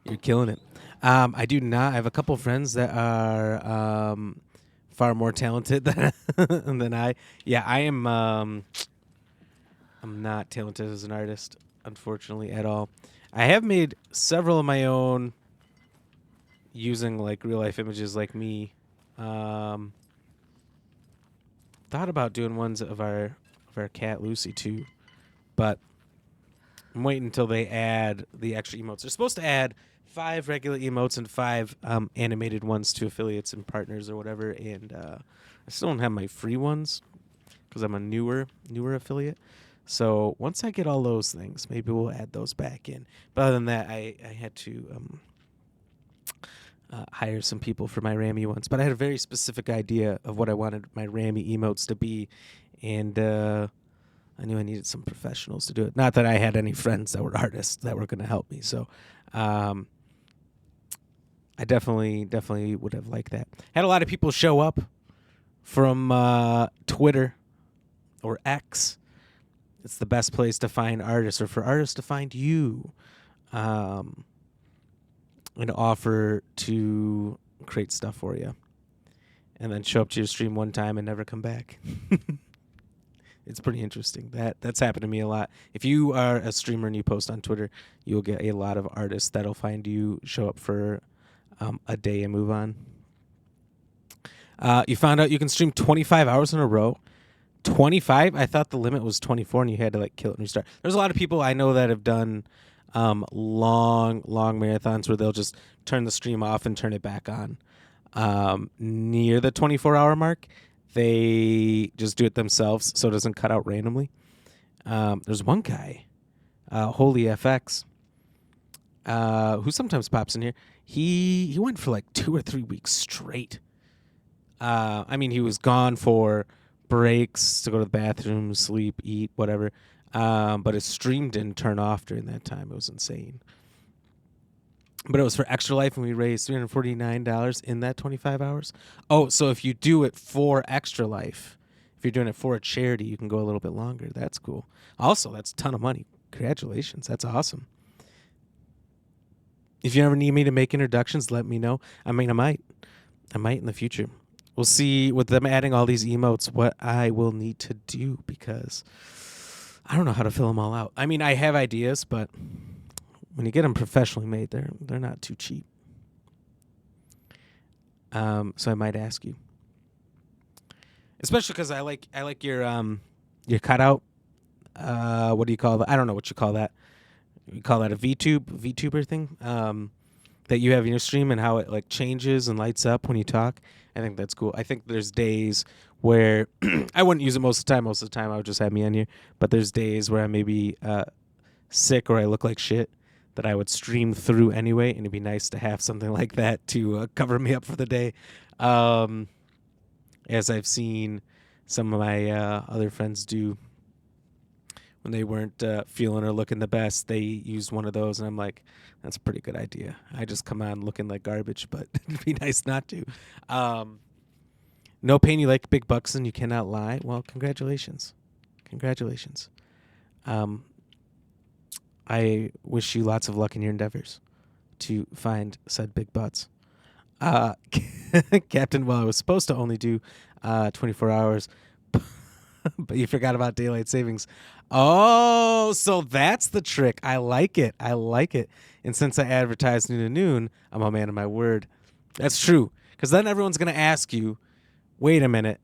You're killing it. I do not. I have a couple friends that are far more talented than I. Yeah, I am. I'm not talented as an artist, unfortunately, at all. I have made several of my own using like real life images, like me. Thought about doing ones of our cat Lucy too, but I'm waiting until they add the extra emotes. They're supposed to add 5 regular emotes and 5 animated ones to affiliates and partners or whatever, and I still don't have my free ones because I'm a newer affiliate. So once I get all those things, maybe we'll add those back in. But other than that, I had to hire some people for my Rammy ones. But I had a very specific idea of what I wanted my Rammy emotes to be, and I knew I needed some professionals to do it. Not that I had any friends that were artists that were going to help me. So I definitely would have liked that. Had a lot of people show up from Twitter or X. It's the best place to find artists, or for artists to find you, and offer to create stuff for you, and then show up to your stream one time and never come back. It's pretty interesting. That's happened to me a lot. If you are a streamer and you post on Twitter, you'll get a lot of artists that'll find you, show up for a day, and move on. You found out you can stream 25 hours in a row. 25? I thought the limit was 24 and you had to like kill it and restart. There's a lot of people I know that have done long marathons where they'll just turn the stream off and turn it back on. Near the 24-hour mark, they just do it themselves so it doesn't cut out randomly. There's one guy, Holy FX, who sometimes pops in here. He went for like 2 or 3 weeks straight. I mean, he was gone for breaks to go to the bathroom, sleep, eat, whatever. But his stream didn't turn off during that time. It was insane. But it was for Extra Life, and we raised $349 in that 25 hours. Oh, so if you do it for Extra Life, if you're doing it for a charity, you can go a little bit longer. That's cool. Also, that's a ton of money. Congratulations. That's awesome. If you ever need me to make introductions, let me know. I mean, I might in the future. We'll see with them adding all these emotes what I will need to do, because I don't know how to fill them all out. I mean, I have ideas, but when you get them professionally made, they're not too cheap. So I might ask you, especially because I like your cutout. What do you call that? I don't know what you call that. You call that a VTuber thing that you have in your stream, and how it like changes and lights up when you talk. I think that's cool. I think there's days where I wouldn't use it most of the time. Most of the time I would just have me on here. But there's days where I may be sick or I look like shit that I would stream through anyway, and it'd be nice to have something like that to cover me up for the day. As I've seen some of my other friends do when they weren't feeling or looking the best, they used one of those, and I'm like, that's a pretty good idea. I just come on looking like garbage, but it'd be nice not to. No pain, you like big bucks, and you cannot lie. Well, congratulations. Congratulations. I wish you lots of luck in your endeavors to find said big butts. Captain, well, I was supposed to only do 24 hours, but you forgot about daylight savings. Oh, so that's the trick. I like it. I like it. And since I advertised noon to noon, I'm a man of my word. That's true. Because then everyone's going to ask you, wait a minute,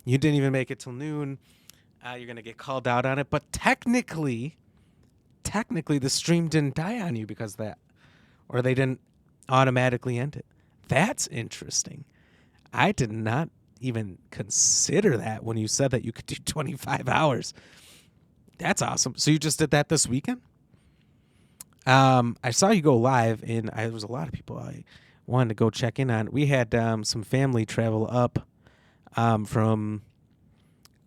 you didn't even make it till noon. You're going to get called out on it. But technically, the stream didn't die on you because of that. Or they didn't automatically end it. That's interesting. I did not even consider that when you said that you could do 25 hours. That's awesome. So you just did that this weekend? I saw you go live, and there was a lot of people I wanted to go check in on. We had some family travel up from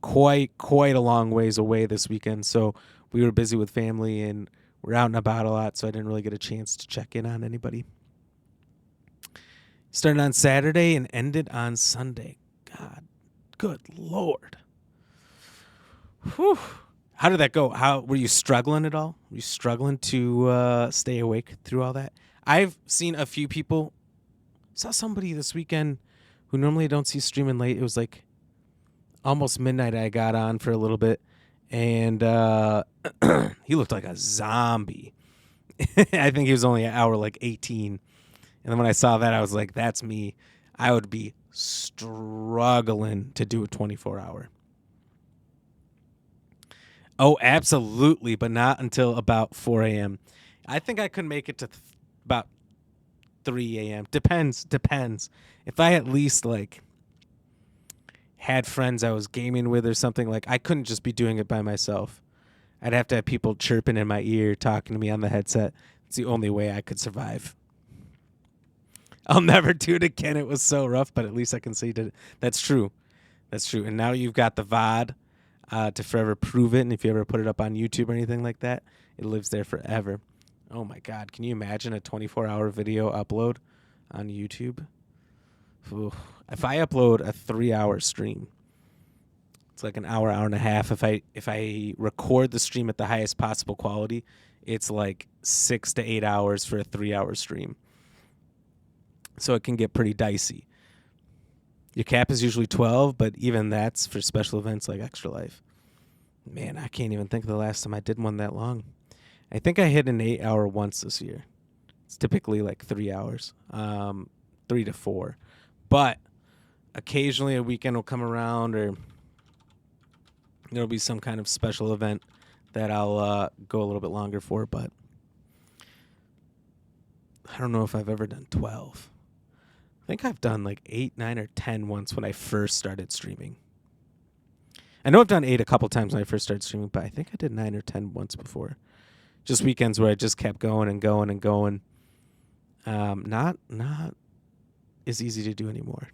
quite a long ways away this weekend. So we were busy with family, and we're out and about a lot, so I didn't really get a chance to check in on anybody. Started on Saturday and ended on Sunday. God, good Lord. Whew. How did that go? How were you struggling at all? Were you struggling to stay awake through all that? I've seen a few people. Saw somebody this weekend who normally don't see streaming late. It was like almost midnight. I got on for a little bit, and he looked like a zombie. I think he was only an hour like 18. And then when I saw that, I was like, that's me. I would be struggling to do a 24-hour. Oh, absolutely, but not until about 4 a.m. I think I could make it to about 3 a.m. Depends. If I at least, like, had friends I was gaming with or something, like, I couldn't just be doing it by myself. I'd have to have people chirping in my ear, talking to me on the headset. It's the only way I could survive. I'll never do it again. It was so rough, but at least I can say that that's true. That's true. And now you've got the VOD to forever prove it. And if you ever put it up on YouTube or anything like that, it lives there forever. Oh, my God. Can you imagine a 24-hour video upload on YouTube? Ooh. If I upload a 3-hour stream, it's like an hour and a half. If I record the stream at the highest possible quality, it's like 6 to 8 hours for a 3-hour stream. So it can get pretty dicey. Your cap is usually 12, but even that's for special events like Extra Life. Man, I can't even think of the last time I did one that long. I think I hit an 8-hour once this year. It's typically like 3 hours, 3 to 4. But occasionally a weekend will come around, or there'll be some kind of special event that I'll go a little bit longer for. But I don't know if I've ever done 12. I think I've done like 8, 9, or 10 once when I first started streaming. I know I've done 8 a couple times when I first started streaming, but I think I did 9 or 10 once before. Just weekends where I just kept going and going and going. Not as easy to do anymore.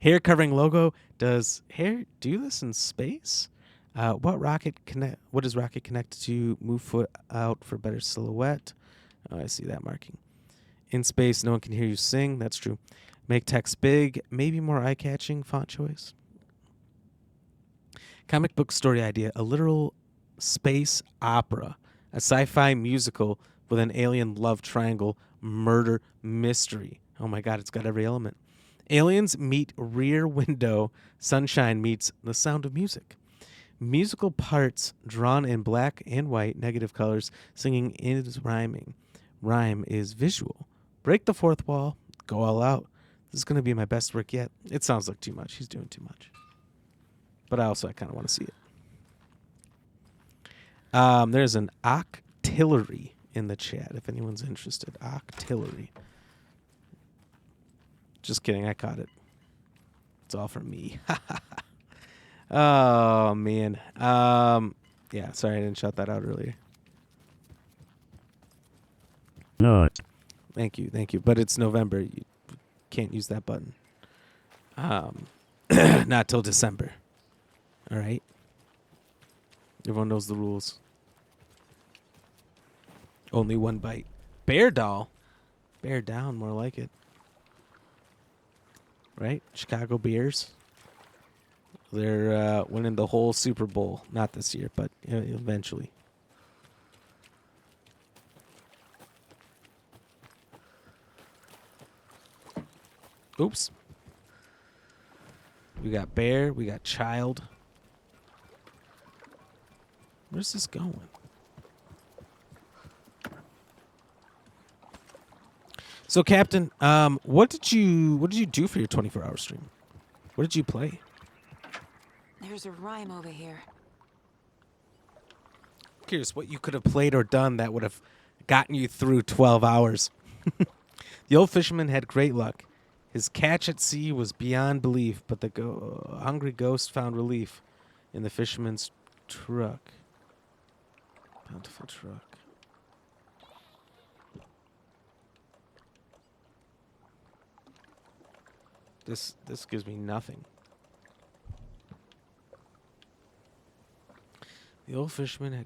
Hair covering logo. Does hair do this in space? What does rocket connect to? Move foot out for better silhouette. Oh, I see that marking. In space, no one can hear you sing. That's true. Make text big. Maybe more eye-catching font choice. Comic book story idea. A literal space opera. A sci-fi musical with an alien love triangle murder mystery. Oh my God, it's got every element. Aliens meet Rear Window. Sunshine meets The Sound of Music. Musical parts drawn in black and white negative colors. Singing is rhyming. Rhyme is visual. Break the fourth wall. Go all out. This is going to be my best work yet. It sounds like too much. He's doing too much. But I kind of want to see it. There's an octillery in the chat if anyone's interested. Octillery. Just kidding. I caught it. It's all from me. Oh, man. Yeah, sorry I didn't shout that out earlier. No. Thank you. But it's November. You can't use that button. Not till December. All right. Everyone knows the rules. Only one bite. Bear doll. Bear down, more like it. Right? Chicago Bears. They're winning the whole Super Bowl. Not this year, but eventually. Oops. We got bear. We got child. Where's this going? So, Captain, what did you do for your 24-hour stream? What did you play? There's a rhyme over here. Curious what you could have played or done that would have gotten you through 12 hours. The old fisherman had great luck. His catch at sea was beyond belief, but the hungry ghost found relief in the fisherman's truck. Bountiful truck. This gives me nothing. The old fisherman had...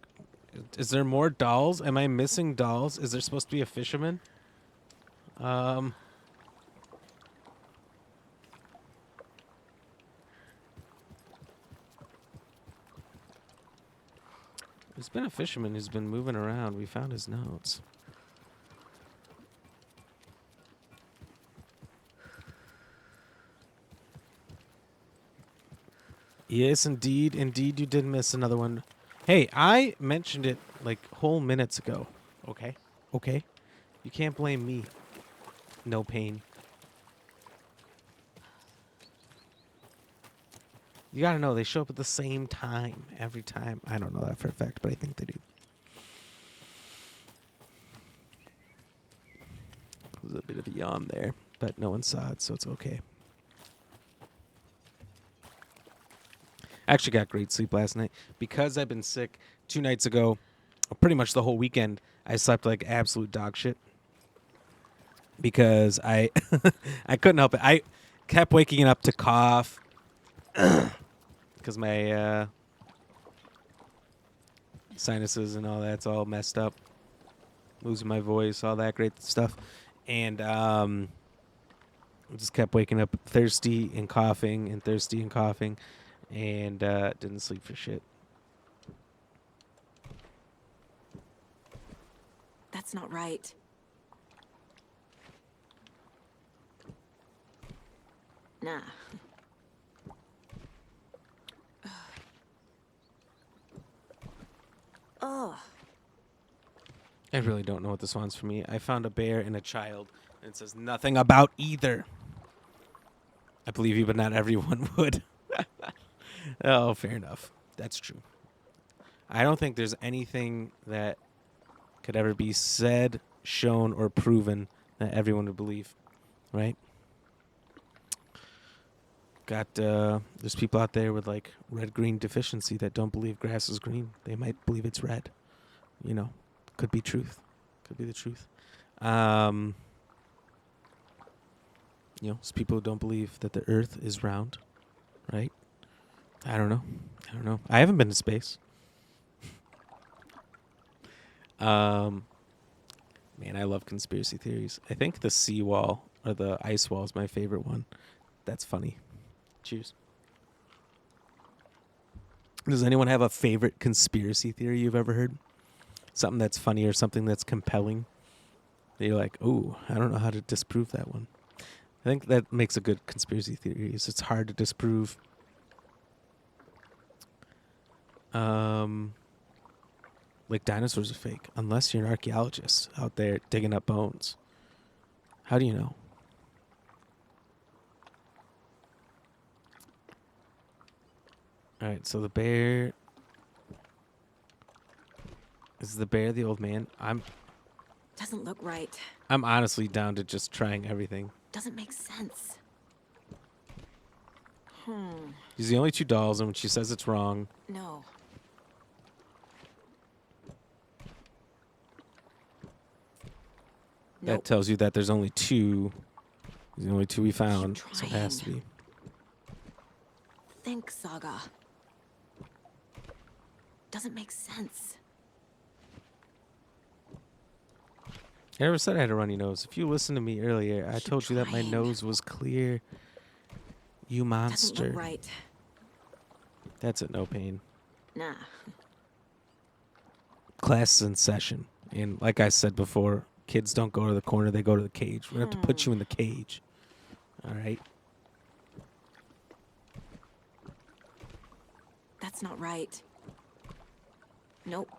Is there more dolls? Am I missing dolls? Is there supposed to be a fisherman? There's been a fisherman who's been moving around. We found his notes. Yes, indeed. Indeed, you did miss another one. Hey, I mentioned it like whole minutes ago. Okay? Okay? You can't blame me. No pain. You gotta know, they show up at the same time every time. I don't know that for a fact, but I think they do. There's a bit of a yawn there, but no one saw it, so it's okay. I actually got great sleep last night. Because I've been sick 2 nights ago, pretty much the whole weekend, I slept like absolute dog shit. Because I I couldn't help it. I kept waking up to cough. Because my sinuses and all that's all messed up. Losing my voice, all that great stuff. And I just kept waking up thirsty and coughing and thirsty and coughing. And didn't sleep for shit. That's not right. Nah. Oh. I really don't know what this one's for me. I found a bear and a child, and it says nothing about either. I believe you, but not everyone would. Oh, fair enough. That's true. I don't think there's anything that could ever be said, shown, or proven that everyone would believe, right? Got there's people out there with like red-green deficiency that don't believe grass is green. They might believe it's red. You know, could be truth. Could be the truth. You know, there's people who don't believe that the Earth is round, right? I don't know. I haven't been to space. Man, I love conspiracy theories. I think the seawall or the ice wall is my favorite one. That's funny. Cheers. Does anyone have a favorite conspiracy theory you've ever heard? Something that's funny or something that's compelling? That you're like, ooh, I don't know how to disprove that one. I think that makes a good conspiracy theory. Is it's hard to disprove. Like dinosaurs are fake, unless you're an archaeologist out there digging up bones. How do you know? All right, so the bear... Is the bear the old man? Doesn't look right. I'm honestly down to just trying everything. Doesn't make sense. He's the only 2 dolls, and when she says it's wrong... No. That tells you that there's only two. There's the only two we found, so it has to be. Think, Saga. Doesn't make sense. I never said I had a runny nose. If you listened to me earlier, I told you that my nose was clear. You monster. Doesn't look right. That's it, no pain. Nah. Class is in session. And like I said before, kids don't go to the corner, they go to the cage. We're going to have to put you in the cage. All right? That's not right. Nope.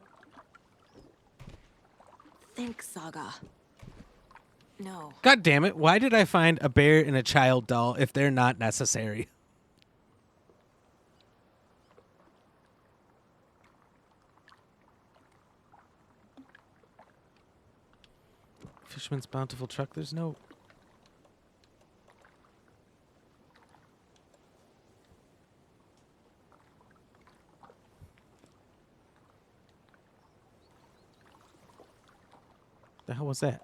Think, Saga. No. God damn it. Why did I find a bear and a child doll if they're not necessary? Fisherman's Bountiful Truck. There's no... The hell was that?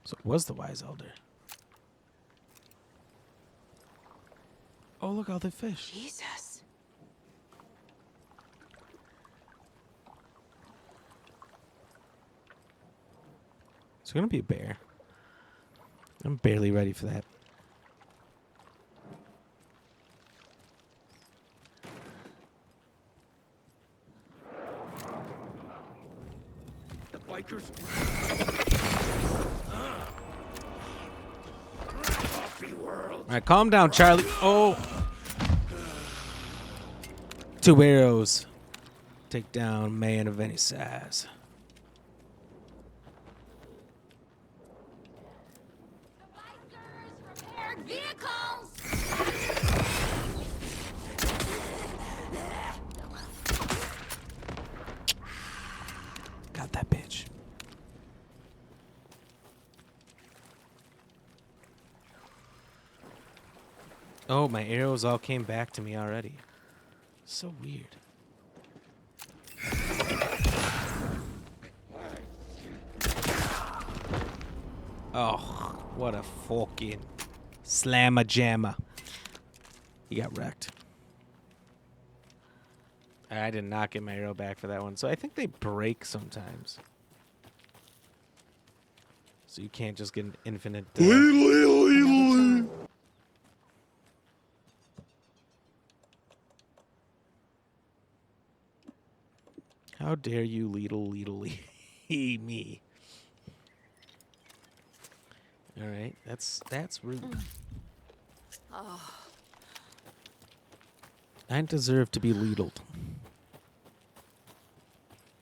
So it was the wise elder. Oh, look, all the fish. Jesus. It's going to be a bear. I'm barely ready for that. The bikers. All right, calm down, Charlie. Oh. 2 arrows. Take down man of any size. Got that bitch. Oh, my arrows all came back to me already. So weird. Oh, what a fucking slamma jamma. He got wrecked. I did not get my arrow back for that one. So I think they break sometimes. So you can't just get an infinite... How dare you leedle me. All right, that's rude. Oh. I deserve to be leedled.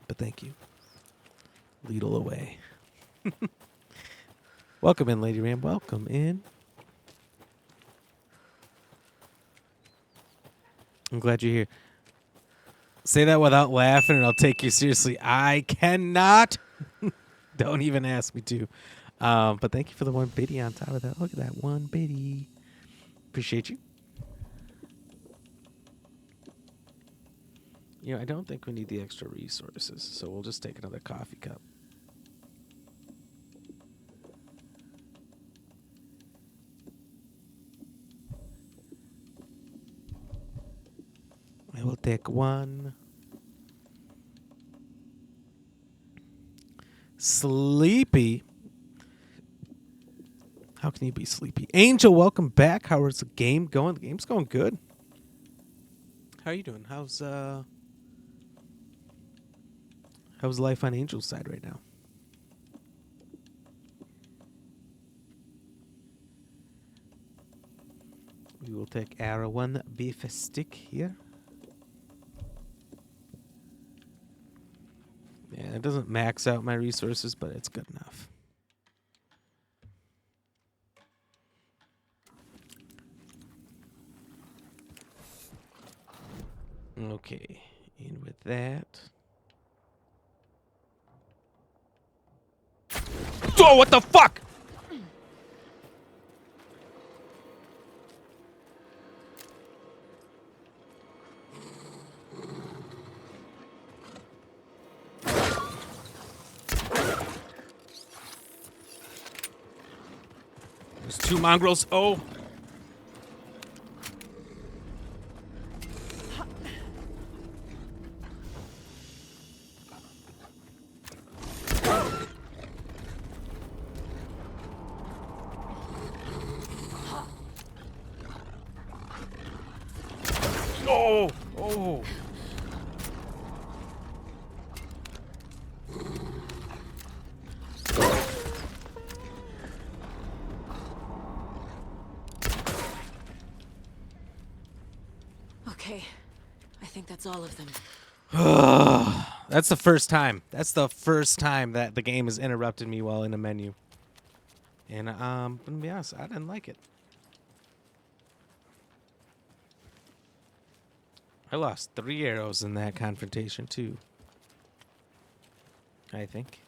But thank you. Leedle away. Welcome in, Lady Ram. Welcome in. I'm glad you're here. Say that without laughing and I'll take you seriously. I cannot. Don't even ask me to. But thank you for the 1 biddy on top of that. Look at that 1 biddy. Appreciate you. You know, I don't think we need the extra resources, so we'll just take another coffee cup. I will take 1. Sleepy. How can you be sleepy? Angel, welcome back. How is the game going? The game's going good. How are you doing? How's life on Angel's side right now? We will take our 1 beef stick here. Yeah, it doesn't max out my resources, but it's good enough. Okay, and with that... Oh, what the fuck? 2 mongrels. Oh. Oh. Oh. Okay. I think that's all of them. That's the first time. That's the first time that the game has interrupted me while in a menu. And I'm gonna be honest, I didn't like it. I lost 3 arrows in that confrontation too. I think.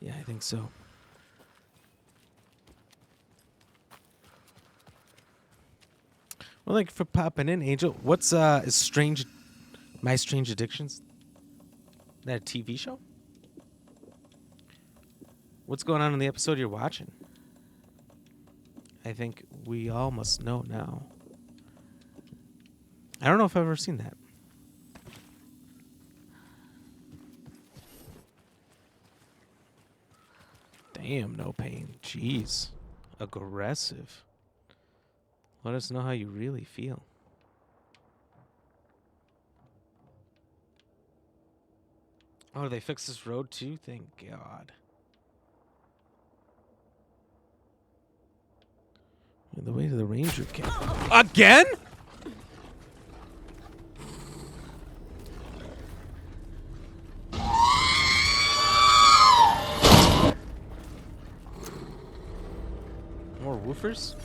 Yeah, I think so. Well, thank you for popping in, Angel. What's is Strange My Strange Addictions? Is that a TV show? What's going on in the episode you're watching? I think we all must know now. I don't know if I've ever seen that. Damn, no pain. Jeez. Aggressive. Let us know how you really feel. Oh, they fixed this road too? Thank God. The way to the ranger camp. Again? More woofers?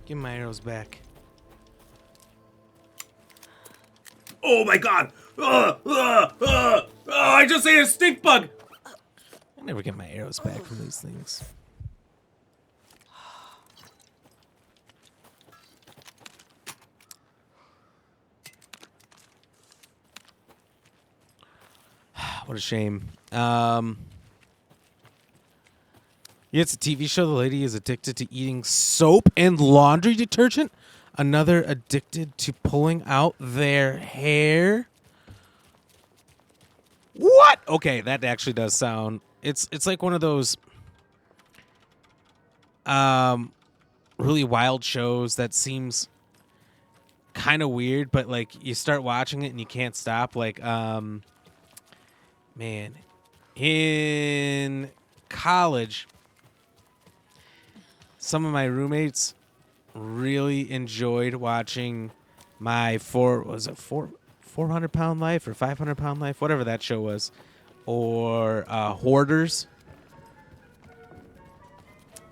Give my arrows back. Oh my God! I just ate a stink bug! I never get my arrows back from these things. What a shame. Yeah, it's a TV show. The lady is addicted to eating soap and laundry detergent. Another addicted to pulling out their hair. What? Okay, that actually does sound. It's like one of those really wild shows that seems kind of weird, but like you start watching it and you can't stop. Like man, in college, some of my roommates really enjoyed watching my 400-pound life or 500-pound life, whatever that show was, or Hoarders.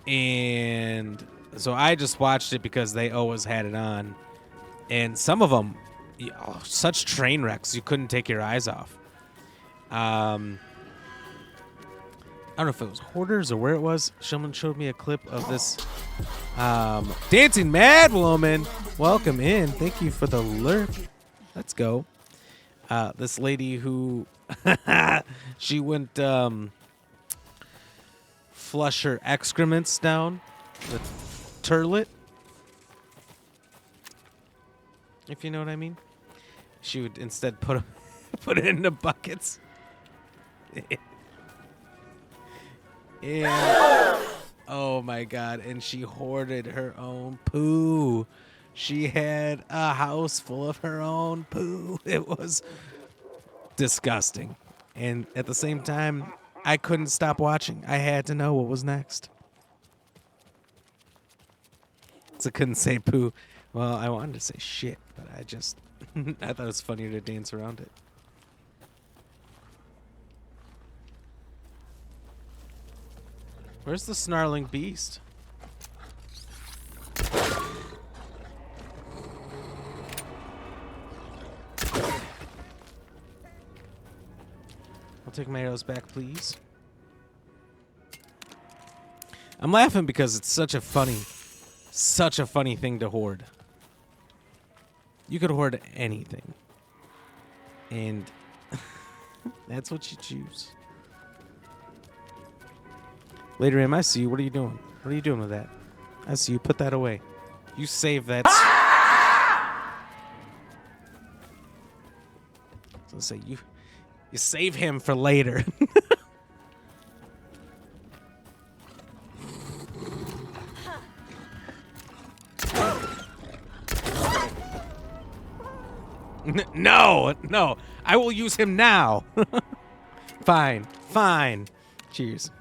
And so I just watched it because they always had it on. And some of them, such train wrecks, you couldn't take your eyes off. I don't know if it was Hoarders or where it was. Someone showed me a clip of this Dancing Mad Woman. Welcome in. Thank you for the lurk. Let's go. This lady who she went flush her excrements down with turlet, if you know what I mean. She would instead put it in the buckets. And, oh my God, and she hoarded her own poo. She had a house full of her own poo. It was disgusting. And at the same time, I couldn't stop watching. I had to know what was next. So I couldn't say poo. Well, I wanted to say shit, but I just I thought it was funnier to dance around it. Where's the snarling beast? I'll take my arrows back, please. I'm laughing because it's such a funny thing to hoard. You could hoard anything. And that's what you choose. Later, Em, I see you. What are you doing? What are you doing with that? I see you. Put that away. You save that. So say you save him for later. No. I will use him now. Fine. Cheers.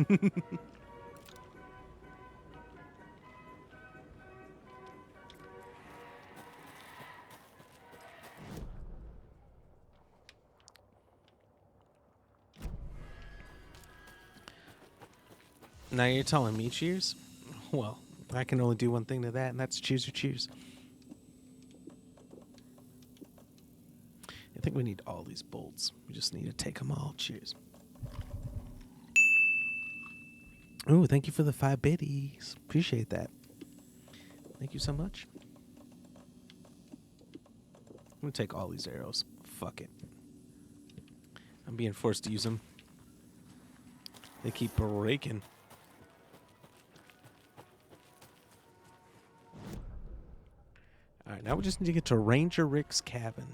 Now you're telling me cheers? Well, I can only do one thing to that, and that's cheers or cheers. I think we need all these bolts. We just need to take them all. Cheers. Ooh, thank you for the 5 biddies. Appreciate that. Thank you so much. I'm going to take all these arrows. Fuck it. I'm being forced to use them. They keep breaking. Alright, now we just need to get to Ranger Rick's cabin.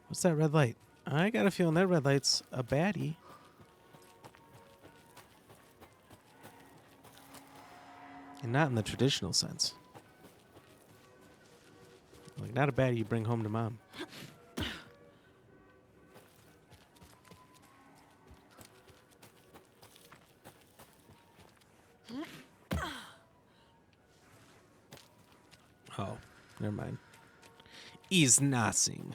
What's that red light? I got a feeling that red light's a baddie. And not in the traditional sense. Like, not a baddie you bring home to mom. Oh, never mind. Is nothing.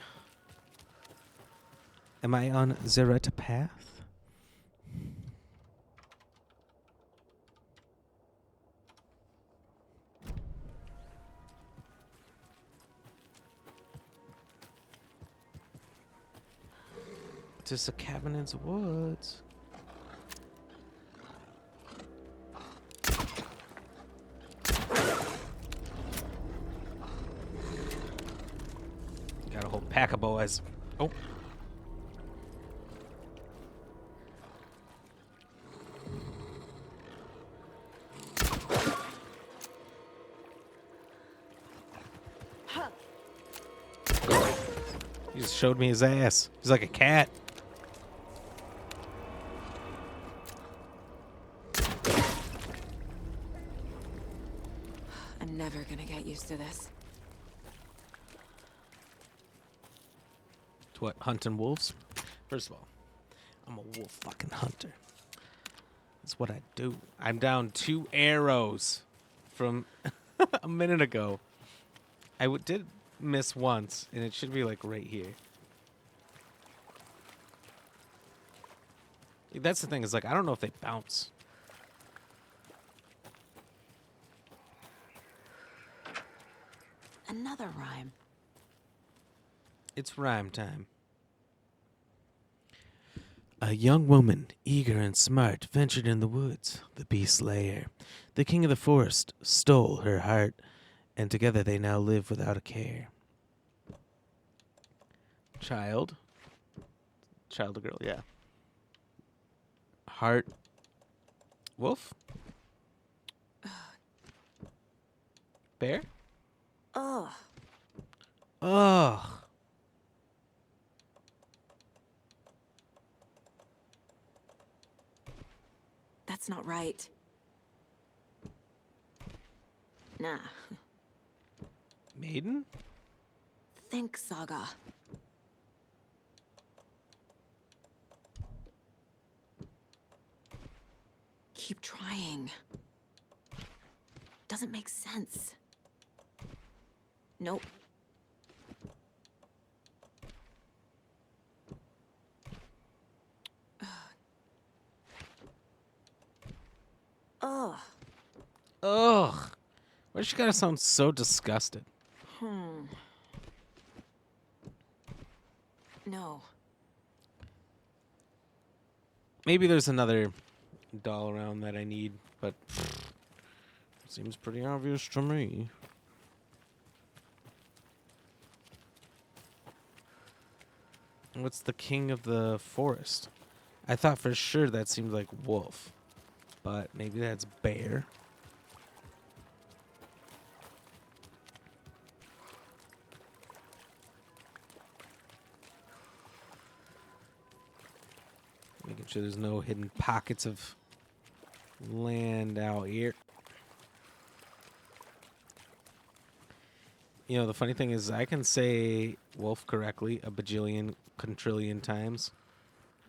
Am I on the right path? Just a cabin in the woods. Got a whole pack of boys. Oh. He just showed me his ass. He's like a cat. I'm never gonna get used to this. To what? Hunting wolves? First of all, I'm a wolf fucking hunter. That's what I do. I'm down 2 arrows from a minute ago. I did miss once, and it should be like right here. That's the thing, is like, I don't know if they bounce. Another rhyme. It's rhyme time. A young woman, eager and smart, ventured in the woods, the beast's lair. The king of the forest stole her heart, and together they now live without a care. Child or girl, yeah. Heart. Wolf? Bear? Ugh. Ugh. That's not right. Nah. Maiden? Think, Saga. Keep trying. Doesn't make sense. Nope. Ugh. Ugh. Why does she gotta sound so disgusted? No. Maybe there's another doll around that I need, but seems pretty obvious to me. What's the king of the forest? I thought for sure that seemed like wolf, but maybe that's bear. Making sure there's no hidden pockets of land out here. You know, the funny thing is I can say wolf correctly a bajillion, quadrillion times,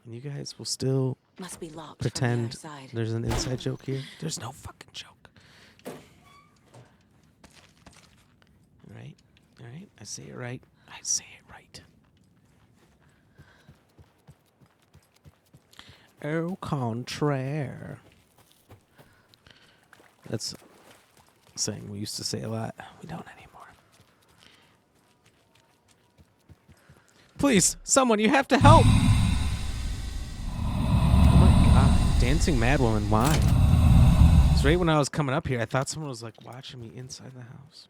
and you guys will still Must be locked pretend from the outside. there's an inside joke here. There's no fucking joke. All right. All right. I say it right. I say it right. Au contraire. That's a saying we used to say a lot. We don't anymore. Please, someone, you have to help. Oh my god. Dancing Madwoman, why? It's right when I was coming up here, I thought someone was like watching me inside the house.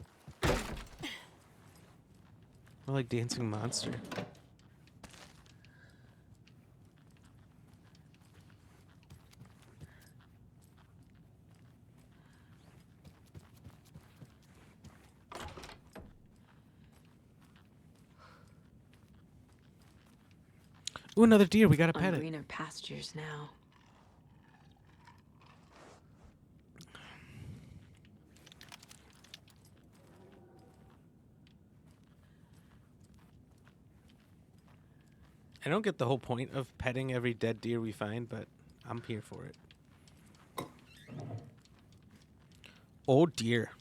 More like Dancing Monster. Ooh, another deer. We gotta pet it. Greener pastures now. I don't get the whole point of petting every dead deer we find, but I'm here for it. Oh dear.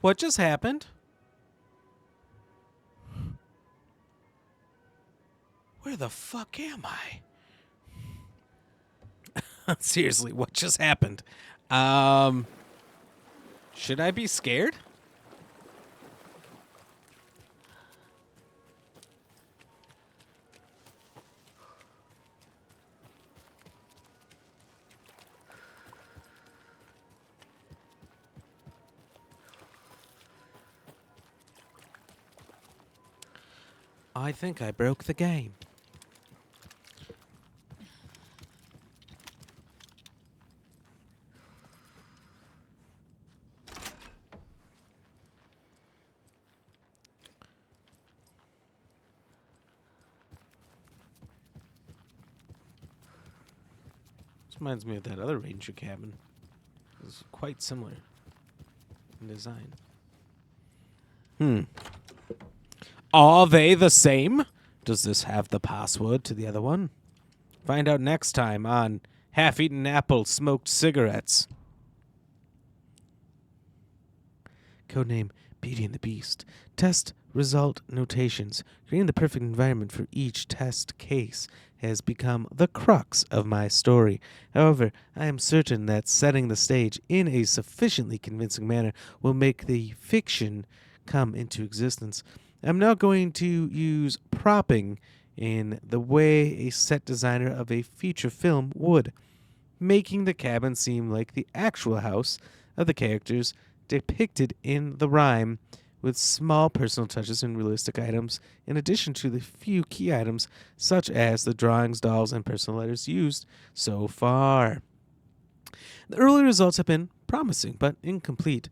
What just happened? Where the fuck am I? Seriously, what just happened? Should I be scared? I think I broke the game. This reminds me of that other ranger cabin. It's quite similar in design. Are they the same? Does this have the password to the other one? Find out next time on Half-Eaten Apple Smoked Cigarettes. Codename Beauty and the Beast. Test result notations. Creating the perfect environment for each test case has become the crux of my story. However, I am certain that setting the stage in a sufficiently convincing manner will make the fiction come into existence. I'm now going to use propping in the way a set designer of a feature film would, making the cabin seem like the actual house of the characters depicted in the rhyme, with small personal touches and realistic items, in addition to the few key items such as the drawings, dolls, and personal letters used so far. The early results have been promising, but incomplete.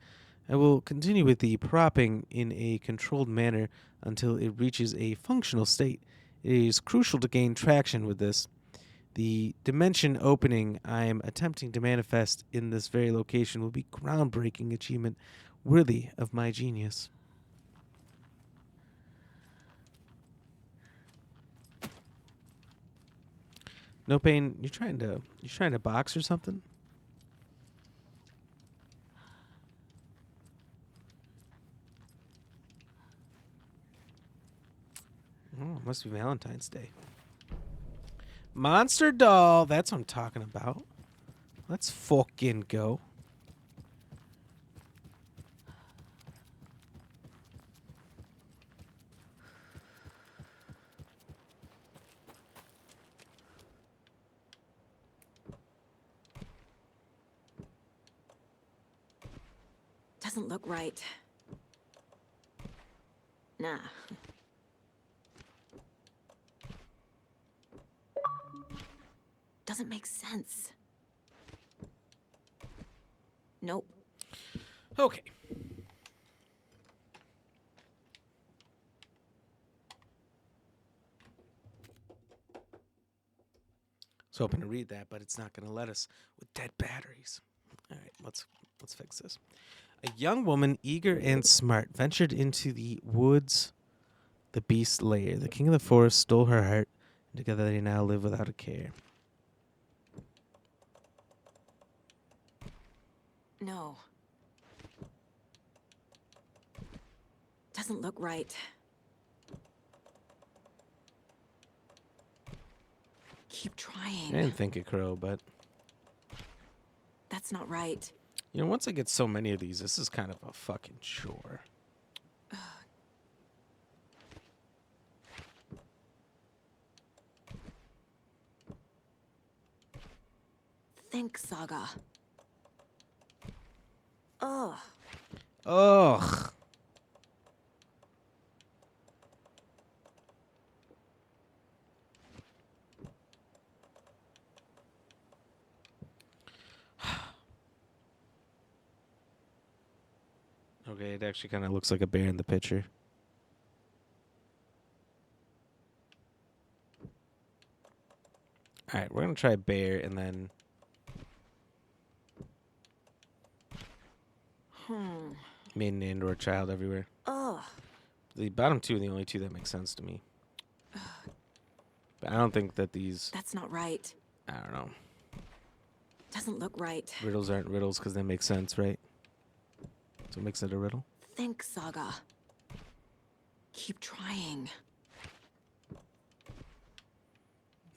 I will continue with the propping in a controlled manner until it reaches a functional state. It is crucial to gain traction with this. The dimension opening I am attempting to manifest in this very location will be groundbreaking achievement worthy of my genius. No Pain, you trying to box or something? Oh, it must be Valentine's Day. Monster doll, that's what I'm talking about. Let's fucking go. Doesn't look right. Nah. Doesn't make sense. Nope. Okay. I was hoping to read that, but it's not going to let us with dead batteries. All right, let's fix this. A young woman, eager and smart, ventured into the woods, the beast's lair. The king of the forest stole her heart, and together they now live without a care. No. Doesn't look right. Keep trying. I didn't think it, Crow, but That's not right. you know, once I get so many of these, this is kind of a fucking chore. Think, Saga. Ugh. Ugh. Okay, it actually kind of looks like a bear in the picture. All right, we're going to try bear and then... maiden and or child everywhere. Ugh. The bottom two are the only two that make sense to me. But I don't think that these... That's not right. I don't know. Doesn't look right. Riddles aren't riddles because they make sense, right? So it makes it a riddle? Think, Saga. Keep trying.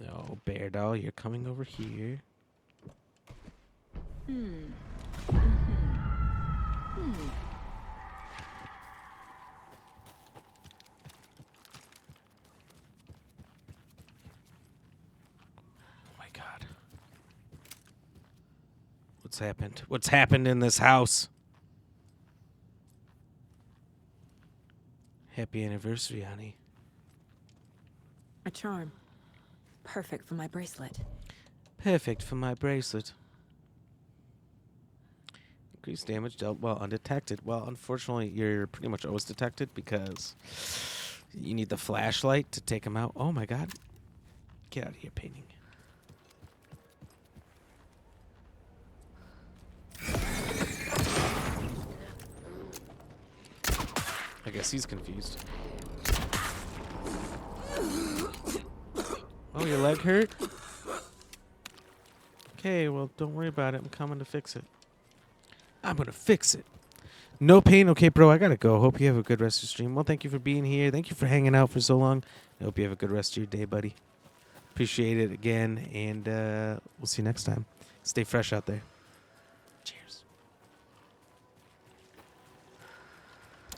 No, bear doll, you're coming over here. Oh my god. What's happened? What's happened in this house? Happy anniversary, honey. A charm. Perfect for my bracelet. Perfect for my bracelet. Increased damage dealt while undetected. Well, unfortunately, you're pretty much always detected because you need the flashlight to take him out. Oh my god. Get out of here, painting. I guess he's confused. Oh, your leg hurt? Okay, well, don't worry about it. I'm coming to fix it. I'm going to fix it. No pain. Okay, bro, I got to go. Hope you have a good rest of your stream. Well, thank you for being here. Thank you for hanging out for so long. I hope you have a good rest of your day, buddy. Appreciate it again, and we'll see you next time. Stay fresh out there. Cheers.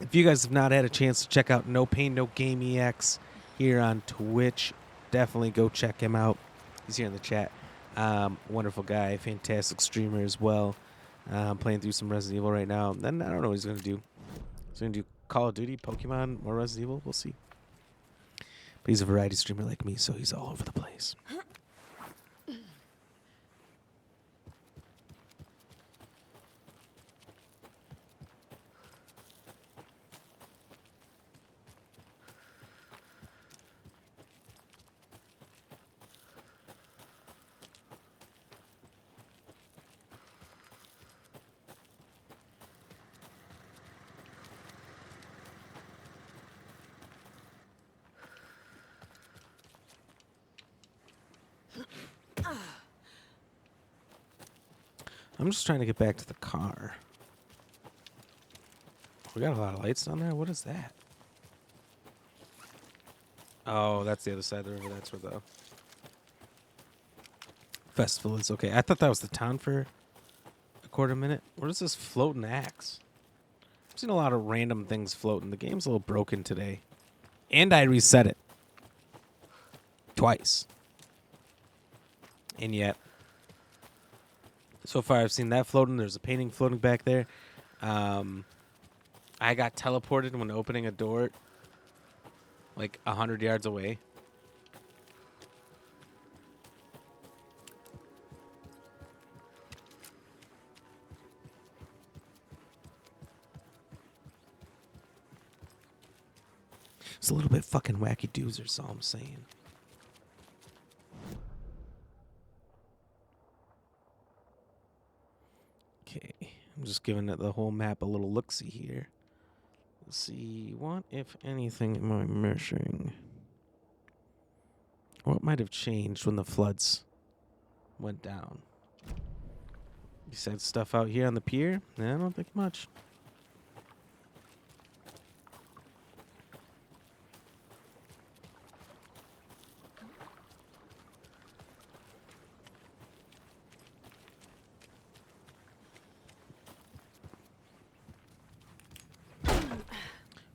If you guys have not had a chance to check out No Pain, No Game EX here on Twitch, definitely go check him out. He's here in the chat. Wonderful guy, fantastic streamer as well. Playing through some Resident Evil right now. Then I don't know what he's going to do. He's going to do Call of Duty, Pokemon, more Resident Evil. We'll see. But he's a variety streamer like me, so he's all over the place. I'm just trying to get back to the car. We got a lot of lights down there. What is that? Oh, that's the other side of the river. That's where the Festival is okay. I thought that was the town for a quarter minute. What is this floating axe? I've seen a lot of random things floating. The game's a little broken today. And I reset it. Twice. And yet, so far I've seen that floating. There's a painting floating back there. I got teleported when opening a door like 100 yards away. It's a little bit fucking wacky doozers, all I'm saying. Okay, I'm just giving it the whole map a little look-see here. Let's see, what, if anything, am I missing? What might have changed when the floods went down? Besides stuff out here on the pier? I don't think much.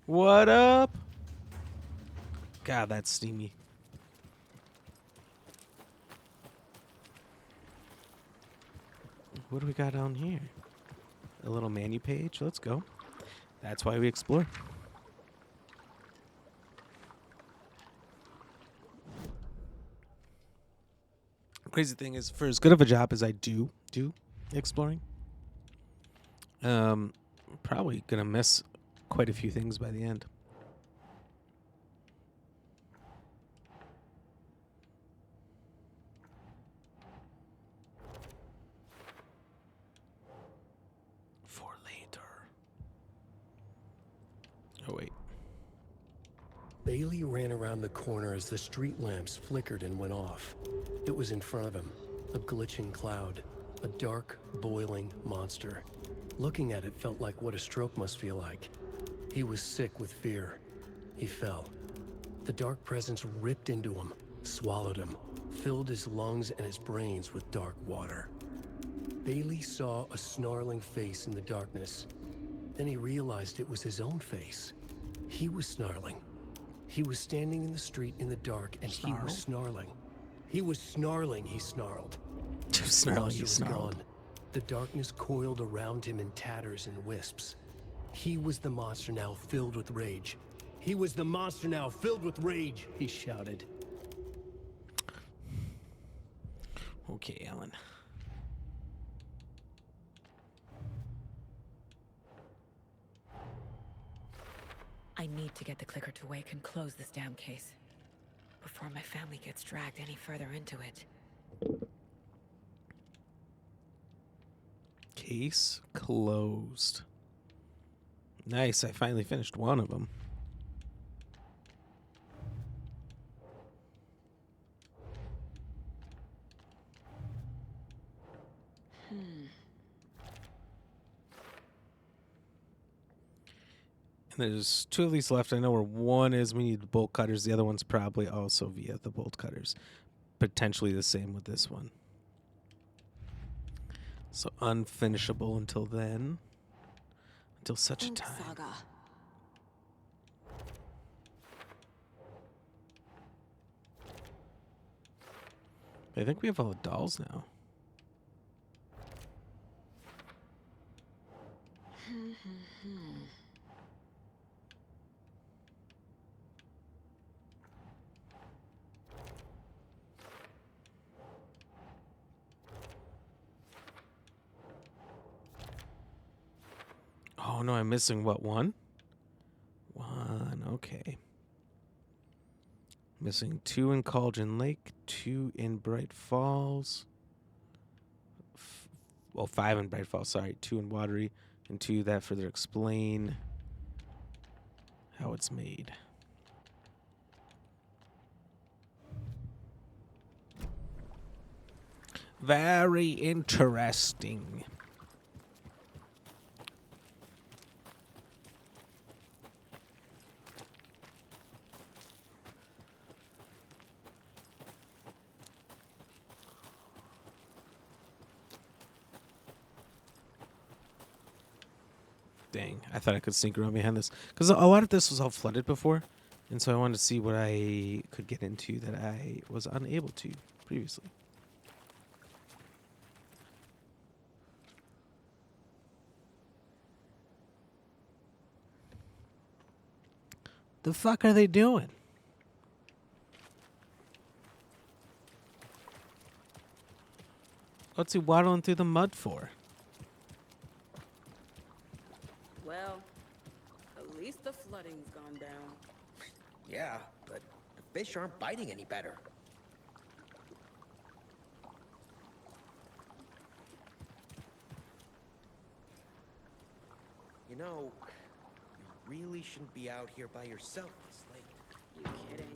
What up? God, that's steamy. What do we got down here? A little menu page. Let's go. That's why we explore. Crazy thing is, for as good of a job as I do exploring, probably gonna miss quite a few things by the end. For later. Oh, wait. Bailey ran around the corner as the street lamps flickered and went off. It was in front of him, a glitching cloud, a dark, boiling monster. Looking at it felt like what a stroke must feel like. He was sick with fear. He fell. The dark presence ripped into him, swallowed him, filled his lungs and his brains with dark water. Bailey saw a snarling face in the darkness. Then he realized it was his own face. He was snarling. He was standing in the street in the dark, and he was snarling. He was snarling, he snarled. Snarling, he The monster was snarled. gone. The darkness coiled around him in tatters and wisps. He was the monster now filled with rage. He was the monster now filled with rage, he shouted. Okay, Alan. I need to get the clicker to wake and close this damn case before my family gets dragged any further into it. Case closed. Nice, I finally finished one of them. And there's two of these left. I know where one is we need the bolt cutters. The other one's probably also via the bolt cutters. Potentially the same with this one. So unfinishable until then. Until such a time. Saga. I think we have all the dolls now. Oh no, I'm missing what, one? One, okay. Missing 2 in Cauldron Lake, 2 in Bright Falls. Well, 5 in Bright Falls, sorry. 2 in Watery, and 2 that further explain how it's made. Very interesting. Dang, I thought I could sneak around behind this. Because a lot of this was all flooded before. And so I wanted to see what I could get into that I was unable to previously. The fuck are they doing? What's he waddling through the mud for? Well, at least the flooding's gone down. Yeah, but the fish aren't biting any better. You know, you really shouldn't be out here by yourself this late. You kidding?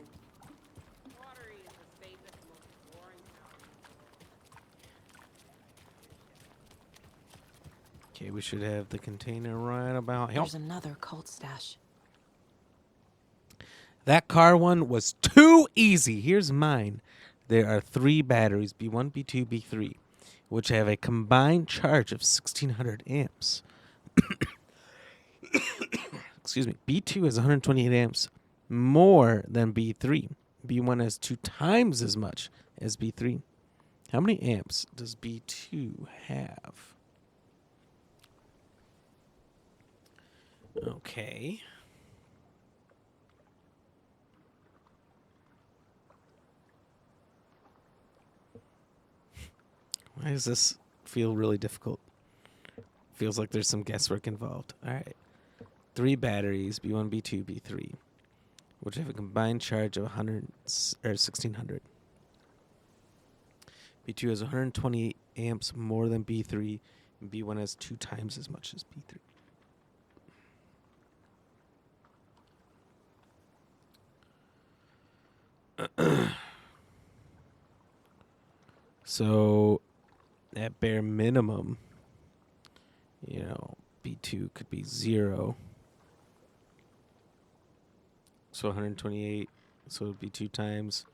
Watery is the safest, most boring town. Okay, we should have the container right about here. There's another cult stash. That car one was too easy. Here's mine. There are 3 batteries, B1, B2, B3, which have a combined charge of 1600 amps. Excuse me. B2 has 128 amps more than B3. B1 has 2 times as much as B3. How many amps does B2 have? Okay. Why does this feel really difficult? Feels like there's some guesswork involved. All right. 3 batteries, B1, B2, B3, which have a combined charge of 1600. B2 has 128 amps more than B3, and B1 has 2 times as much as B3. So, at bare minimum, you know, B2 could be 0. So 128, so it would be 2 times.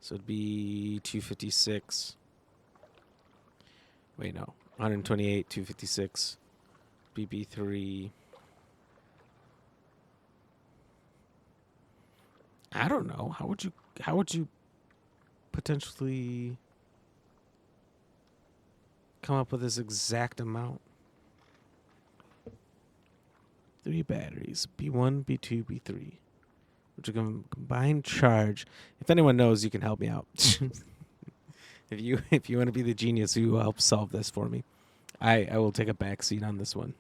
So it'd be 256. Wait, no. 128, 256. BB3. I don't know. How would you potentially come up with this exact amount? 3 batteries, B1, B2, B3, which are combined charge. If anyone knows, you can help me out. if you want to be the genius who helps solve this for me, I will take a back seat on this one.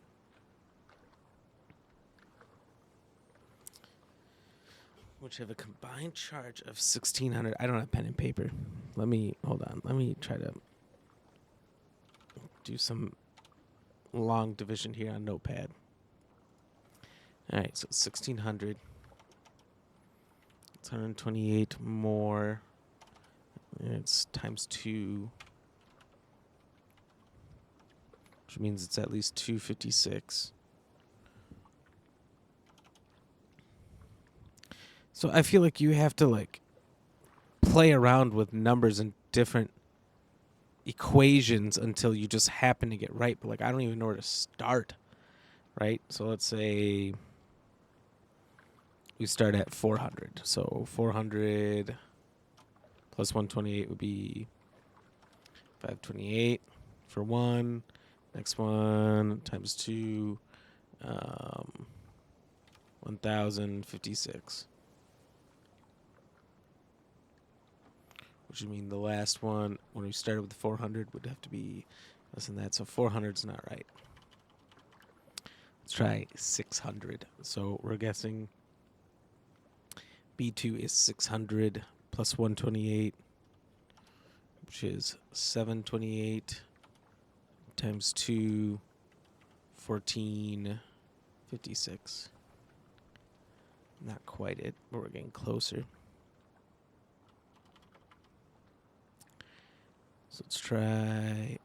Which have a combined charge of 1600. I don't have pen and paper. Hold on. Let me try to do some long division here on Notepad. All right, so 1600. It's 128 more. And it's times 2, which means it's at least 256. So I feel like you have to like play around with numbers and different equations until you just happen to get right. But like I don't even know where to start, right? So let's say we start at 400. So 400 plus 128 would be 528 for 1. Next one times 2, 1056. Which would mean the last one, when we started with the 400, would have to be less than that. So 400's not right. Let's try 600. So we're guessing B2 is 600 plus 128, which is 728 times 2, 1456. Not quite it, but we're getting closer. So let's try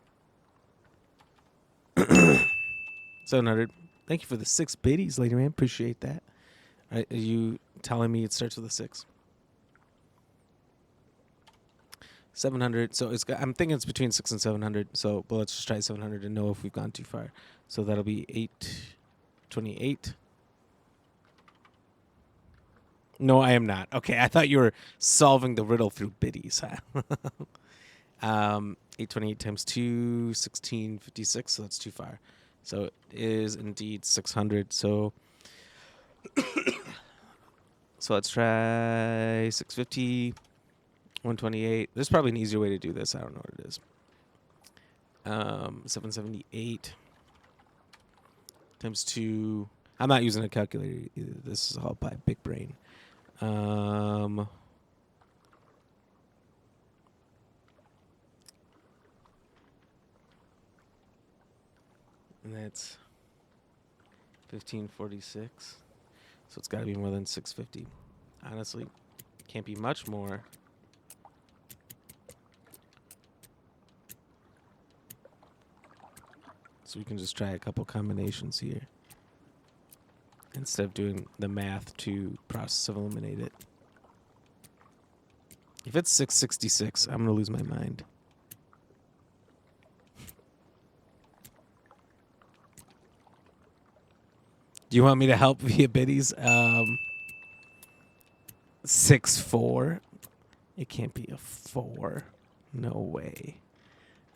700. Thank you for the 6 biddies, lady man. Appreciate that. Are you telling me it starts with a 6? 700. So I'm thinking it's between 6 and 700. So, but let's just try 700 and know if we've gone too far. So that'll be 8, 28. No, I am not. Okay, I thought you were solving the riddle through biddies. Huh? 828 times 2, 1656. So that's too far. So it is indeed 600. So let's try 650, 128. There's probably an easier way to do this. I don't know what it is. 778 times 2. I'm not using a calculator either. This is all by big brain. And that's 1546. So it's got to be more than 650. Honestly, can't be much more. So we can just try a couple combinations here instead of doing the math to process of eliminate it. If it's 666, I'm going to lose my mind. Do you want me to help via biddies? 6-4. It can't be a 4. No way.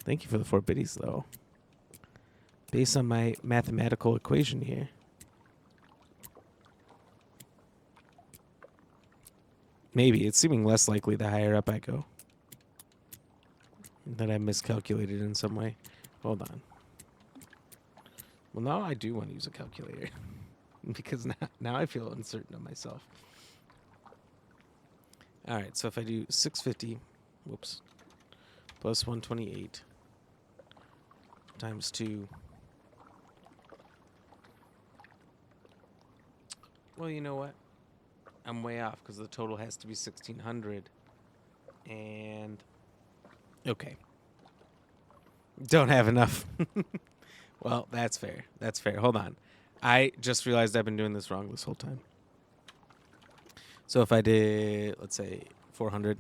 Thank you for the 4 biddies, though. Based on my mathematical equation here. Maybe. It's seeming less likely the higher up I go. That I miscalculated in some way. Hold on. Well, now I do want to use a calculator. Because now I feel uncertain of myself. All right, so if I do 650, whoops, plus 128 times 2. Well, you know what? I'm way off because the total has to be 1,600. And, okay. Don't have enough. Well, that's fair. That's fair. Hold on. I just realized I've been doing this wrong this whole time. So if I did, let's say, 400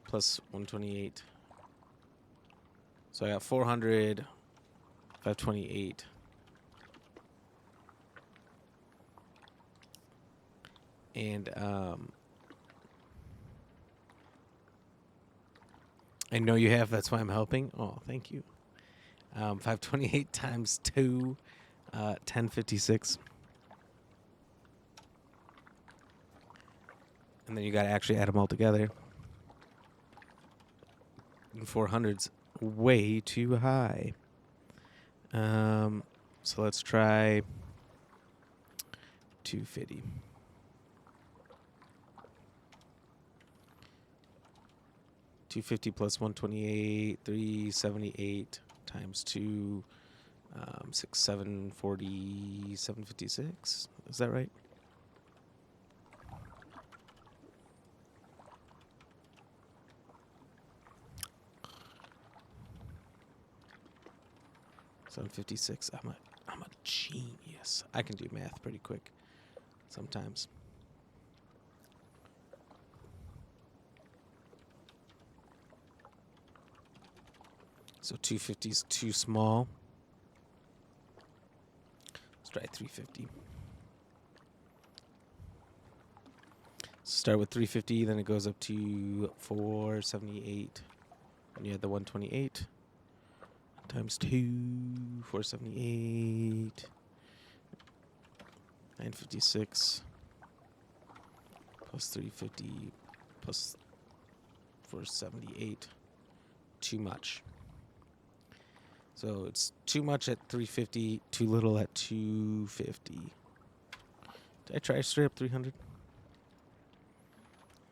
plus 128. So I got 400, 528. And I know you have, that's why I'm helping. Oh, thank you. 528 times 2, 1056. And then you got to actually add them all together. And 400's way too high. So let's try 250. Plus 128, 378 times 2, 6, 740, 756. Is that right? $756. I'm a genius. I can do math pretty quick sometimes. So 250 is too small. Let's try 350. So start with 350, then it goes up to 478. And you add the 128 times 2, 478, 956 plus 350 plus 478. Too much. So it's too much at 350, too little at 250. Did I try straight up 300?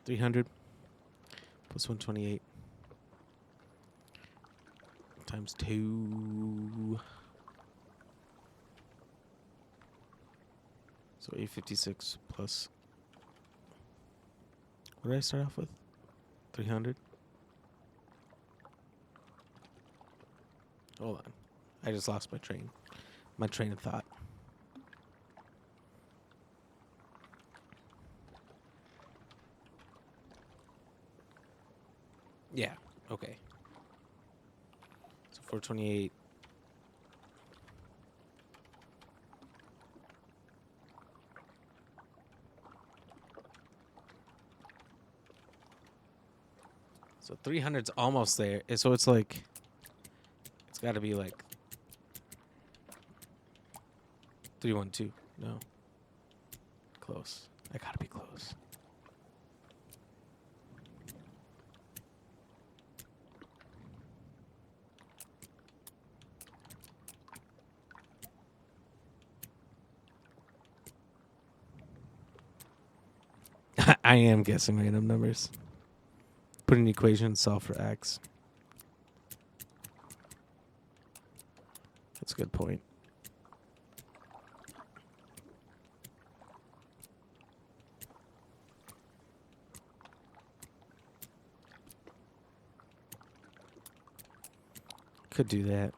300 plus 128 times 2. So 856 plus. What did I start off with? 300? Hold on. I just lost my train of thought. Yeah, okay. So 428 So 300's almost there. So it's like, it's got to be like 312. No. Close. I got to be close. I am guessing random numbers. Put an equation, solve for x. That's a good point. Could do that.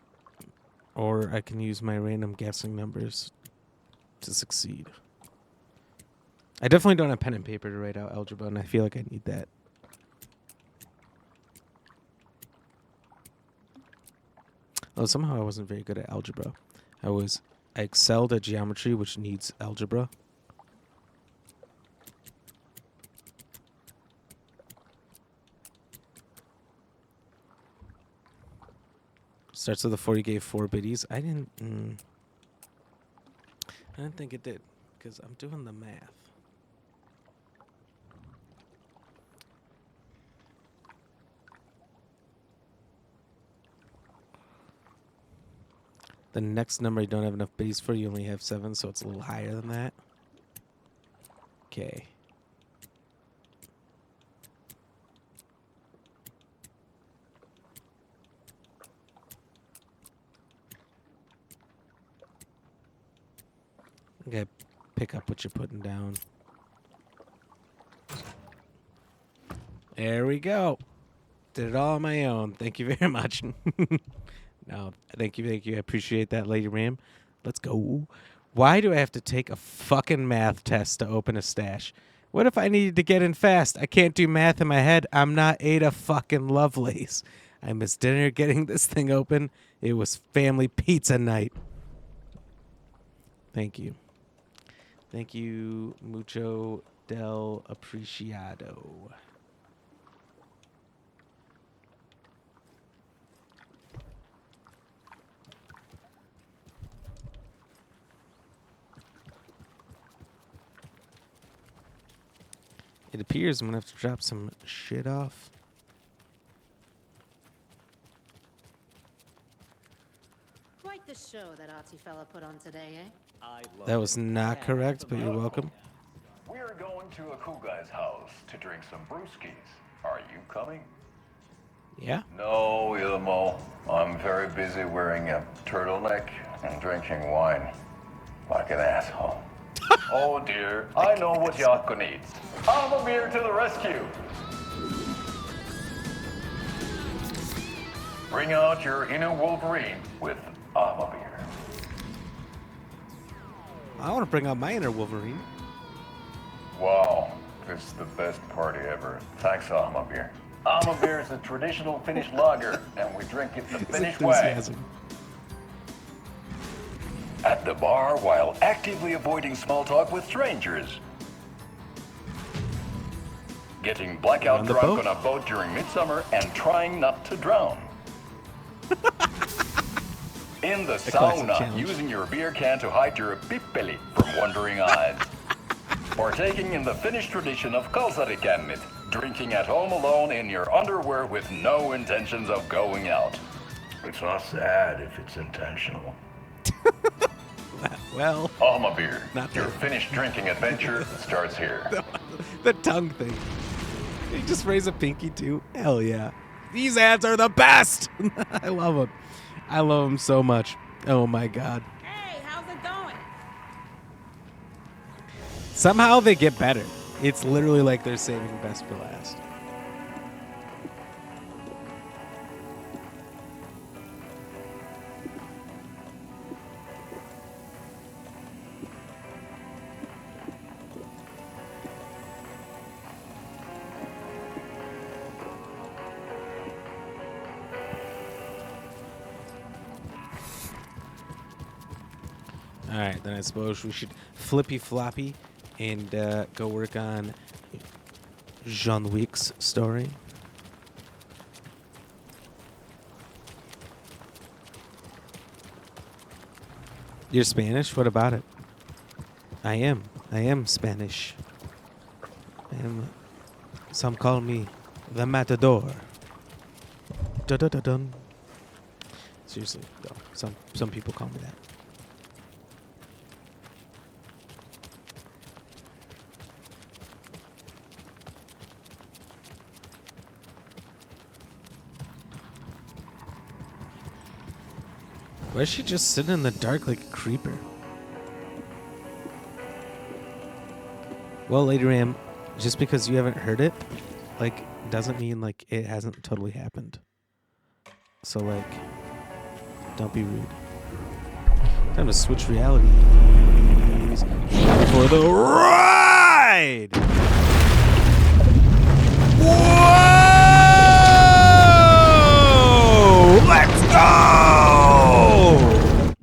Or I can use my random guessing numbers to succeed. I definitely don't have pen and paper to write out algebra, and I feel like I need that. Oh, somehow I wasn't very good at algebra. I excelled at geometry, which needs algebra. Starts with a 4. You gave 4 biddies. I didn't think it did, because I'm doing the math. The next number you don't have enough biddies for, you only have 7, so it's a little higher than that. Okay. Okay, pick up what you're putting down. There we go. Did it all on my own. Thank you very much. No, thank you. I appreciate that, Lady Ram. Let's go. Why do I have to take a fucking math test to open a stash? What if I needed to get in fast? I can't do math in my head. I'm not Ada fucking Lovelace. I missed dinner getting this thing open. It was family pizza night. Thank you. Thank you, mucho del apreciado. It appears I'm going to have to drop some shit off. Quite the show that artsy fella put on today, eh? That was not correct, but you're welcome. We're going to a cool guy's house to drink some brewskis. Are you coming? Yeah. No, Ilmo. I'm very busy wearing a turtleneck and drinking wine. Like an asshole. Oh dear, I know what Yako needs. I'm a beer to the rescue. Bring out your inner Wolverine with Alma beer. I want to bring out my inner Wolverine. Wow, this is the best party ever. Thanks, Alma beer. Alma beer is a traditional Finnish lager, and we drink it the Finnish way. At the bar while actively avoiding small talk with strangers. Getting blackout drunk on a boat during midsummer and trying not to drown. In the sauna, using your beer can to hide your pippeli from wondering eyes. Partaking in the Finnish tradition of kalsarikännit, drinking at home alone in your underwear with no intentions of going out. It's not sad if it's intentional. Well, Alma beer. Your Finnish drinking adventure starts here. The tongue thing. You just raise a pinky too. Hell yeah. These ads are the best. I love them. I love them so much. Oh my god. Hey, how's it going? Somehow they get better. It's literally like they're saving the best for last. All right, then I suppose we should flippy floppy and go work on Jean Wick's story. You're Spanish? What about it? I am. I am Spanish. I am. Some call me the Matador. Da da da dun. Seriously, though, some people call me that. Why is she just sitting in the dark like a creeper? Well, Lady Ram, just because you haven't heard it, like, doesn't mean like it hasn't totally happened. So like, don't be rude. Time to switch realities. For the ride! Whoa! Let's go!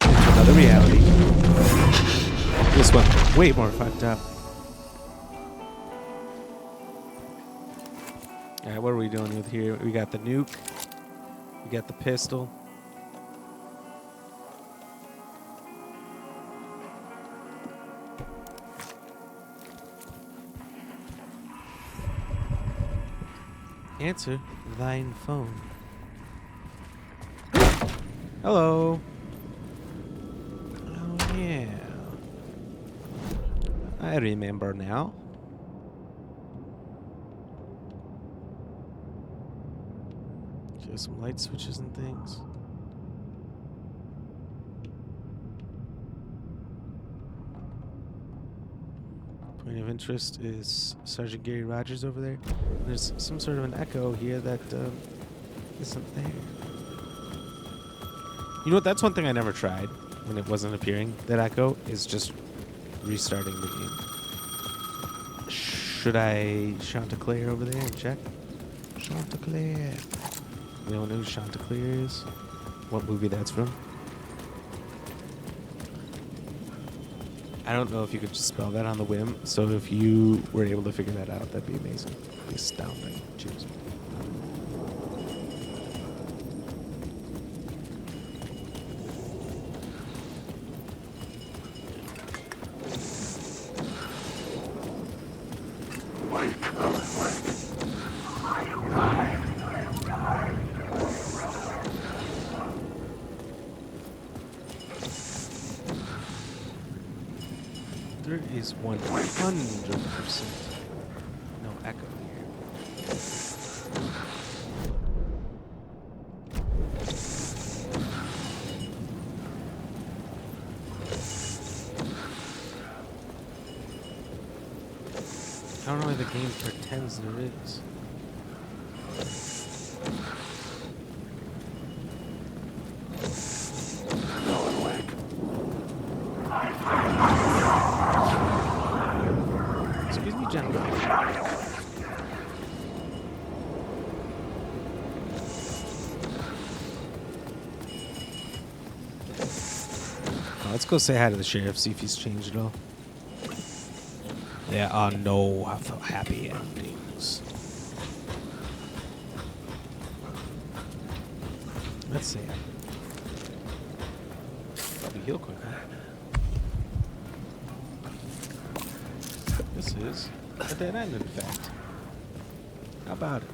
Another reality. This one, way more fucked up. Alright, what are we doing with here? We got the nuke. We got the pistol. Answer thine phone. Hello. Oh, yeah. I remember now. Okay, some light switches and things. Point of interest is Sergeant Gary Rogers over there. There's some sort of an echo here that isn't there. You know what? That's one thing I never tried when it wasn't appearing. That echo is just restarting the game. Should I Chanticleer over there and check? Chanticleer. Anyone know who Chanticleer is? What movie that's from? I don't know if you could just spell that on the whim, so if you were able to figure that out, that'd be amazing. It'd be astounding. Cheers. There is 100% no echo here. I don't know why the game pretends there is. Excuse me, gentlemen. Let's go say hi to the sheriff, see if he's changed at all. There are no happy endings. Let's see. Probably heal quicker. This is a dead end, in fact. How about it?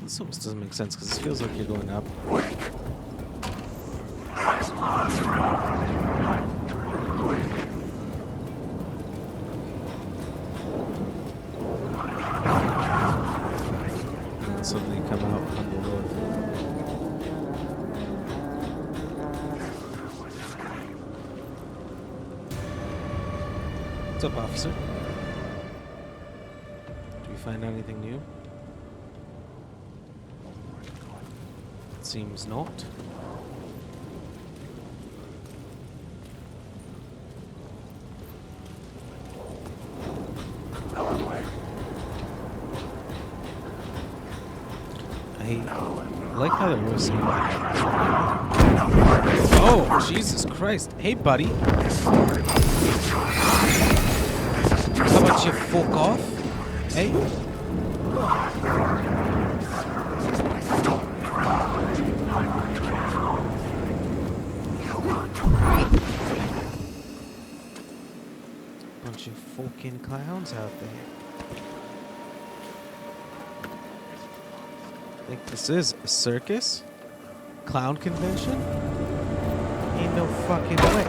This almost doesn't make sense because it feels like you're going up. And suddenly come out on the road. What's up, officer? Do we find anything new? Seems not. I like how they're always saying oh, Jesus Christ. Hey, buddy. How about you fuck off? Hey? Bunch of fucking clowns out there. Think this is a circus? Clown convention? Ain't no fucking way.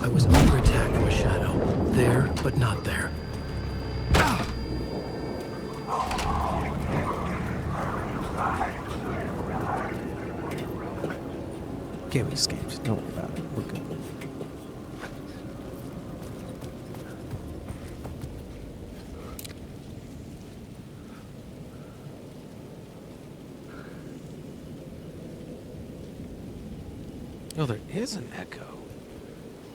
I was under attack from a shadow. There, but not there. Okay, we escaped. Don't worry about it. We're good. Oh, there is an echo.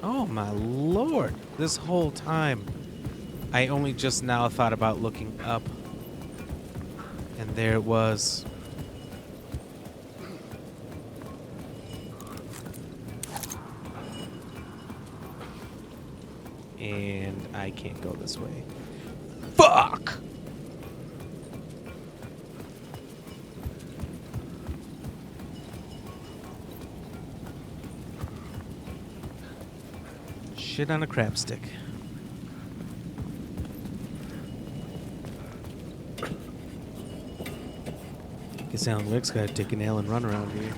Oh, my lord. This whole time, I only just now thought about looking up. And there it was. And I can't go this way. Fuck! Shit on a crab stick. Guess Alan Wake's gotta take an L and run around here.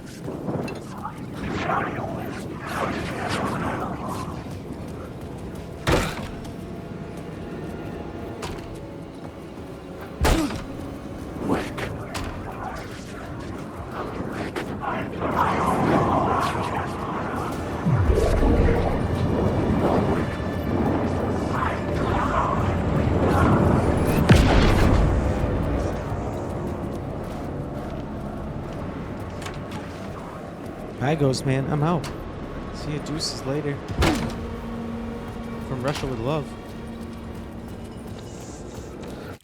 Bye, Ghost Man. I'm out. See you deuces later. From Russia with love.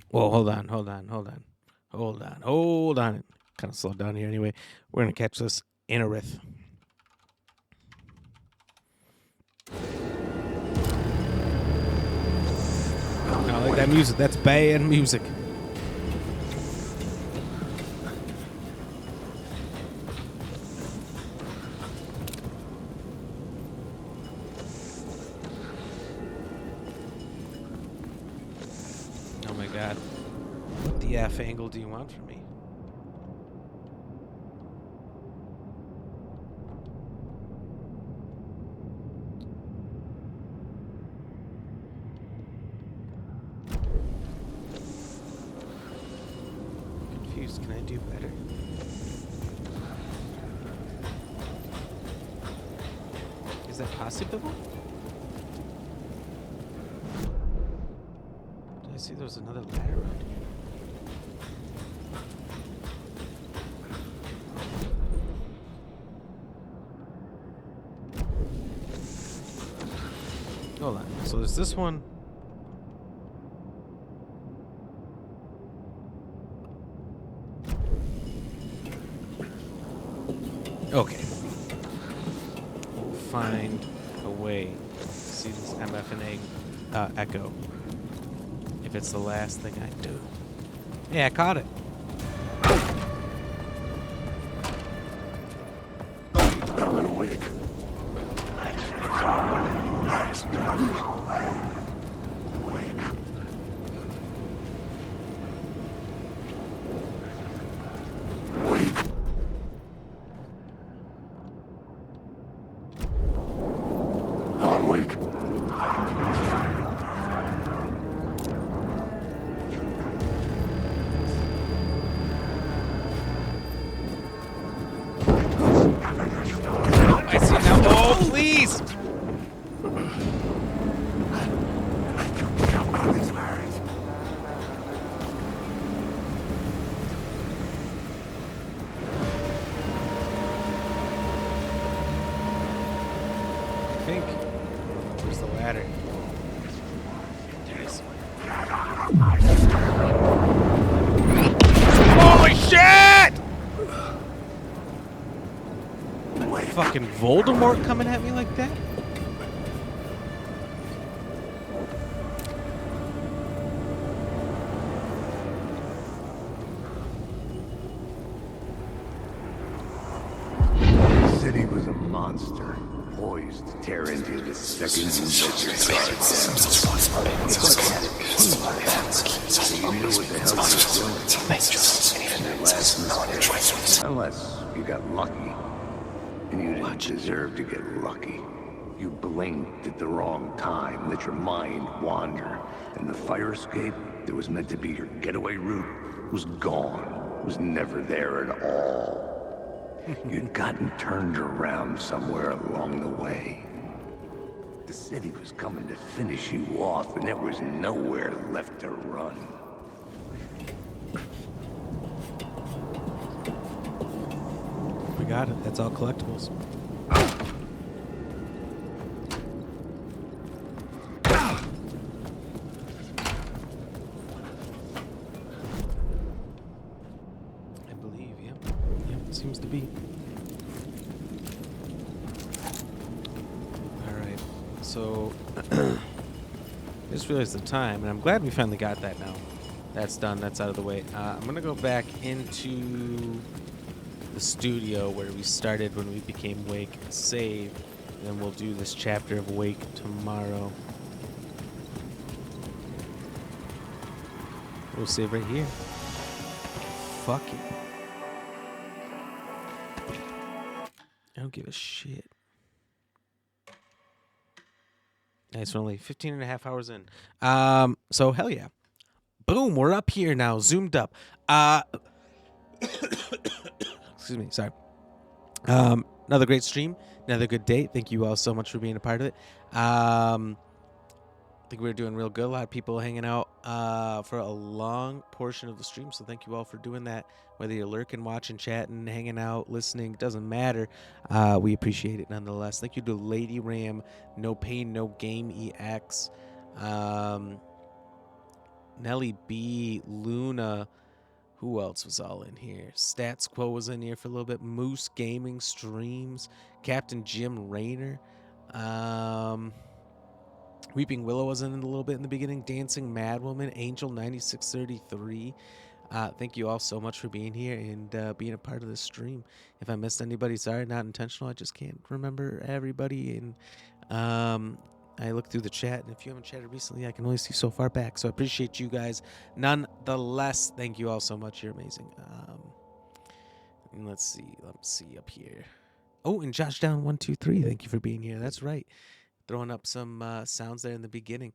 Whoa, hold on. Kind of slowed down here anyway. We're going to catch this in a Rith. I like that music. That's bad music. Oh my god. What the F angle do you want from me? Confused. Can I do better? Is that possible? Did I see there was another ladder around here? Hold on. So there's this one. Okay. We'll find a way to see this MFNA echo. If it's the last thing I do. Yeah, I caught it. I see now. Oh, please! I think. Where's the ladder? Fucking Voldemort coming at me like that? The city was a monster, poised to tear into you the second you let your guard down. You knew what the hell you were doing. Your last mistake. Unless you got lucky. And you didn't deserve to get lucky. You blinked at the wrong time, let your mind wander, and the fire escape that was meant to be your getaway route was gone, was never there at all. You'd gotten turned around somewhere along the way. The city was coming to finish you off, and there was nowhere left to run. We got it. That's all collectibles. I believe, yeah. Yep, it seems to be. Alright, so I just realized the time, and I'm glad we finally got that now. That's done. That's out of the way. I'm going to go back into the studio where we started when we became Wake, save, and then we'll do this chapter of Wake tomorrow. We'll save right here. Fuck it. I don't give a shit. Nice, we're only 15 and a half hours in. So hell yeah. Boom, we're up here now, zoomed up. Excuse me, sorry. Another great stream, another good day. Thank you all so much for being a part of it. I think we're doing real good. A lot of people hanging out for a long portion of the stream, so thank you all for doing that. Whether you're lurking, watching, chatting, hanging out, listening, doesn't matter. We appreciate it nonetheless. Thank you to Lady Ram, No Pain, No Game EX, Nelly B, Luna. Who else was all in here? Stats Quo was in here for a little bit. Moose Gaming Streams. Captain Jim Rayner. Weeping Willow was in a little bit in the beginning. Dancing Madwoman. Angel 9633. Thank you all so much for being here and being a part of this stream. If I missed anybody, sorry, not intentional. I just can't remember everybody. And I look through the chat, and if you haven't chatted recently, I can only see so far back. So I appreciate you guys. Nonetheless, thank you all so much. You're amazing. And let's see up here. Oh, and Josh Down 123. Thank you for being here. That's right. Throwing up some sounds there in the beginning.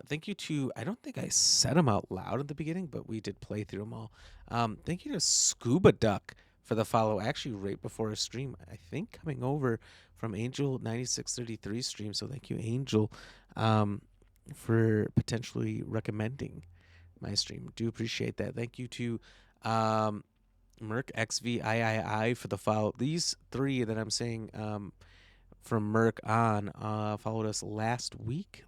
Thank you to, I don't think I said them out loud at the beginning, but we did play through them all. Thank you to Scuba Duck for the follow, actually right before a stream. I think coming over from Angel 9633 stream. So thank you, Angel, for potentially recommending my stream. Do appreciate that. Thank you to Merc XVIII for the follow. These three that I'm saying from Merc on followed us last week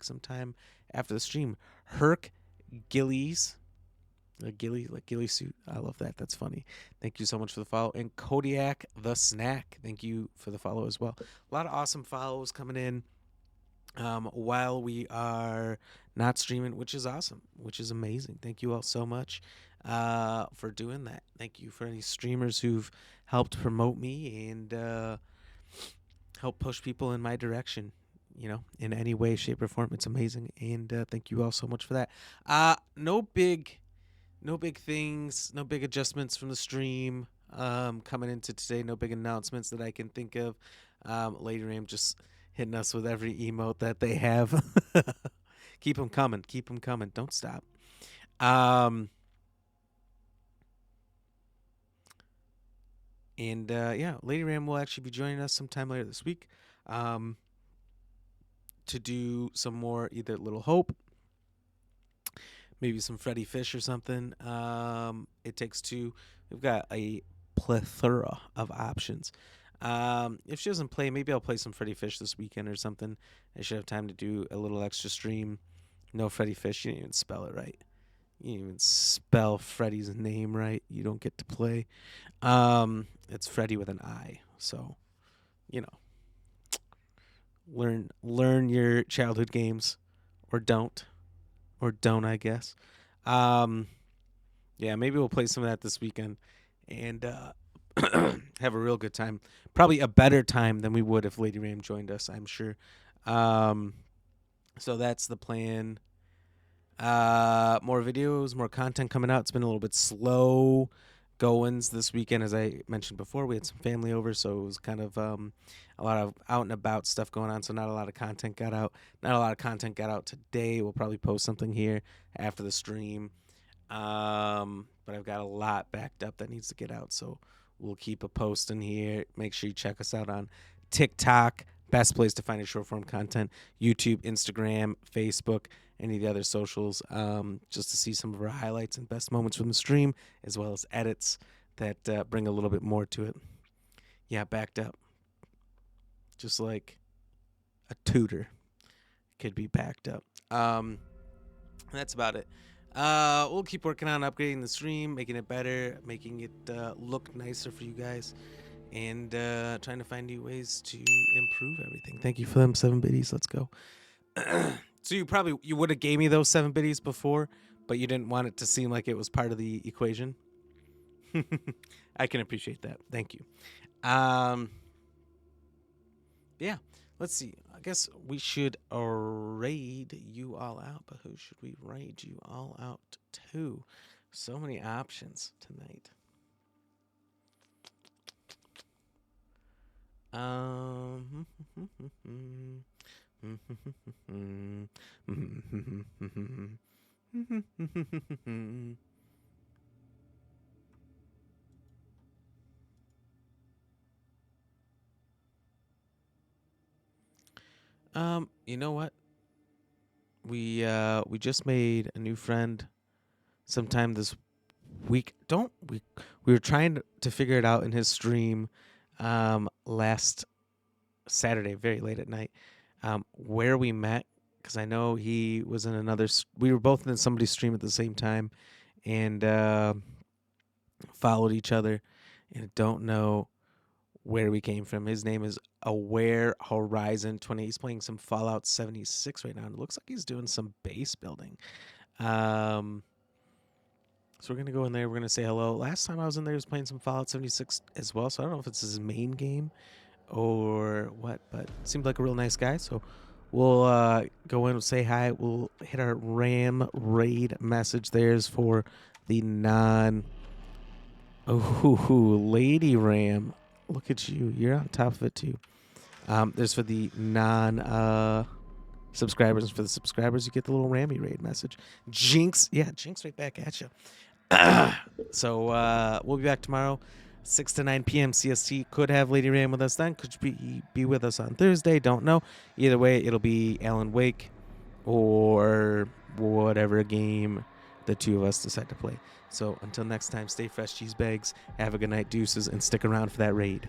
sometime after the stream. Herc Gillies. A ghillie suit. I love that. That's funny. Thank you so much for the follow. And Kodiak the Snack. Thank you for the follow as well. A lot of awesome follows coming in while we are not streaming, which is awesome, which is amazing. Thank you all so much for doing that. Thank you for any streamers who've helped promote me and help push people in my direction, you know, in any way, shape, or form. It's amazing. And thank you all so much for that. No big things, no big adjustments from the stream coming into today. No big announcements that I can think of. Lady Ram just hitting us with every emote that they have. Keep them coming. Keep them coming. Don't stop. And yeah, Lady Ram will actually be joining us sometime later this week to do some more either Little Hope, maybe some Freddy Fish or something. It Takes Two. We've got a plethora of options. If she doesn't play, maybe I'll play some Freddy Fish this weekend or something. I should have time to do a little extra stream. No Freddy Fish. You didn't even spell it right. You didn't even spell Freddy's name right. You don't get to play. It's Freddy with an I. So learn your childhood games, or don't, I guess. Yeah, maybe we'll play some of that this weekend and have a real good time. Probably a better time than we would if Lady Ram joined us, I'm sure. So that's the plan. More videos, more content coming out. It's been a little bit slow goings this weekend, as I mentioned before. We had some family over, so it was kind of a lot of out and about stuff going on. So not a lot of content got out. Not a lot of content got out today. We'll probably post something here after the stream. But I've got a lot backed up that needs to get out, so we'll keep a post in here. Make sure you check us out on TikTok. Best place to find your short form content. YouTube, Instagram, Facebook, any of the other socials, just to see some of our highlights and best moments from the stream, as well as edits that bring a little bit more to it. Yeah, backed up. Just like a tutor could be backed up. That's about it. We'll keep working on upgrading the stream, making it better, making it look nicer for you guys, and trying to find new ways to improve everything. Thank you for them 7 biddies. Let's go. So you would have gave me those 7 biddies before, but you didn't want it to seem like it was part of the equation. I can appreciate that. Thank you. Yeah, let's see. I guess we should raid you all out, but who should we raid you all out to? So many options tonight. You know what? We just made a new friend sometime this week. We were trying to figure it out in his stream last Saturday, very late at night, where we met, because I know he was in another. We were both in somebody's stream at the same time, and followed each other, and don't know where we came from. His name is Aware Horizon 20. He's playing some Fallout 76 right now, and it looks like he's doing some base building. So we're going to go in there. We're going to say hello. Last time I was in there, he was playing some Fallout 76 as well, so I don't know if it's his main game or what, but seemed like a real nice guy. So we'll go in and say hi. We'll hit our RAM raid message. There's for the Lady Ram. Look at you. You're on top of it, too. There's for the subscribers. And for the subscribers, you get the little Rammy raid message. Jinx. Yeah, Jinx right back at you. So we'll be back tomorrow, 6 to 9 p.m. CST. Could have Lady Ram with us then. Could be with us on Thursday. Don't know. Either way, it'll be Alan Wake or whatever game the two of us decide to play. So until next time, stay fresh, cheese bags. Have a good night, deuces, and stick around for that raid.